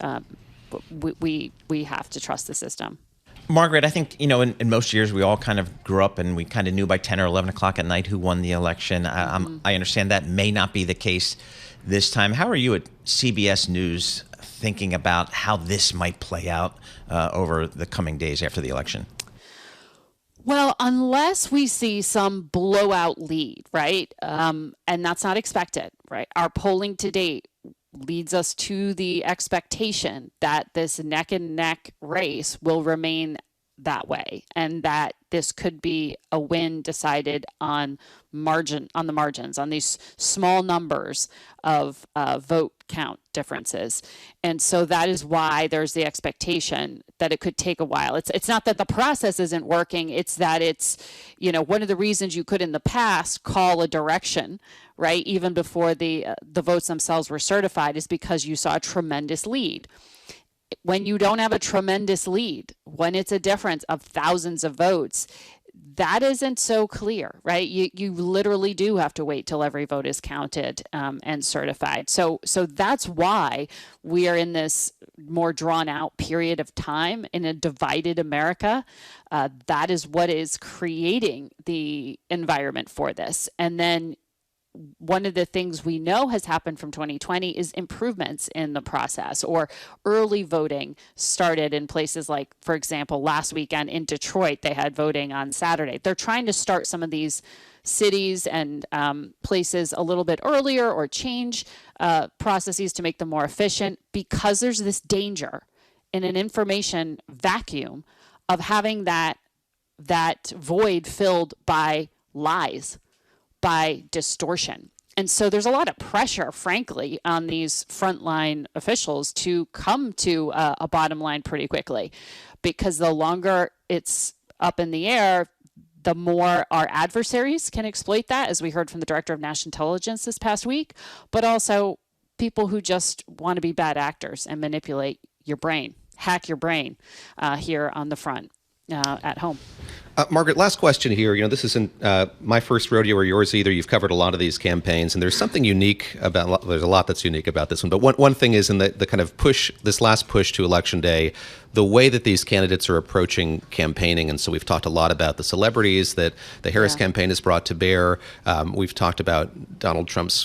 we have to trust the system. Margaret, I think, in most years we all kind of grew up and we kind of knew by 10 or 11 o'clock at night who won the election. I understand that may not be the case this time. How are you at CBS News thinking about how this might play out over the coming days after the election? Well, unless we see some blowout lead, right? And that's not expected, right? Our polling to date leads us to the expectation that this neck and neck race will remain that way, and that this could be a win decided on the margins, on these small numbers of vote count differences. And so that is why there's the expectation that it could take a while. It's not that the process isn't working, it's that it's, one of the reasons you could in the past call a direction, right, even before the votes themselves were certified, is because you saw a tremendous lead. When you don't have a tremendous lead, when it's a difference of thousands of votes, that isn't so clear, right? You literally do have to wait till every vote is counted and certified. So that's why we are in this more drawn out period of time in a divided America. That is what is creating the environment for this. And then one of the things we know has happened from 2020 is improvements in the process, or early voting started in places like, for example, last weekend in Detroit, they had voting on Saturday. They're trying to start some of these cities and places a little bit earlier, or change processes to make them more efficient, because there's this danger in an information vacuum of having that void filled by lies, by distortion. And so there's a lot of pressure, frankly, on these frontline officials to come to a bottom line pretty quickly, because the longer it's up in the air, the more our adversaries can exploit that, as we heard from the Director of National Intelligence this past week, but also people who just want to be bad actors and manipulate your brain, hack your brain here on the front at home. Margaret, last question here. This isn't my first rodeo or yours either. You've covered a lot of these campaigns, and there's something unique about, there's a lot that's unique about this one. But one thing is in the kind of push, this last push to Election Day, the way that these candidates are approaching campaigning. And so we've talked a lot about the celebrities that the Harris campaign has brought to bear. We've talked about Donald Trump's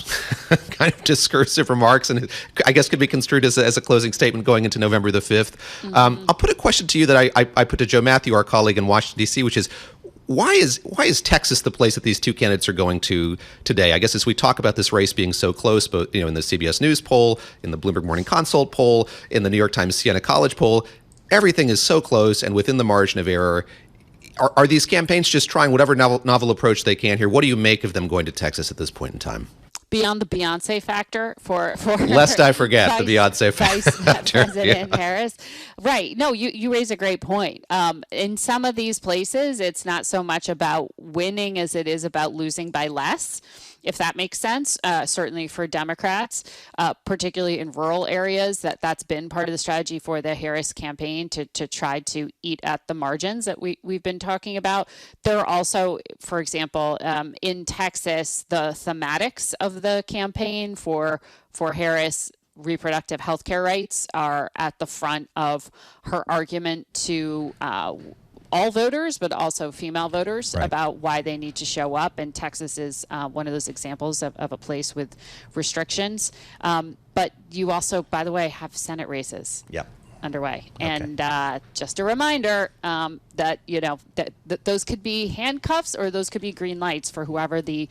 kind of discursive remarks, and I guess could be construed as a closing statement going into November the 5th. Mm-hmm. I'll put a question to you that I put to Joe Mathieu, our colleague in Washington, D.C., which is, why is Texas the place that these two candidates are going to today? I guess as we talk about this race being so close, but in the CBS News poll, in the Bloomberg Morning Consult poll, in the New York Times Siena College poll, everything is so close and within the margin of error. Are these campaigns just trying whatever novel approach they can here? What do you make of them going to Texas at this point in time? beyond the Beyonce factor for lest I forget the Beyonce factor. President Harris. Right. No, you raise a great point. In some of these places, it's not so much about winning as it is about losing by less, if that makes sense. Certainly for Democrats, particularly in rural areas, that's been part of the strategy for the Harris campaign to try to eat at the margins that we've been talking about. There are also, for example, in Texas, the thematics of the campaign for Harris, reproductive health care rights, are at the front of her argument to all voters, but also female voters, about why they need to show up. And Texas is one of those examples of a place with restrictions. But you also, by the way, have Senate races underway. Okay. And just a reminder that, that those could be handcuffs or those could be green lights for whoever the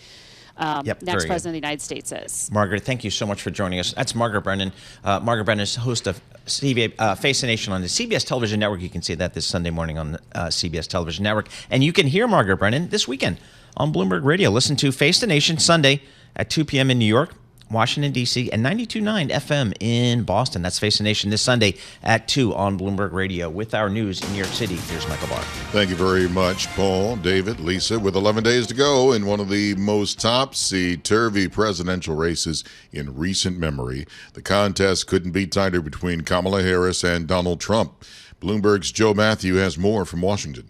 next president of the United States is. Margaret, thank you so much for joining us. That's Margaret Brennan. Margaret Brennan is host of Face the Nation on the CBS Television Network. You can see that this Sunday morning on the CBS Television Network. And you can hear Margaret Brennan this weekend on Bloomberg Radio. Listen to Face the Nation Sunday at 2 p.m. in New York, Washington, D.C., and 92.9 FM in Boston. That's Face the Nation this Sunday at 2 on Bloomberg Radio. With our news in New York City, here's Michael Barr. Thank you very much, Paul, David, Lisa. With 11 days to go in one of the most topsy-turvy presidential races in recent memory, the contest couldn't be tighter between Kamala Harris and Donald Trump. Bloomberg's Joe Mathieu has more from Washington.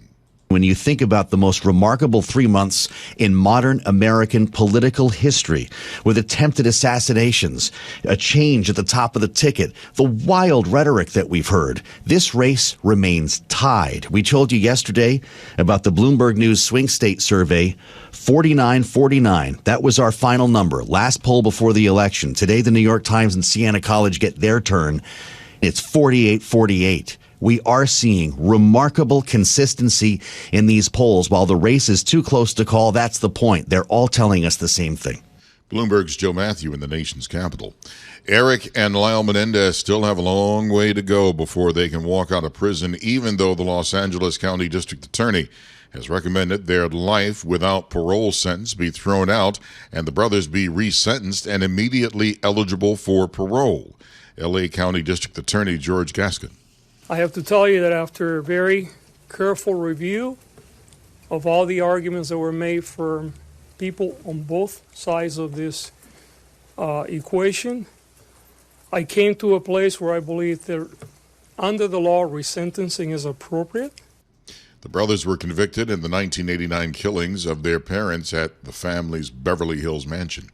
When you think about the most remarkable 3 months in modern American political history, with attempted assassinations, a change at the top of the ticket, the wild rhetoric that we've heard, this race remains tied. We told you yesterday about the Bloomberg News swing state survey, 49-49. That was our final number. Last poll before the election. Today, the New York Times and Siena College get their turn. It's 48-48. We are seeing remarkable consistency in these polls. While the race is too close to call, that's the point. They're all telling us the same thing. Bloomberg's Joe Mathieu in the nation's capital. Eric and Lyle Menendez still have a long way to go before they can walk out of prison, even though the Los Angeles County District Attorney has recommended their life without parole sentence be thrown out and the brothers be resentenced and immediately eligible for parole. L.A. County District Attorney George Gaskin. I have to tell you that after a very careful review of all the arguments that were made for people on both sides of this equation, I came to a place where I believe that under the law, resentencing is appropriate. The brothers were convicted in the 1989 killings of their parents at the family's Beverly Hills mansion.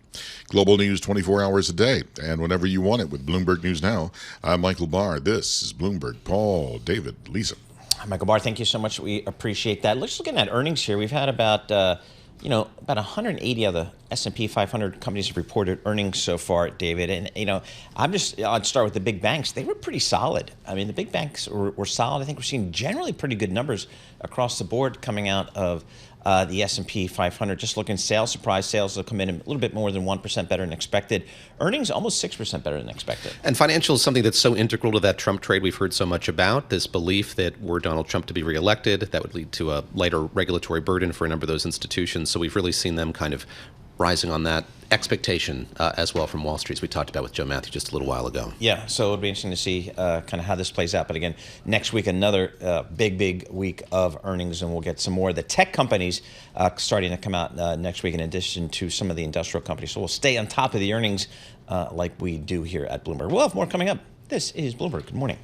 Global news 24 hours a day, and whenever you want it with Bloomberg News Now. I'm Michael Barr. This is Bloomberg. Paul, David, Lisa. Michael Barr, thank you so much. We appreciate that. Let's look at earnings here. We've had about 180 of the S&P 500 companies have reported earnings so far, David. And, I'll start with the big banks. They were pretty solid. I mean, the big banks were solid. I think we're seeing generally pretty good numbers across the board coming out of the S&P 500. Just looking sales, surprise sales will come in a little bit more than 1% better than expected. Earnings almost 6% better than expected. And financial is something that's so integral to that Trump trade we've heard so much about, this belief that were Donald Trump to be reelected, that would lead to a lighter regulatory burden for a number of those institutions. So we've really seen them kind of rising on that expectation as well from Wall Street, as we talked about with Joe Mathieu just a little while ago. Yeah, so it'll be interesting to see kind of how this plays out. But again, next week, another big week of earnings, and we'll get some more of the tech companies starting to come out next week in addition to some of the industrial companies. So we'll stay on top of the earnings like we do here at Bloomberg. We'll have more coming up. This is Bloomberg. Good morning.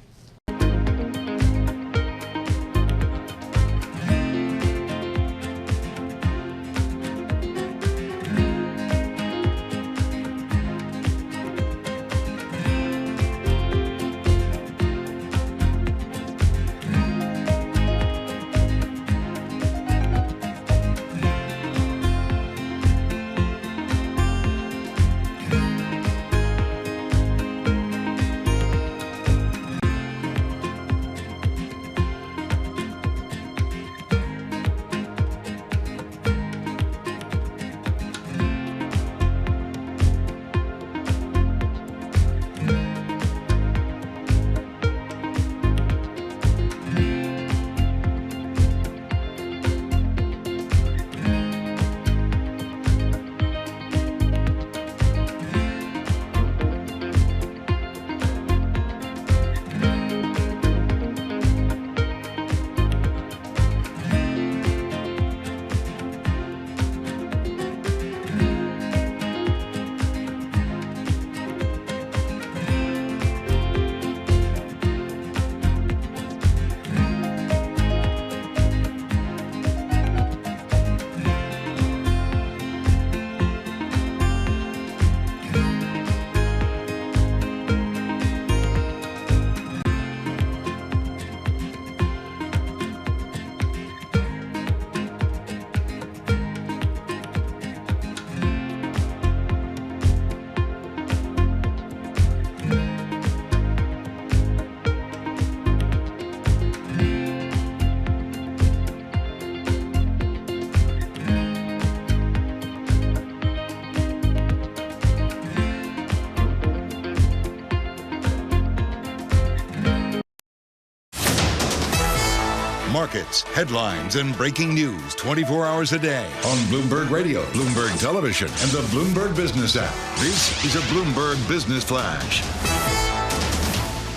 markets, headlines, and breaking news 24 hours a day on Bloomberg Radio, Bloomberg Television, and the Bloomberg Business app. This is a Bloomberg Business Flash.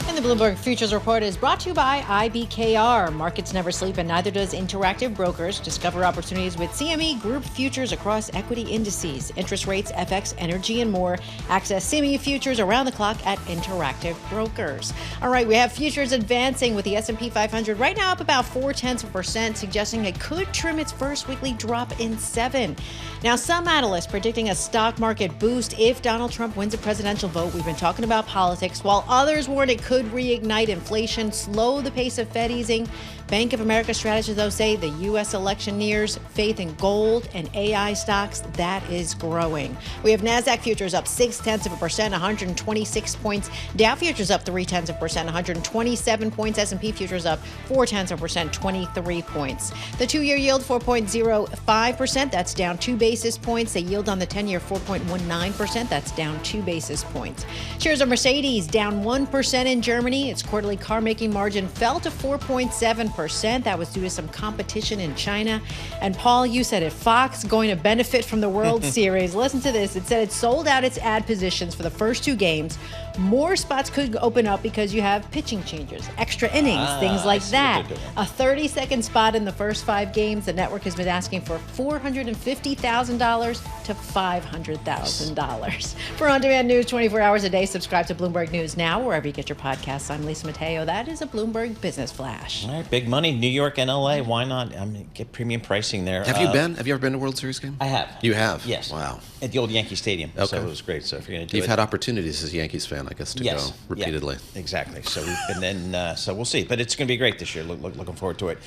And the Bloomberg Futures Report is brought to you by IBKR. Markets never sleep, and neither does Interactive Brokers. Discover opportunities with CME Group futures across equity indices, interest rates, FX, energy, and more. Access CME futures around the clock at Interactive Brokers. All right, we have futures advancing with the S&P 500 right now up about 0.4%, suggesting it could trim its first weekly drop in 7. Now, some analysts predicting a stock market boost if Donald Trump wins a presidential vote. We've been talking about politics, while others warn it could reignite inflation, slow the pace of Fed easing. Bank of America strategists, though, say the U.S. election nears. Faith in gold and AI stocks, that is growing. We have NASDAQ futures up 0.6%, 126 points. Dow futures up 0.3%, 127 points. S&P futures up 0.4%, 23 points. The 2-year yield 4.05%. That's down 2 basis points. The yield on the 10-year 4.19%. That's down 2 basis points. Shares of Mercedes down 1% in Germany. Its quarterly car-making margin fell to 4.7%. That was due to some competition in China. And Paul, you said it, Fox going to benefit from the World Series. Listen to this. It said it sold out its ad positions for the first 2 games. More spots could open up because you have pitching changes, extra innings, things like that. A 30-second spot in the first 5 games. The network has been asking for $450,000 to $500,000. For on-demand news 24 hours a day, subscribe to Bloomberg News Now, wherever you get your podcasts. I'm Lisa Mateo. That is a Bloomberg Business Flash. All right, big money, New York and LA. Why not? I mean, get premium pricing there. Have you been? Have you ever been to a World Series game? I have. You have? Yes. Wow. At the old Yankee Stadium. Okay. So it was great. So if you're going to do You've had opportunities as a Yankees fan, I guess, to go repeatedly. Yeah, exactly. So we've been in. So we'll see. But it's going to be great this year. Looking forward to it.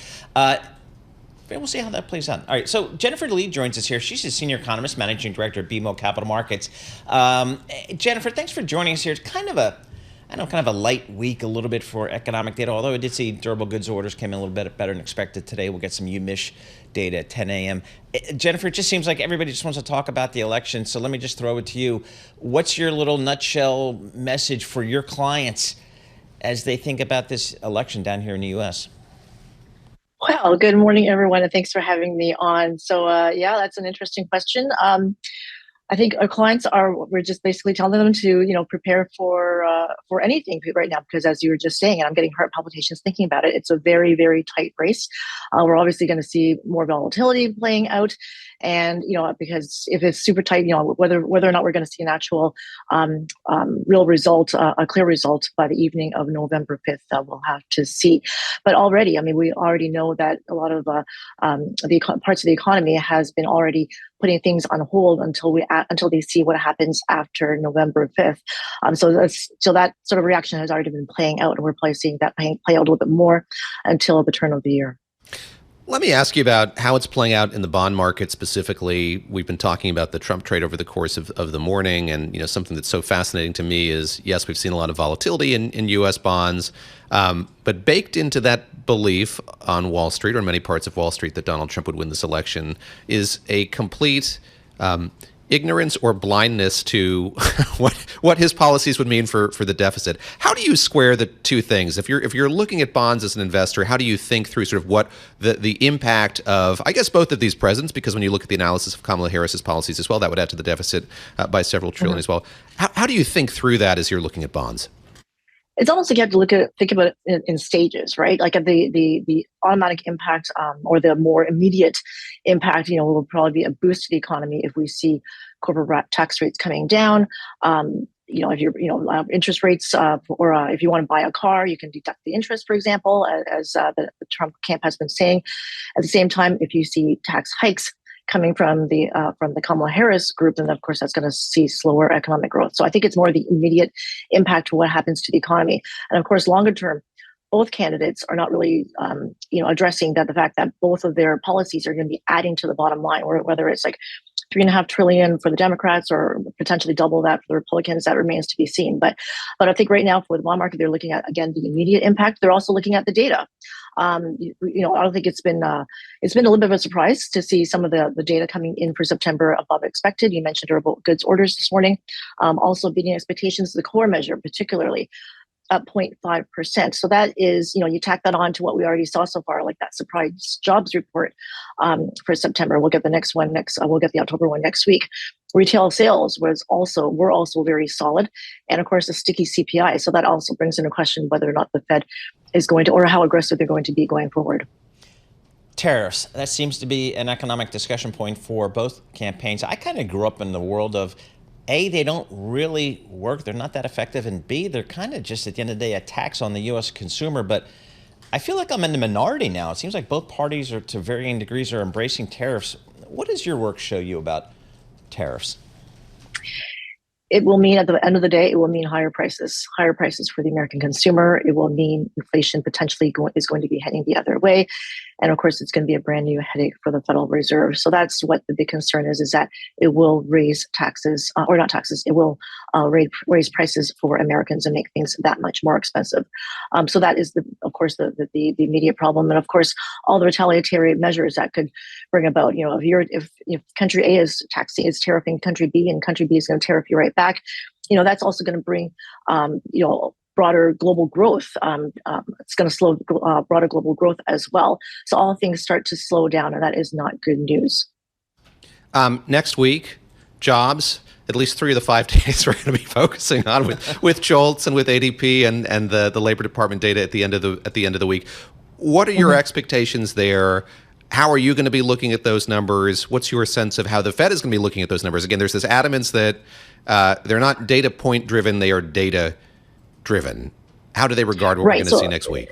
We'll see how that plays out. All right. So Jennifer Lee joins us here. She's a senior economist, managing director at BMO Capital Markets. Jennifer, thanks for joining us here. It's kind of a light week a little bit for economic data, although I did see durable goods orders came in a little bit better than expected today. We'll get some UMich data at 10 a.m. Jennifer, it just seems like everybody just wants to talk about the election, so let me just throw it to you. What's your little nutshell message for your clients as they think about this election down here in the U.S.? Well, good morning, everyone, and thanks for having me on. So, that's an interesting question. I think our clients we're just basically telling them to, prepare for anything right now, because as you were just saying, and I'm getting heart palpitations thinking about it, it's a very, very tight race. We're obviously going to see more volatility playing out. And, because if it's super tight, whether or not we're going to see an actual real result, a clear result by the evening of November 5th, we'll have to see. But already, we already know that a lot of the parts of the economy has been already putting things on hold until they see what happens after November 5th. So that sort of reaction has already been playing out, and we're probably seeing that play out a little bit more until the turn of the year. Let me ask you about how it's playing out in the bond market specifically. We've been talking about the Trump trade over the course of the morning, and something that's so fascinating to me is, yes, we've seen a lot of volatility in U.S. bonds, but baked into that belief on Wall Street, or in many parts of Wall Street, that Donald Trump would win this election, is a complete ignorance or blindness to what his policies would mean for the deficit. How do you square the two things? If you're looking at bonds as an investor, how do you think through sort of what the impact of, I guess, both of these presidents, because when you look at the analysis of Kamala Harris's policies as well, that would add to the deficit by several trillion as well. How do you think through that as you're looking at bonds? It's almost like you have to think about it in stages, right? Like the automatic impact or the more immediate impact, will probably be a boost to the economy if we see corporate tax rates coming down. If you're, interest rates, or if you want to buy a car, you can deduct the interest, for example, as the Trump camp has been saying. At the same time, if you see tax hikes coming from the Kamala Harris group, then of course that's going to see slower economic growth. So I think it's more the immediate impact to what happens to the economy, and of course longer term, both candidates are not really addressing the fact that both of their policies are going to be adding to the bottom line, or whether it's like $3.5 trillion for the Democrats or potentially double that for the Republicans, that remains to be seen. But I think right now for the bond market, they're looking at, again, the immediate impact. They're also looking at the data. I don't think it's been a little bit of a surprise to see some of the data coming in for September above expected. You mentioned durable goods orders this morning, also beating expectations, the core measure particularly. at 0.5%. So that is, you tack that on to what we already saw so far, like that surprise jobs report for September. We'll get the next one we'll get the October one next week. Retail sales were also very solid. And of course, the sticky CPI. So that also brings into question whether or not the Fed is going to, or how aggressive they're going to be going forward. Tariffs. That seems to be an economic discussion point for both campaigns. I kind of grew up in the world of A, they don't really work. They're not that effective. And B, they're kind of just, at the end of the day, a tax on the U.S. consumer. But I feel like I'm in the minority now. It seems like both parties are, to varying degrees, are embracing tariffs. What does your work show you about tariffs? It will mean, at the end of the day, it will mean higher prices for the American consumer. It will mean inflation potentially is going to be heading the other way. And of course, it's going to be a brand new headache for the Federal Reserve. So that's what the big concern is that it will raise taxes, or not taxes, it will raise prices for Americans and make things that much more expensive. So that is, of course, the immediate problem. And of course, all the retaliatory measures that could bring about, if country A is tariffing country B, and country B is going to tariff you right back, that's also going to bring, broader global growth. It's going to slow broader global growth as well. So all things start to slow down, and that is not good news. Next week, jobs. At least 3 of the 5 days we're going to be focusing on with JOLTS and with ADP and the Labor Department data at the end of the week. What are your expectations there? How are you going to be looking at those numbers? What's your sense of how the Fed is going to be looking at those numbers? Again, there's this adamance that they're not data point driven; they are data driven. How do they regard what we're going to see next week?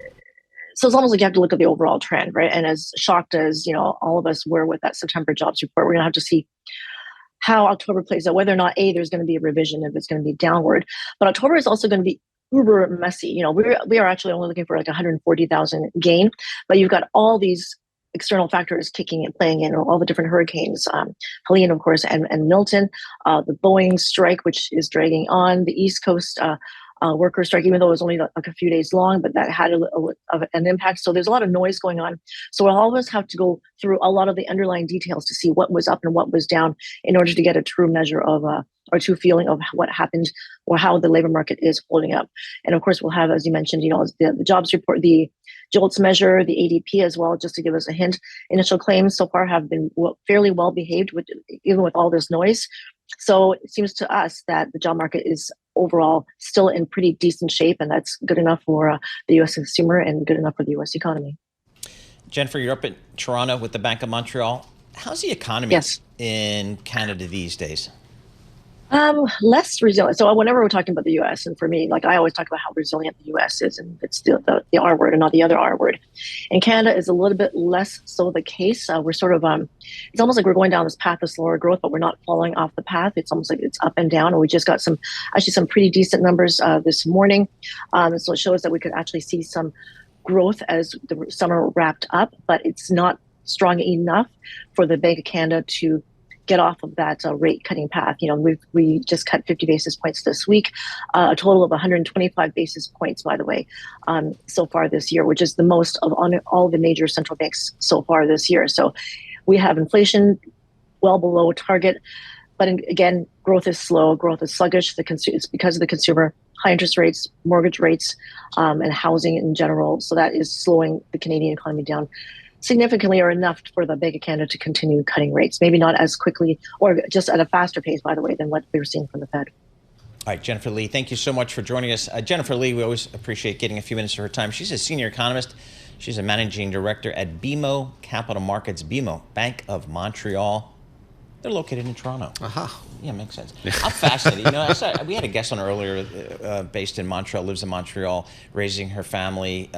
So it's almost like you have to look at the overall trend, right? And as shocked as all of us were with that September jobs report, we're going to have to see how October plays out, whether or not there's going to be a revision, if it's going to be downward. But October is also going to be uber messy. We are actually only looking for like 140,000 gain, but you've got all these external factors kicking and playing in, all the different hurricanes, Helene, of course, and Milton, the Boeing strike, which is dragging on, the East Coast worker strike, even though it was only like a few days long, but that had an impact. So there's a lot of noise going on. So we'll always have to go through a lot of the underlying details to see what was up and what was down in order to get a true measure of or true feeling of what happened or how the labor market is holding up. And of course, we'll have, as you mentioned, the jobs report, the JOLTS measure, the ADP as well, just to give us a hint. Initial claims so far have been fairly well behaved, even with all this noise. So it seems to us that the job market is overall still in pretty decent shape, and that's good enough for the U.S. consumer and good enough for the U.S. economy. Jennifer, you're up in Toronto with the Bank of Montreal. How's the economy in Canada these days? Less resilient. So whenever we're talking about the U.S., and for me, like I always talk about how resilient the U.S. is, and it's the R word and not the other R word. And Canada is a little bit less so the case. We're sort of, it's almost like we're going down this path of slower growth, but we're not falling off the path. It's almost like it's up and down. And we just got some pretty decent numbers this morning. So it shows that we could actually see some growth as the summer wrapped up, but it's not strong enough for the Bank of Canada to get off of that rate cutting path. We just cut 50 basis points this week, a total of 125 basis points, by the way, so far this year, which is the most of all the major central banks so far this year. So we have inflation well below target, but again, growth is slow, growth is sluggish. It's because of the consumer, high interest rates, mortgage rates, and housing in general. So that is slowing the Canadian economy down significantly, or enough for the Bank of Canada to continue cutting rates. Maybe not as quickly or just at a faster pace, by the way, than what we were seeing from the Fed. All right, Jennifer Lee, thank you so much for joining us. Jennifer Lee, we always appreciate getting a few minutes of her time. She's a senior economist. She's a managing director at BMO Capital Markets, BMO, Bank of Montreal. They're located in Toronto. Aha. Yeah, makes sense. I'm fascinated. We had a guest on earlier based in Montreal, lives in Montreal, raising her family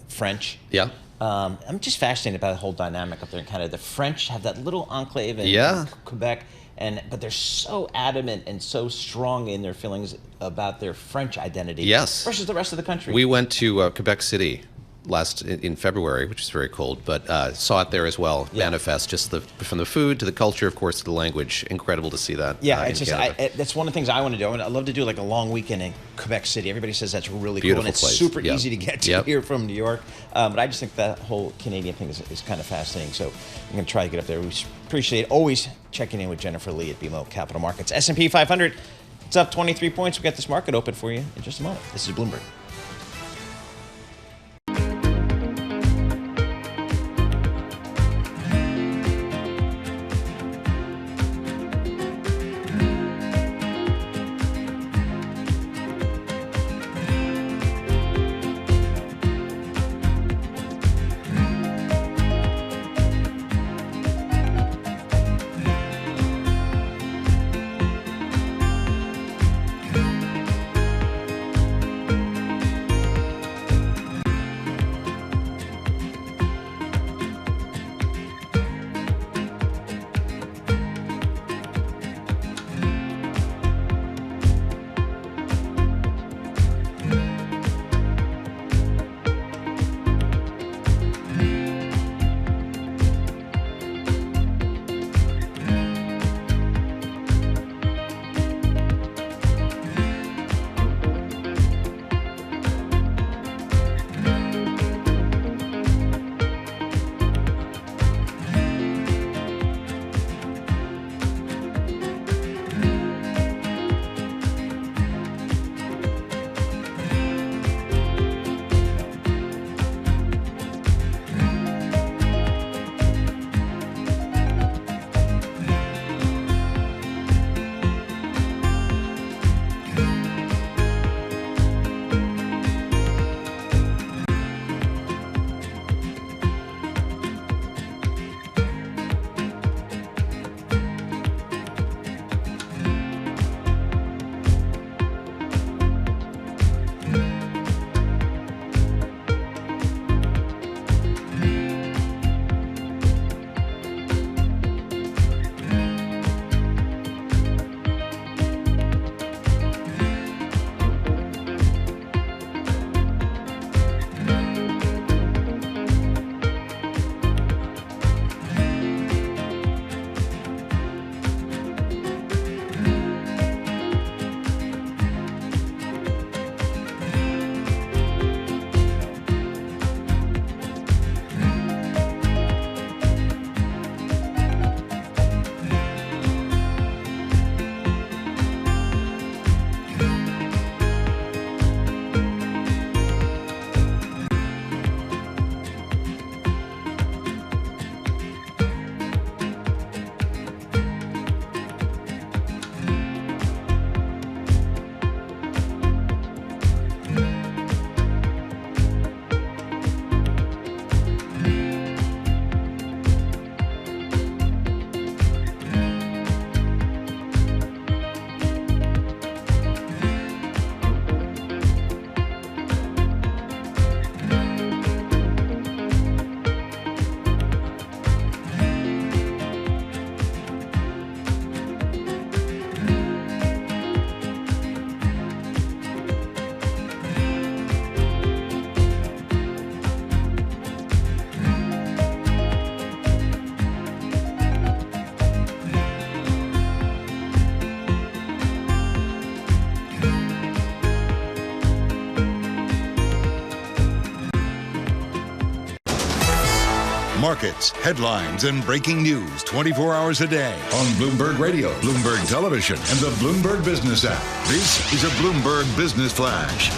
French. Yeah. I'm just fascinated by the whole dynamic up there in Canada. The French have that little enclave in Quebec, but they're so adamant and so strong in their feelings about their French identity versus the rest of the country. We went to Quebec City in February, which is very cold, but saw it there as well, manifest just from the food to the culture, of course, to the language. Incredible to see that. Yeah, it's just that's one of the things I want to do. I'd love to do like a long weekend in Quebec City. Everybody says that's really Beautiful cool, and it's place. super easy to get to here from New York. But I just think that whole Canadian thing is kind of fascinating. So I'm going to try to get up there. We appreciate always checking in with Jennifer Lee at BMO Capital Markets. S&P 500 It's up 23 points. We'll get this market open for you in just a moment. This is Bloomberg. Markets, headlines, and breaking news 24 hours a day on Bloomberg Radio, Bloomberg Television, and the Bloomberg Business app. This is a Bloomberg Business Flash.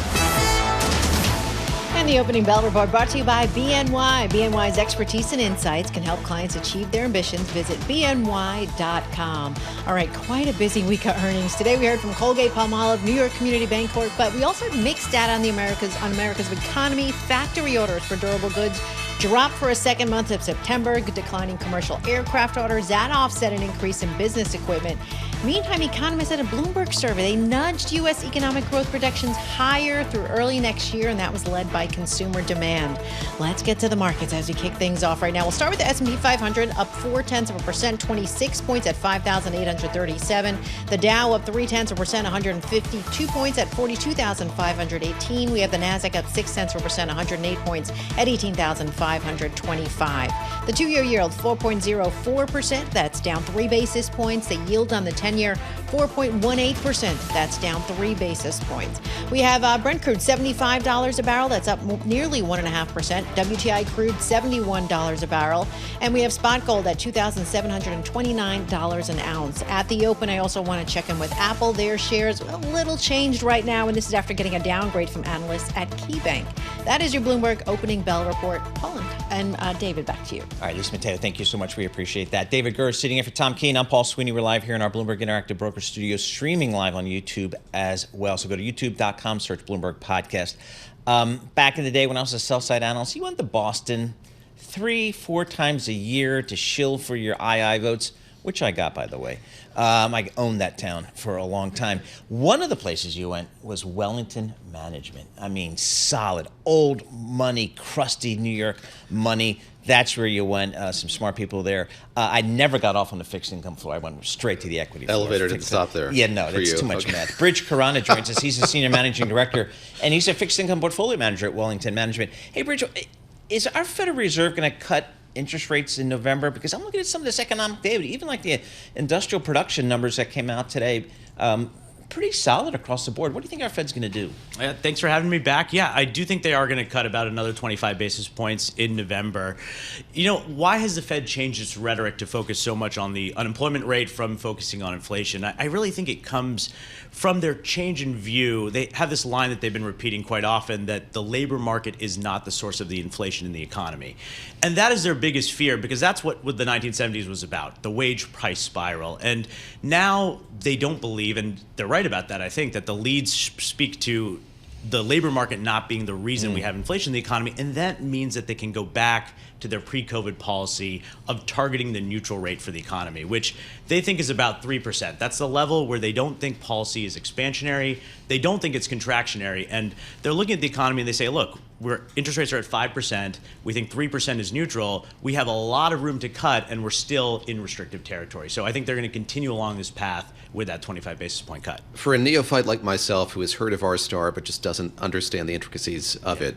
And the opening bell report brought to you by BNY. BNY's expertise and insights can help clients achieve their ambitions. Visit BNY.com. All right, quite a busy week of earnings. Today we heard from Colgate-Palmolive, New York Community Bancorp, but we also had mixed data on America's economy. Factory orders for durable goods dropped for a second month of September, declining commercial aircraft orders. That offset an increase in business equipment. Meantime, economists at a Bloomberg survey, they nudged U.S. economic growth projections higher through early next year, and that was led by consumer demand. Let's get to the markets as we kick things off right now. We'll start with the S&P 500, up 0.4%, 26 points at 5,837. The Dow up 0.3%, 152 points at 42,518. We have the Nasdaq up 0.6%, 108 points at 18,500. 2,525. The 2-year yield, 4.04%. That's down 3 basis points. The yield on the 10-year, 4.18%. That's down 3 basis points. We have Brent crude, $75 a barrel. That's up nearly 1.5%. WTI crude, $71 a barrel. And we have spot gold at $2,729 an ounce. At the open, I also want to check in with Apple. Their shares a little changed right now, and this is after getting a downgrade from analysts at KeyBank. That is your Bloomberg opening bell report. Paul and David, back to you. All right, Lisa Mateo, thank you so much. We appreciate that. David Gura sitting in for Tom Keene. I'm Paul Sweeney. We're live here in our Bloomberg Interactive Broker Studio, streaming live on YouTube as well. So go to youtube.com, search Bloomberg Podcast. Back in the day when I was a sell-side analyst, you went to Boston 3-4 times a year to shill for your II votes, which I got, by the way. I owned that town for a long time. One of the places you went was Wellington Management. I mean, solid, old money, crusty New York money. That's where you went. Some smart people there. I never got off on the fixed income floor. I went straight to the equity floor. Elevator didn't stop there. Yeah, no, that's too much math. Brij Khurana joins us. He's a senior managing director, and he's a fixed income portfolio manager at Wellington Management. Hey, Brij, is our Federal Reserve going to cut interest rates in November? Because I'm looking at some of this economic data, even like the industrial production numbers that came out today, pretty solid across the board. What do you think our Fed's going to do? Thanks for having me back. Yeah, I do think they are going to cut about another 25 basis points in November. You know, why has the Fed changed its rhetoric to focus so much on the unemployment rate from focusing on inflation? I really think it comes from their change in view. They have this line that they've been repeating quite often, that the labor market is not the source of the inflation in the economy. And that is their biggest fear, because that's what the 1970s was about, the wage price spiral. And now they don't believe, and they're right about that, I think, that the leads speak to the labor market not being the reason we have inflation in the economy, and that means that they can go back to their pre-COVID policy of targeting the neutral rate for the economy, which they think is about 3%. That's the level where they don't think policy is expansionary, they don't think it's contractionary, and they're looking at the economy and they say, look, interest rates are at 5%, we think 3% is neutral, we have a lot of room to cut, and we're still in restrictive territory. So I think they're going to continue along this path with that 25 basis point cut. For a neophyte like myself who has heard of R-Star but just doesn't understand the intricacies of it,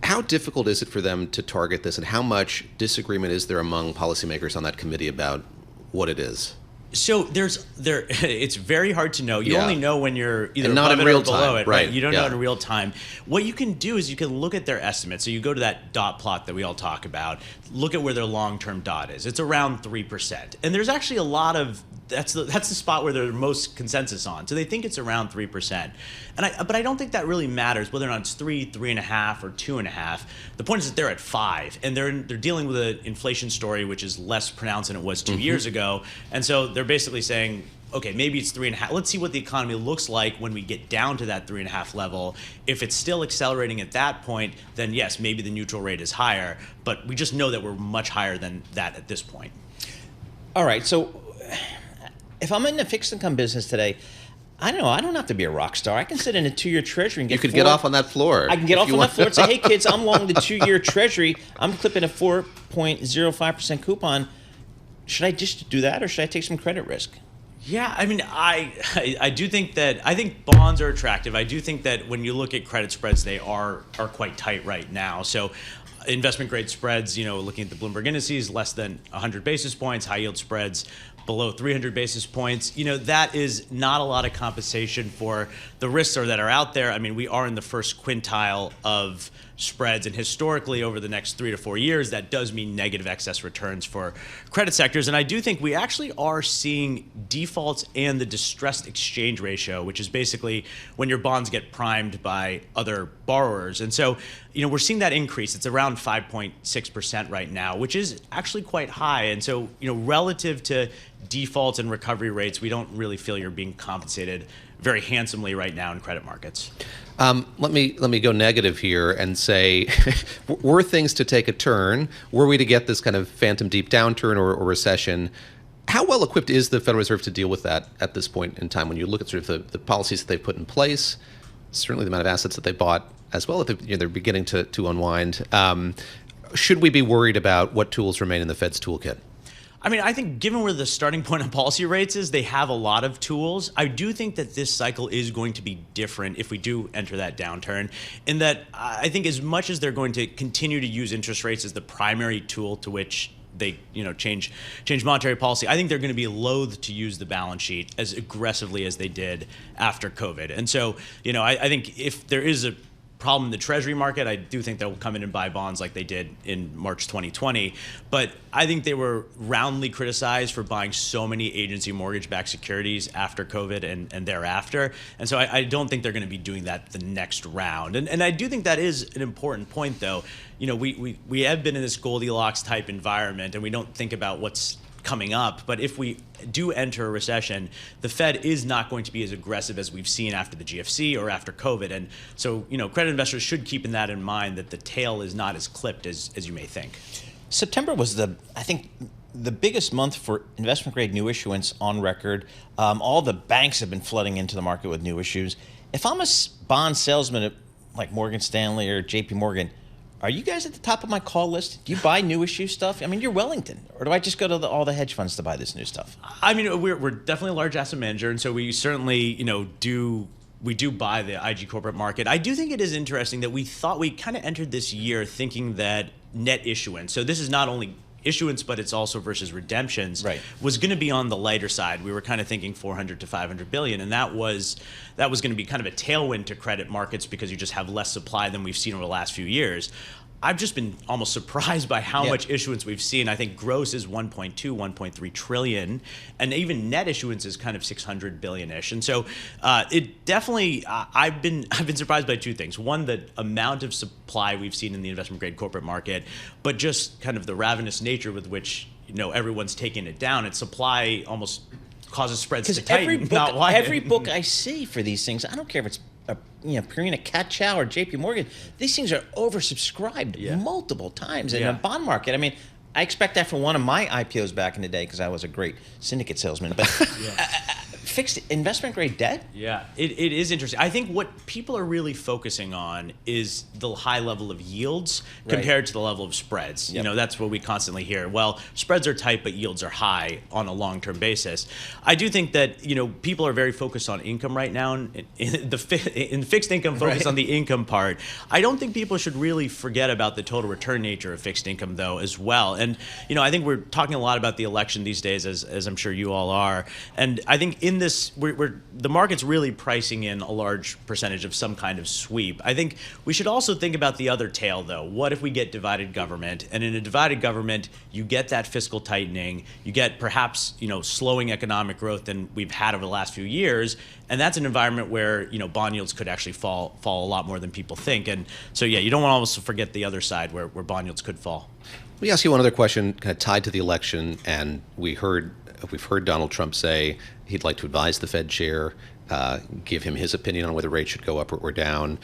how difficult is it for them to target this, and how much disagreement is there among policymakers on that committee about what it is? So it's very hard to know. You only know when you're either not above in it real or below time, it, right? You don't know in real time. What you can do is you can look at their estimates. So you go to that dot plot that we all talk about, look at where their long-term dot is. It's around 3%. And there's actually a lot of, that's the spot where there's most consensus on. So they think it's around 3%. But I don't think that really matters whether or not it's 3, 3.5, or 2.5. The point is that they're at 5, and they're dealing with an inflation story which is less pronounced than it was 2 years ago. And so they're basically saying, okay, maybe it's 3.5. Let's see what the economy looks like when we get down to that 3.5 level. If it's still accelerating at that point, then yes, maybe the neutral rate is higher. But we just know that we're much higher than that at this point. All right, so if I'm in the fixed income business today, I don't know. I don't have to be a rock star. I can sit in a 2-year treasury and get. You could get off on that floor. I can get off on that floor and say, "Hey, kids, I'm long the 2-year treasury. I'm clipping a 4.05% coupon. Should I just do that, or should I take some credit risk?" Yeah, I mean, I do think that bonds are attractive. I do think that when you look at credit spreads, they are quite tight right now. So investment grade spreads, looking at the Bloomberg indices, less than 100 basis points, high yield spreads below 300 basis points. That is not a lot of compensation for the risks that are out there. I mean, we are in the first quintile of spreads, and historically over the next 3 to 4 years, that does mean negative excess returns for credit sectors. And I do think we actually are seeing defaults and the distressed exchange ratio, which is basically when your bonds get primed by other borrowers. And so, we're seeing that increase. It's around 5.6% right now, which is actually quite high. And so, relative to defaults and recovery rates, we don't really feel you're being compensated very handsomely right now in credit markets. Let me go negative here and say, were things to take a turn, were we to get this kind of phantom deep downturn or recession, how well equipped is the Federal Reserve to deal with that at this point in time? When you look at sort of the policies that they've put in place, certainly the amount of assets that they bought as well, that they're beginning to unwind. Should we be worried about what tools remain in the Fed's toolkit? I mean, I think given where the starting point on policy rates is, they have a lot of tools. I do think that this cycle is going to be different if we do enter that downturn, in that I think as much as they're going to continue to use interest rates as the primary tool to which they change monetary policy, I think they're going to be loath to use the balance sheet as aggressively as they did after COVID. And so, I think if there is a problem in the Treasury market, I do think they'll come in and buy bonds like they did in March 2020. But I think they were roundly criticized for buying so many agency mortgage-backed securities after COVID and thereafter. And so I don't think they're going to be doing that the next round. And I do think that is an important point, though. We have been in this Goldilocks type environment, and we don't think about what's coming up. But if we do enter a recession, the Fed is not going to be as aggressive as we've seen after the GFC or after COVID. And so, credit investors should keep that in mind, that the tail is not as clipped as you may think. September was I think the biggest month for investment grade new issuance on record. All the banks have been flooding into the market with new issues. If I'm a bond salesman at like Morgan Stanley or JP Morgan, are you guys at the top of my call list? Do you buy new issue stuff? I mean, you're Wellington. Or do I just go to all the hedge funds to buy this new stuff? I mean, we're definitely a large asset manager, and so we certainly, do buy the IG corporate market. I do think it is interesting that we kind of entered this year thinking that net issuance, so this is not only issuance, but it's also versus redemptions, was going to be on the lighter side. We were kind of thinking 400 to 500 billion, and that was going to be kind of a tailwind to credit markets because you just have less supply than we've seen over the last few years. I've just been almost surprised by how much issuance we've seen. I think gross is 1.2, 1.3 trillion, and even net issuance is kind of 600 billion-ish. And so it definitely, I've been surprised by two things. One, the amount of supply we've seen in the investment grade corporate market, but just kind of the ravenous nature with which everyone's taking it down. Its supply almost causes spreads to tighten, not widen. Every book I see for these things, I don't care if it's Purina Cat Chow or JP Morgan, these things are oversubscribed multiple times in a bond market. I mean, I expect that from one of my IPOs back in the day because I was a great syndicate salesman. But fixed investment grade debt? Yeah, it is interesting. I think what people are really focusing on is the high level of yields compared to the level of spreads. That's what we constantly hear. Well, spreads are tight, but yields are high on a long-term basis. I do think that, people are very focused on income right now. In fixed income, focus on the income part. I don't think people should really forget about the total return nature of fixed income, though, as well. And, I think we're talking a lot about the election these days, as I'm sure you all are. And I think in this, the market's really pricing in a large percentage of some kind of sweep. I think we should also think about the other tail, though. What if we get divided government? And in a divided government, you get that fiscal tightening. You get perhaps, slowing economic growth than we've had over the last few years. And that's an environment where, bond yields could actually fall a lot more than people think. And so, you don't want to also forget the other side where bond yields could fall. Let me ask you one other question kind of tied to the election. And we've heard Donald Trump say he'd like to advise the Fed chair, give him his opinion on whether rates should go up or down.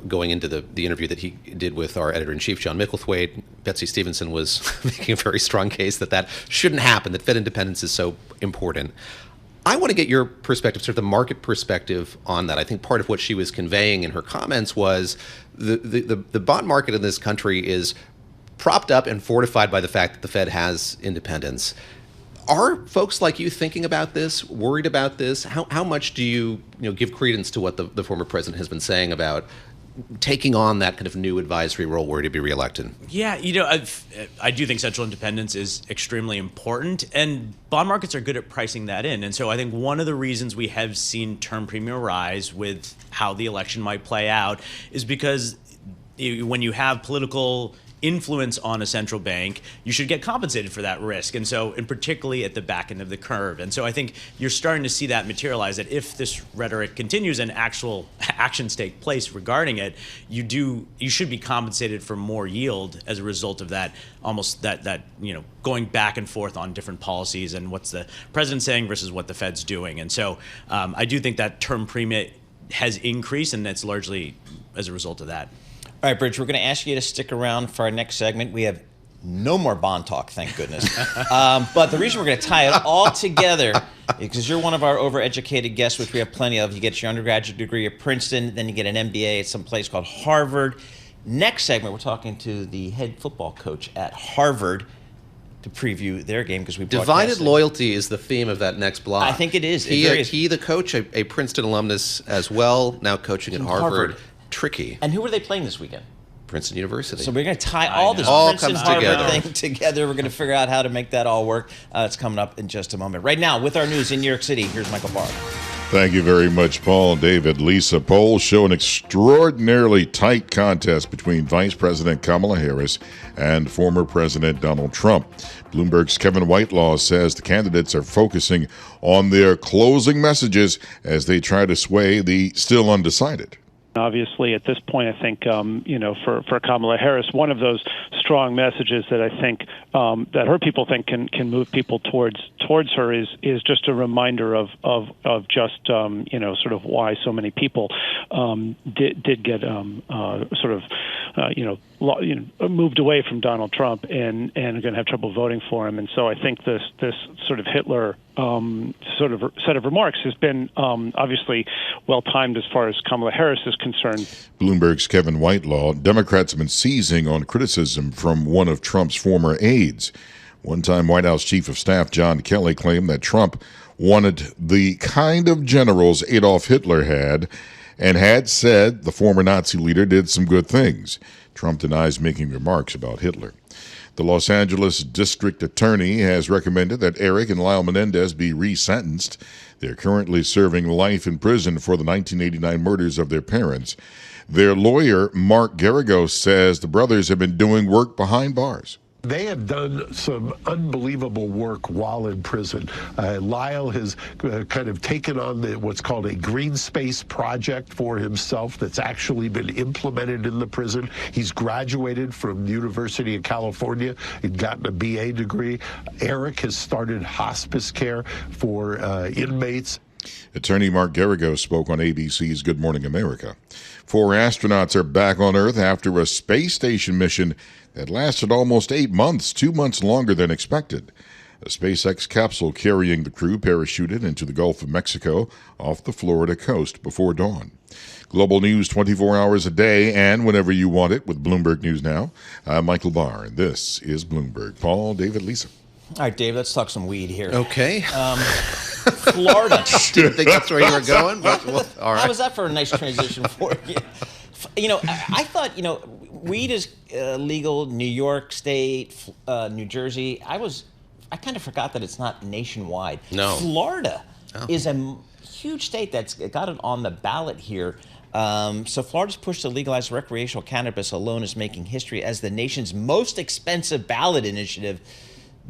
Going into the interview that he did with our editor-in-chief, John Micklethwaite, Betsy Stevenson was making a very strong case that shouldn't happen, that Fed independence is so important. I want to get your perspective, sort of the market perspective on that. I think part of what she was conveying in her comments was the bond market in this country is propped up and fortified by the fact that the Fed has independence. Are folks like you thinking about this, worried about this? How much do you give credence to what the former president has been saying about taking on that kind of new advisory role were to be reelected? Yeah, I do think central independence is extremely important, and bond markets are good at pricing that in. And so I think one of the reasons we have seen term premium rise with how the election might play out is because when you have political influence on a central bank, you should get compensated for that risk. And so, and particularly at the back end of the curve. And so I think you're starting to see that materialize, that if this rhetoric continues and actual actions take place regarding it, you should be compensated for more yield as a result of that, almost that going back and forth on different policies and what's the president saying versus what the Fed's doing. And so I do think that term premium has increased, and that's largely as a result of that. All right, Brij, we're going to ask you to stick around for our next segment. We have no more bond talk, thank goodness. But the reason we're going to tie it all together is because you're one of our overeducated guests, which we have plenty of. You get your undergraduate degree at Princeton, then you get an MBA at some place called Harvard. Next segment, we're talking to the head football coach at Harvard. to preview their game because we Divided loyalty is the theme of that next block. I think it is. He the coach, a Princeton alumnus as well, now coaching at Harvard. Tricky. And who are they playing this weekend? Princeton University. So we're going to tie all this Princeton Harvard thing together. We're going to figure out how to make that all work. It's coming up in just a moment. Right now, with our news in New York City, here's Michael Barr. Thank you very much, Paul and David. Lisa, polls show an extraordinarily tight contest between Vice President Kamala Harris and former President Donald Trump. Bloomberg's Kevin Whitelaw says the candidates are focusing on their closing messages as they try to sway the still undecided. Obviously, at this point, I think, for Kamala Harris, one of those strong messages that I think that her people think can move people towards her is just a reminder of just, sort of why so many people did get moved away from Donald Trump and are going to have trouble voting for him. And so I think this sort of Hitler sort of set of remarks has been obviously well-timed as far as Kamala Harris is concerned. Bloomberg's Kevin Whitelaw. Democrats have been seizing on criticism from one of Trump's former aides. One-time White House Chief of Staff John Kelly claimed that Trump wanted the kind of generals Adolf Hitler had and had said the former Nazi leader did some good things. Trump denies making remarks about Hitler. The Los Angeles District Attorney has recommended that Eric and Lyle Menendez be resentenced. They're currently serving life in prison for the 1989 murders of their parents. Their lawyer, Mark Garagos, says the brothers have been doing work behind bars. They have done some unbelievable work while in prison. Lyle has kind of taken on what's called a green space project for himself that's actually been implemented in the prison. He's graduated from the University of California and gotten a BA degree. Eric has started hospice care for inmates. Attorney Mark Garagos spoke on ABC's Good Morning America. 4 astronauts are back on Earth after a space station mission that lasted almost 8 months, 2 months longer than expected. A SpaceX capsule carrying the crew parachuted into the Gulf of Mexico off the Florida coast before dawn. Global news 24 hours a day and whenever you want it with Bloomberg News Now. I'm Michael Barr, and this is Bloomberg. Paul, David, Lisa. All right, Dave, let's talk some weed here. Okay. Florida. Didn't think that's where you were going, but all right. How was that for a nice transition for you? I thought, weed is legal, New York State, New Jersey. I kind of forgot that it's not nationwide. No. Florida is a huge state that's got it on the ballot here. So Florida's push to legalize recreational cannabis alone is making history as the nation's most expensive ballot initiative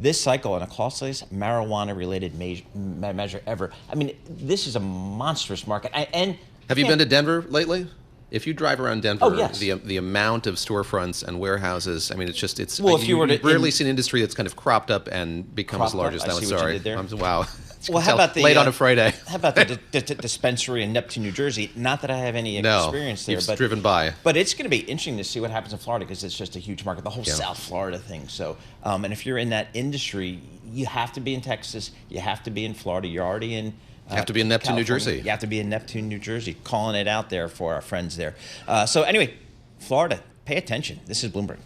this cycle and a costliest marijuana-related measure ever. I mean, this is a monstrous market. Have you been to Denver lately? If you drive around Denver, yes. the amount of storefronts and warehouses, I mean, it's well, if you were to rarely see an industry that's kind of cropped up and become as large as that one. Sorry. Wow. Wow. Well, how about the late on a Friday? How about the dispensary in Neptune, New Jersey? Not that I have any experience there, but driven by. But it's going to be interesting to see what happens in Florida because it's just a huge market, the whole South Florida thing. So, and if you're in that industry, you have to be in Texas, you have to be in Florida, you're already in. You have to be in Neptune, California. New Jersey. You have to be in Neptune, New Jersey, calling it out there for our friends there. So anyway, Florida, pay attention. This is Bloomberg.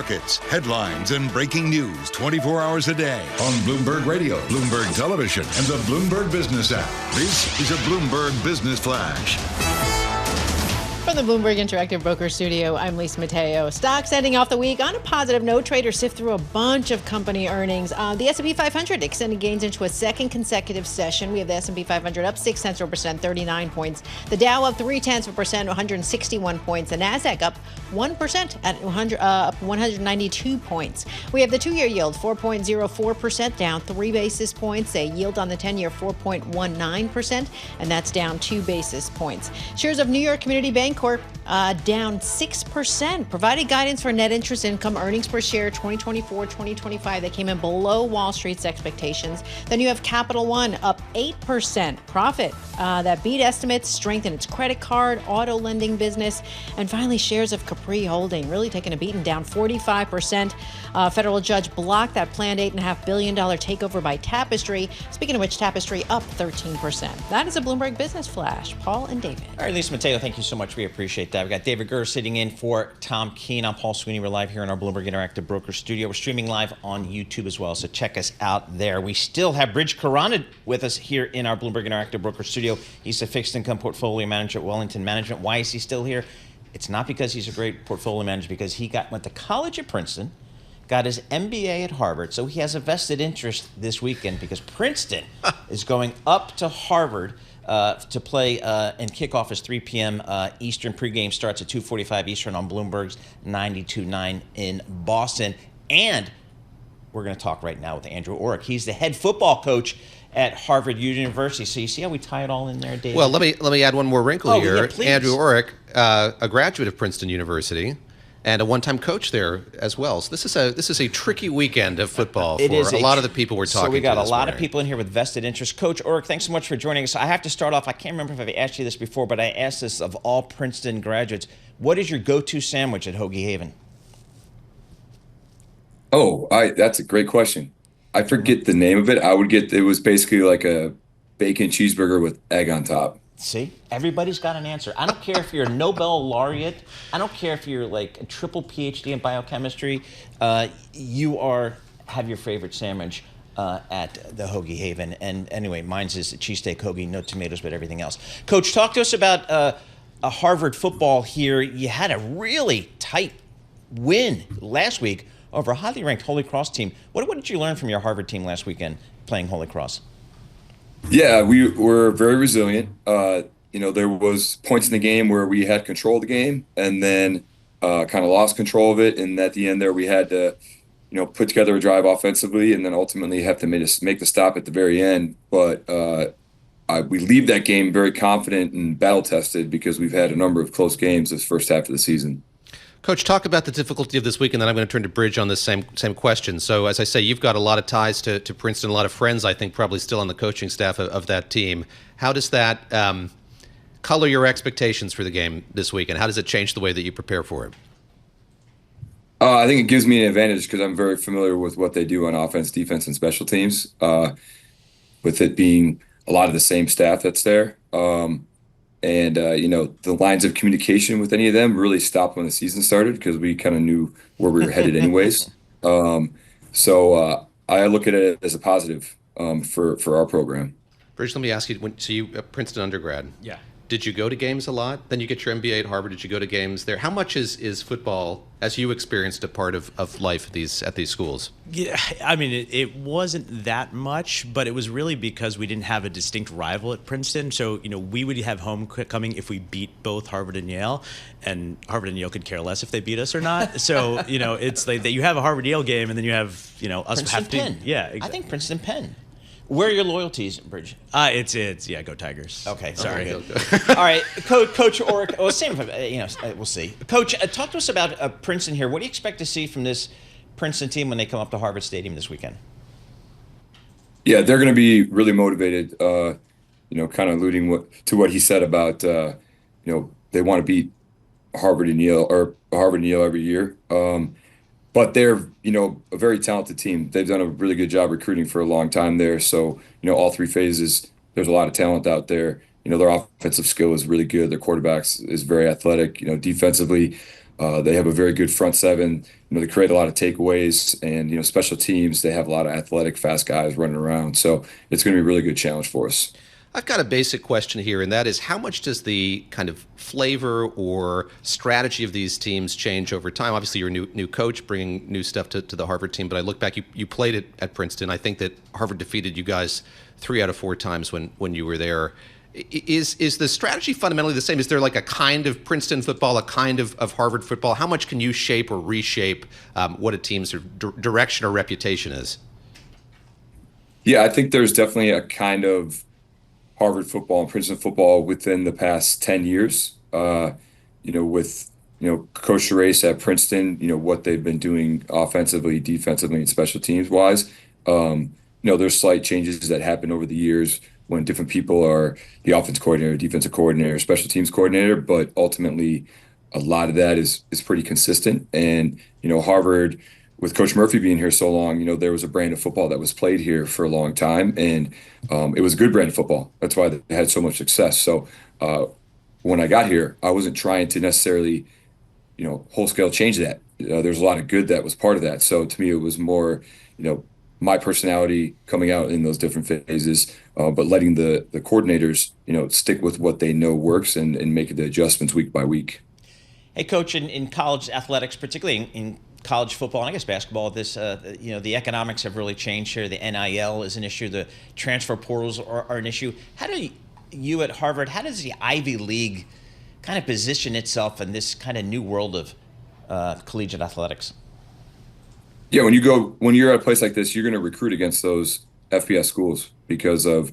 markets, headlines, and breaking news 24 hours a day on Bloomberg Radio, Bloomberg Television, and the Bloomberg Business app. This is a Bloomberg Business Flash. From the Bloomberg Interactive Broker Studio, I'm Lisa Mateo. Stocks ending off the week on a positive note. Traders sift through a bunch of company earnings. The S&P 500 extended gains into a second consecutive session. We have the S&P 500 up 0.6%, 39 points. The Dow up 0.3%, 161 points. The Nasdaq up 1% at 192 points. We have the 2-year yield 4.04%, down 3 basis points. A yield on the 10-year 4.19%, and that's down 2 basis points. Shares of New York Community Bank Corp down 6%, provided guidance for net interest income, earnings per share 2024-2025 that came in below Wall Street's expectations. Then you have Capital One up 8%, profit that beat estimates, strengthened its credit card, auto lending business, and finally shares of Capri Holding really taking a beating, down 45%. Federal judge blocked that planned $8.5 billion takeover by Tapestry. Speaking of which, Tapestry up 13%. That is a Bloomberg Business Flash. Paul and David. All right, Lisa Mateo, thank you so much. We appreciate that. We've got David Gura sitting in for Tom Keene. I'm Paul Sweeney. We're live here in our Bloomberg Interactive Broker Studio. We're streaming live on YouTube as well, so check us out there. We still have Brij Khurana with us here in our Bloomberg Interactive Broker Studio. He's a fixed income portfolio manager at Wellington Management. Why is he still here? It's not because he's a great portfolio manager, because he went to college at Princeton, got his MBA at Harvard, so he has a vested interest this weekend because Princeton is going up to Harvard to play and kick off his 3 p.m. Eastern. Pregame starts at 2:45 Eastern on Bloomberg's 92.9 in Boston. And we're going to talk right now with Andrew Orrick. He's the head football coach at Harvard University. So you see how we tie it all in there, David? Well, let me add one more wrinkle here. Yeah, please. Andrew Orrick, a graduate of Princeton University, and a one-time coach there as well. So this is a tricky weekend of football for a lot of the people we're talking to. So we got a lot morning. of people in here with vested interest. Coach Orrick, thanks so much for joining us. I have to start off, I can't remember if I've asked you this before, but I asked this of all Princeton graduates. What is your go-to sandwich at Hoagie Haven? Oh, that's a great question. I forget the name of it. It was basically like a bacon cheeseburger with egg on top. See, everybody's got an answer. I don't care if you're a Nobel laureate. I don't care if you're like a triple PhD in biochemistry. You have your favorite sandwich at the Hoagie Haven. And anyway, mine's is a cheesesteak hoagie, no tomatoes, but everything else. Coach, talk to us about a Harvard football here. You had a really tight win last week over a highly ranked Holy Cross team. What did you learn from your Harvard team last weekend playing Holy Cross? Yeah, we were very resilient. There was points in the game where we had control of the game and then kind of lost control of it. And at the end there, we had to, put together a drive offensively and then ultimately have to make the stop at the very end. But we leave that game very confident and battle-tested because we've had a number of close games this first half of the season. Coach, talk about the difficulty of this week, and then I'm going to turn to Brij on this same question. So, as I say, you've got a lot of ties to Princeton, a lot of friends, I think, probably still on the coaching staff of that team. How does that color your expectations for the game this week, and how does it change the way that you prepare for it? I think it gives me an advantage because I'm very familiar with what they do on offense, defense, and special teams, with it being a lot of the same staff that's there. The lines of communication with any of them really stopped when the season started because we kind of knew where we were headed anyways. So I look at it as a positive for our program. Brij, let me ask you, so you Princeton undergrad. Yeah. Did you go to games a lot? Then you get your MBA at Harvard. Did you go to games there? How much is football, as you experienced, a part of life at these schools? Yeah, I mean, it wasn't that much, but it was really because we didn't have a distinct rival at Princeton. So, we would have homecoming if we beat both Harvard and Yale, and Harvard and Yale could care less if they beat us or not. So, it's like that you have a Harvard-Yale game, and then you have, us Princeton have to. Penn. Yeah, exactly. I think Princeton Penn. Where are your loyalties, Brij? It's go Tigers. Okay, sorry. All right, Coach Orrick. Well, same. We'll see. Coach, talk to us about Princeton here. What do you expect to see from this Princeton team when they come up to Harvard Stadium this weekend? Yeah, they're going to be really motivated. Kind of alluding to what he said about they want to beat Harvard and Yale every year. But they're, a very talented team. They've done a really good job recruiting for a long time there. So, all three phases, there's a lot of talent out there. Their offensive skill is really good. Their quarterback is very athletic. Defensively, They have a very good front seven. They create a lot of takeaways, and special teams. They have a lot of athletic, fast guys running around. So it's going to be a really good challenge for us. I've got a basic question here, and that is, how much does the kind of flavor or strategy of these teams change over time? Obviously, you're a new coach, bringing new stuff to the Harvard team, but I look back, you played it at Princeton. I think that Harvard defeated you guys 3 out of 4 times when you were there. Is the strategy fundamentally the same? Is there like a kind of Princeton football, a kind of Harvard football? How much can you shape or reshape what a team's direction or reputation is? Yeah, I think there's definitely a kind of Harvard football and Princeton football within the past 10 years. With Coach Shirace at Princeton, what they've been doing offensively, defensively, and special teams wise. There's slight changes that happen over the years when different people are the offense coordinator, defensive coordinator, special teams coordinator, but ultimately a lot of that is pretty consistent. And Harvard, with Coach Murphy being here so long, there was a brand of football that was played here for a long time, and it was a good brand of football. That's why they had so much success. So when I got here, I wasn't trying to necessarily, whole scale change that. There's a lot of good that was part of that. So to me, it was more, my personality coming out in those different phases, but letting the coordinators, stick with what they know works and make the adjustments week by week. Hey, Coach, in college athletics, particularly in college football and I guess basketball, the economics have really changed here. The NIL is an issue. The transfer portals are an issue. How do you at Harvard, how does the Ivy League kind of position itself in this kind of new world of collegiate athletics? Yeah, when you're at a place like this, you're going to recruit against those FBS schools because of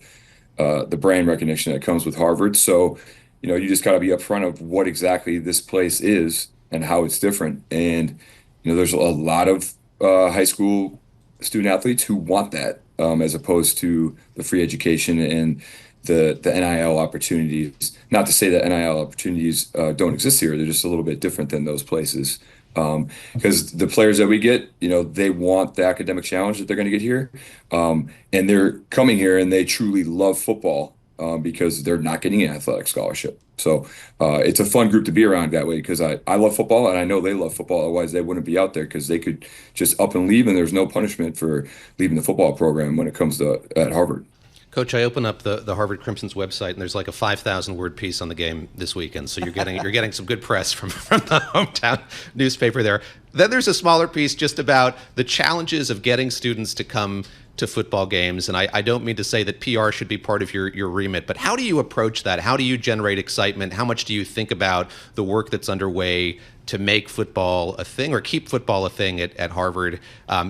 the brand recognition that comes with Harvard. So, you just got to be upfront of what exactly this place is and how it's different. And there's a lot of high school student athletes who want that, as opposed to the free education and the NIL opportunities. Not to say that NIL opportunities don't exist here. They're just a little bit different than those places. Because the players that we get, they want the academic challenge that they're going to get here. And they're coming here and they truly love football because they're not getting an athletic scholarship. So it's a fun group to be around that way, because I love football and I know they love football. Otherwise, they wouldn't be out there, because they could just up and leave, and there's no punishment for leaving the football program when it comes to at Harvard. Coach, I open up the Harvard Crimson's website, and there's like a 5,000-word piece on the game this weekend. So you're getting some good press from the hometown newspaper there. Then there's a smaller piece just about the challenges of getting students to come to football games. And I don't mean to say that PR should be part of your remit, but how do you approach that? How do you generate excitement? How much do you think about the work that's underway to make football a thing, or keep football a thing at Harvard?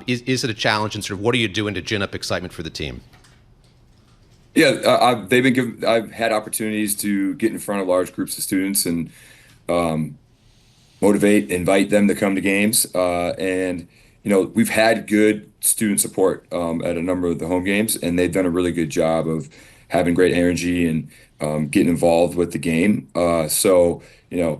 Is it a challenge, and sort of what are you doing to gin up excitement for the team? Yeah, I've had opportunities to get in front of large groups of students and invite them to come to games. And we've had good student support at a number of the home games, and they've done a really good job of having great energy and getting involved with the game. So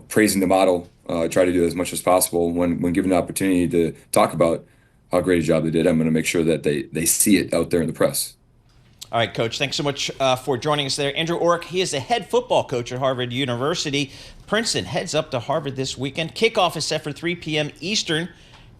praising the model, try to do as much as possible when given the opportunity to talk about how great a job they did. I'm going to make sure that they see it out there in the press. All right, Coach, thanks so much for joining us there. Andrew Orrick, he is the head football coach at Harvard University. Princeton heads up to Harvard this weekend. Kickoff is set for 3 p.m. Eastern.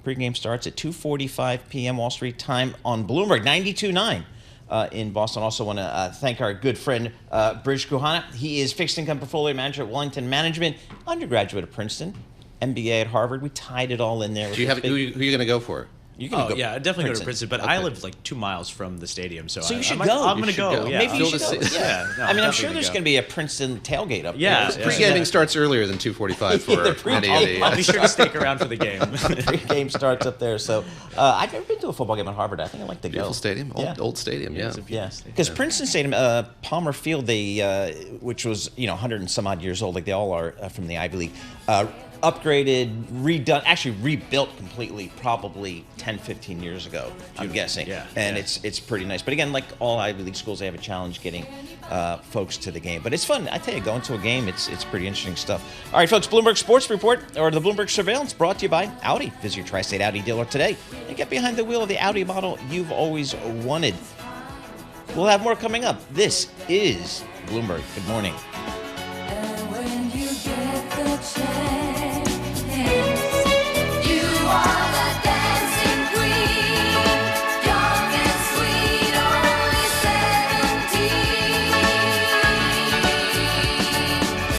Pregame starts at 2:45 p.m. Wall Street time on Bloomberg 92.9 in Boston. Also want to thank our good friend Brij Khurana. He is fixed income portfolio manager at Wellington Management, undergraduate at Princeton, MBA at Harvard. We tied it all in there. Who are you going to go for? You can go definitely Princeton. Go to Princeton, but Okay. I live like 2 miles from the stadium, so you should I'm go. I'm going to go. Yeah. Maybe you should go. Yeah, no, I mean, I'm sure definitely there's go. going to be a Princeton tailgate up Yeah, there. Pre-gaming starts earlier than 2:45 for any of the. I'll be sure to stick around for the game. Pre-game starts up there. So I've never been to a football game at Harvard. I think I'd like to Beautiful go. stadium, old stadium, yeah. Because Princeton Stadium, Palmer Field, which was 100 and some odd years old, like they all are from the Ivy League, upgraded, redone, actually rebuilt completely, probably 10, 15 years ago, I'm guessing. Yeah, and yeah. it's pretty nice. But again, like all Ivy League schools, they have a challenge getting folks to the game. But it's fun. I tell you, going to a game, it's pretty interesting stuff. All right, folks, Bloomberg Sports Report, or the Bloomberg Surveillance, brought to you by Audi. Visit your Tri-State Audi dealer today and get behind the wheel of the Audi model you've always wanted. We'll have more coming up. This is Bloomberg. Good morning.